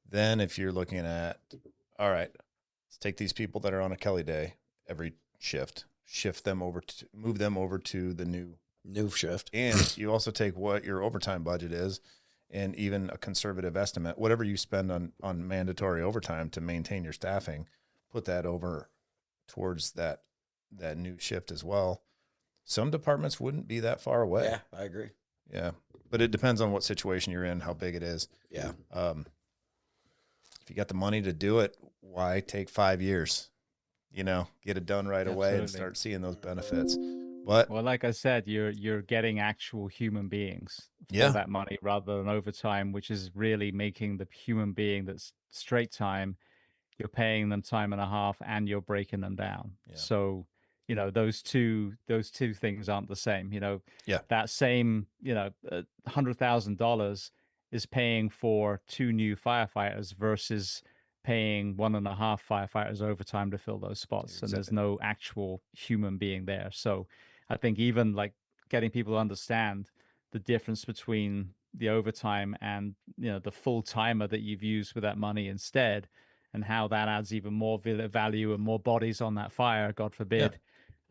Then if you're looking at, all right, let's take these people that are on a Kelly Day every shift, move them over to the new shift. And you also take what your overtime budget is and even a conservative estimate, whatever you spend on mandatory overtime to maintain your staffing, put that over towards that new shift as well. Some departments wouldn't be that far away. Yeah, I agree. Yeah. But it depends on what situation you're in, how big it is. Yeah. if you got the money to do it, why take 5 years? Get it done right away and Absolutely. start seeing those benefits. But Well, like I said, you're getting actual human beings for yeah, that money rather than overtime, which is really making the human being that's straight time. You're paying them time and a half, and you're breaking them down. yeah, So, those two things aren't the same. yeah, That same $100,000 is paying for two new firefighters versus paying one and a half firefighters overtime to fill those spots, and there's exactly. no actual human being there. So I think even like getting people to understand the difference between the overtime and the full timer that you've used with that money instead, and how that adds even more value and more bodies on that fire, God Yeah, forbid.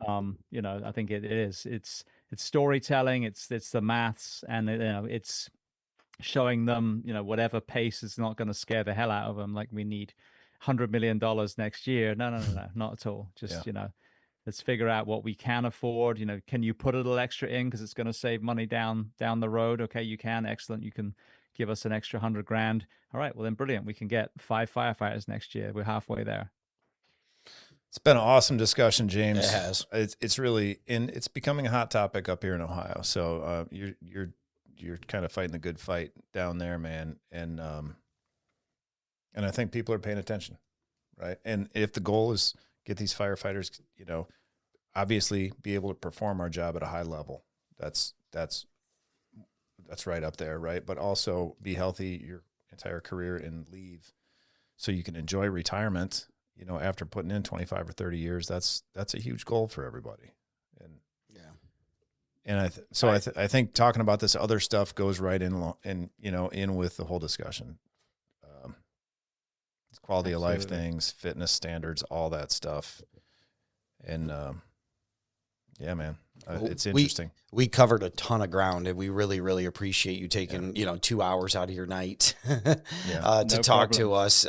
I think it is. It's storytelling. It's the maths, and it's showing them, whatever pace is not going to scare the hell out of them. Like we need $100 million next year. No, no, no, no, not at all. yeah. Just let's figure out what we can afford. Can you put a little extra in because it's going to save money down the road? Okay, you can. Excellent. You can give us an extra 100 grand. All right, well then, brilliant. We can get 5 firefighters next year. We're halfway there. It's been an awesome discussion, It James. has. It's really it's becoming a hot topic up here in Ohio. So you're kind of fighting the good fight down there, man. And I think people are paying attention, right? And if the goal is get these firefighters, obviously be able to perform our job at a high level, that's right up there, right? But also be healthy your entire career and leave so you can enjoy retirement, after putting in 25 or 30 years. That's a huge goal for everybody. And Yeah. and I think talking about this other stuff goes right in with the whole discussion. It's quality of life Absolutely. things, fitness standards, all that stuff. And yeah, man, it's interesting. We covered a ton of ground, and we really, really appreciate you taking 2 hours out of your night Yeah. to No talk problem. to us,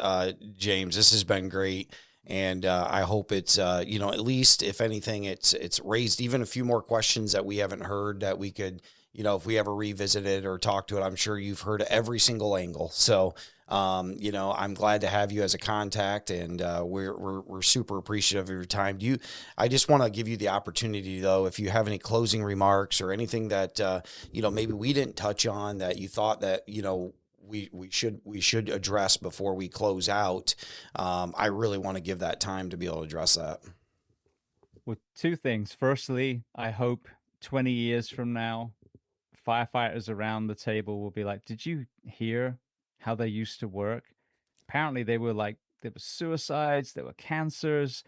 James. This has been great, and I hope it's at least if anything, it's raised even a few more questions that we haven't heard that we could. If we ever revisit it or talk to it, I'm sure you've heard every single angle. So, I'm glad to have you as a contact, and we're super appreciative of your time. I just want to give you the opportunity, though, if you have any closing remarks or anything that maybe we didn't touch on that you thought that we should address before we close out. I really want to give that time to be able to address that. Well, two things. Firstly, I hope 20 years from now, firefighters around the table will be like, "Did you hear how they used to work? Apparently they were like there were suicides, there were cancers.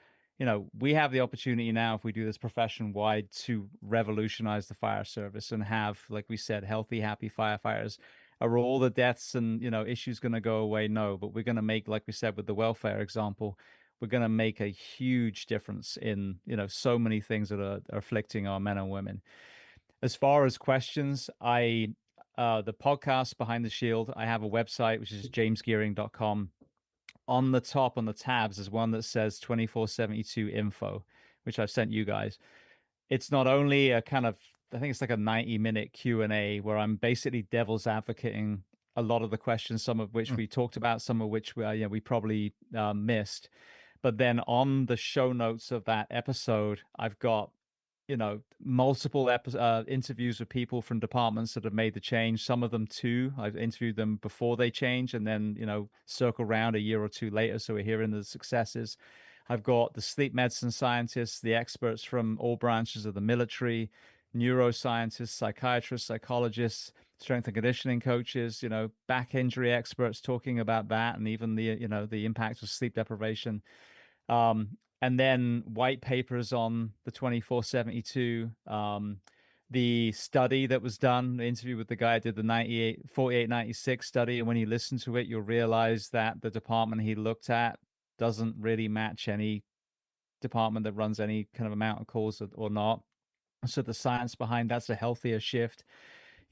We have the opportunity now, if we do this profession wide, to revolutionize the fire service and have, like we said, healthy, happy firefighters. Are all the deaths and issues going to go away? No, but we're going to make, like we said with the welfare example, we're going to make a huge difference in so many things that are afflicting our men and women. As far as questions, the podcast Behind the Shield, I have a website which is jamesgeering.com. On the top, on the tabs, there's one that says 2472 info, which I've sent you guys. It's not only a kind of, I think it's like a 90-minute Q&A where I'm basically devil's advocating a lot of the questions, some of which Mm. we talked about, some of which we probably missed. But then on the show notes of that episode, I've got multiple interviews with people from departments that have made the change. Some of them too, I've interviewed them before they change, and then circle around a year or two later, so we're hearing the successes. I've got the sleep medicine scientists, the experts from all branches of the military, neuroscientists, psychiatrists, psychologists, strength and conditioning coaches, back injury experts talking about that, and even the impact of sleep deprivation. And then white papers on the 2472. The study that was done, the interview with the guy who did the 4896 study. And when you listen to it, you'll realize that the department he looked at doesn't really match any department that runs any kind of amount of calls or not. So the science behind that's a healthier shift.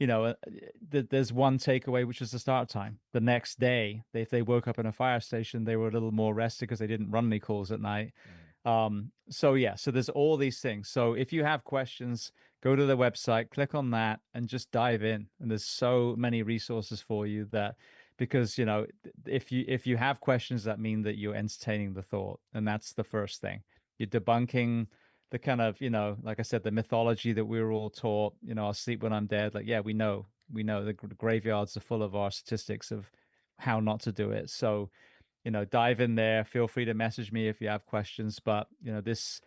There's one takeaway, which is the start time. The next day, if they woke up in a fire station, they were a little more rested because they didn't run any calls at night. So there's all these things. So if you have questions, go to the website, click on that, and just dive in. And there's so many resources for you that because, you know, if you have questions, that mean that you're entertaining the thought, and that's the first thing. You're debunking the kind of, you know, like I said, the mythology that we were all taught. You know, I'll sleep when I'm dead. Like, yeah, we know the graveyards are full of our statistics of how not to do it. So, you know, dive in there. Feel free to message me if you have questions. But, you know, this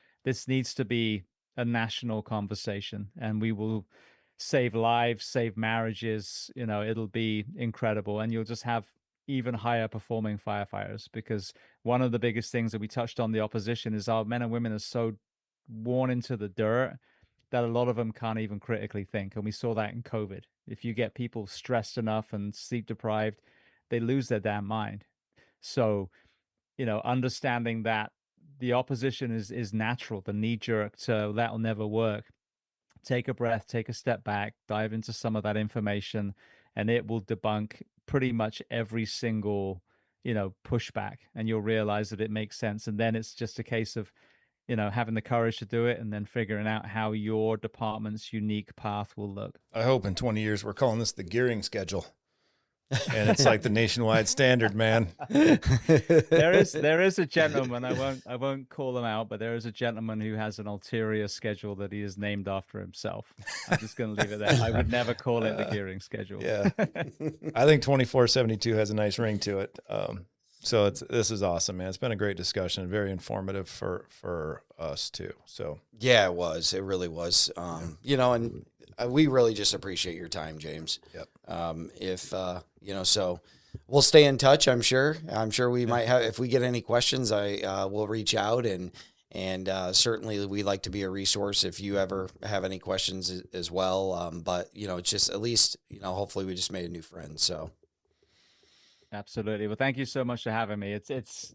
needs to be a national conversation, and we will save lives, save marriages. You know, it'll be incredible, and you'll just have even higher performing firefighters, because one of the biggest things that we touched on, the opposition, is our men and women are so worn into the dirt that a lot of them can't even critically think. And we saw that in COVID. If you get people stressed enough and sleep deprived, they lose their damn mind. So, you know, understanding that the opposition is natural, the knee jerk to that'll never work. Take a breath, take a step back, dive into some of that information, and it will debunk pretty much every single, you know, pushback. And you'll realize that it makes sense. And then it's just a case of, you know, having the courage to do it, and then figuring out how your department's unique path will look. I hope in 20 years we're calling this the Geering schedule. And it's like the nationwide standard, man. There is a gentleman, I won't call him out, but there is a gentleman who has an ulterior schedule that he has named after himself. I'm just going to leave it there. I would never call it the Geering schedule. Yeah. I think 2472 has a nice ring to it. So this is awesome, man. It's been a great discussion, very informative for us too. So Yeah, it was. It really was. You know, and we really just appreciate your time, James. Yep. You know, so we'll stay in touch. I'm sure we might have, if we get any questions, I will reach out, and certainly we like to be a resource if you ever have any questions as well. But you know, it's just, at least, you know, hopefully we just made a new friend. So. Absolutely. Well, thank you so much for having me. It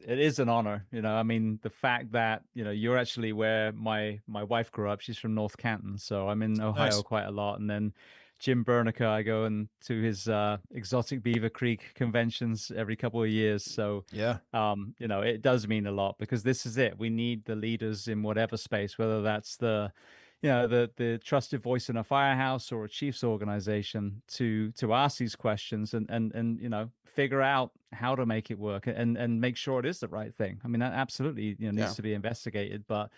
is an honor. You know, I mean, the fact that, you know, you're actually where my wife grew up. She's from North Canton, so I'm in Ohio Nice. quite a lot. And then Jim Bernica, I go to his exotic Beaver Creek conventions every couple of years. So yeah, you know, it does mean a lot, because this is it. We need the leaders in whatever space, whether that's the, you know, the trusted voice in a firehouse or a chief's organization, to ask these questions and you know, figure out how to make it work, and make sure it is the right thing. I mean, that absolutely, you know, needs to be investigated. But,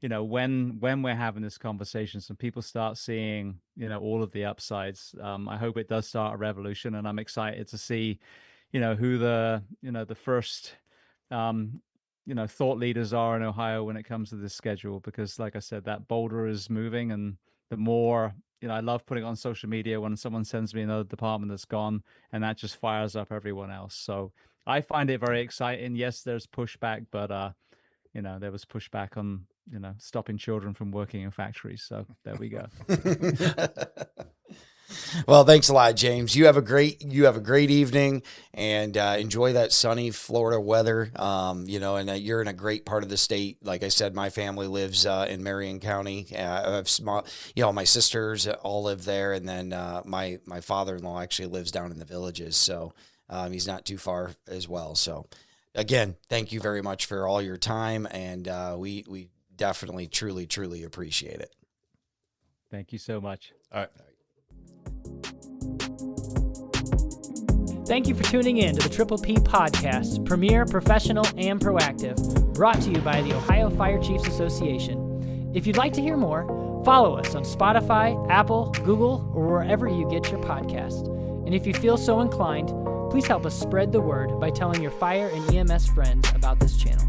you know, when we're having this conversation, some people start seeing, you know, all of the upsides. I hope it does start a revolution, and I'm excited to see, you know, who the first you know, thought leaders are in Ohio when it comes to this schedule. Because like I said, that boulder is moving, and the more, you know, I love putting on social media when someone sends me another department that's gone, and that just fires up everyone else. So I find it very exciting. Yes, there's pushback, but you know, there was pushback on, you know, stopping children from working in factories. So there we go. Well, thanks a lot, James. You have a great evening, and enjoy that sunny Florida weather. You know, and you're in a great part of the state. Like I said, my family lives in Marion County. I have you know, my sisters all live there, and then my father-in-law actually lives down in the Villages, so he's not too far as well. So, again, thank you very much for all your time, and we definitely, truly appreciate it. Thank you so much. all right. Thank you for tuning in to the Triple P Podcast, premier, professional, and proactive, brought to you by the Ohio Fire Chiefs Association. If you'd like to hear more, follow us on Spotify, Apple, Google, or wherever you get your podcast. And if you feel so inclined, please help us spread the word by telling your fire and EMS friends about this channel.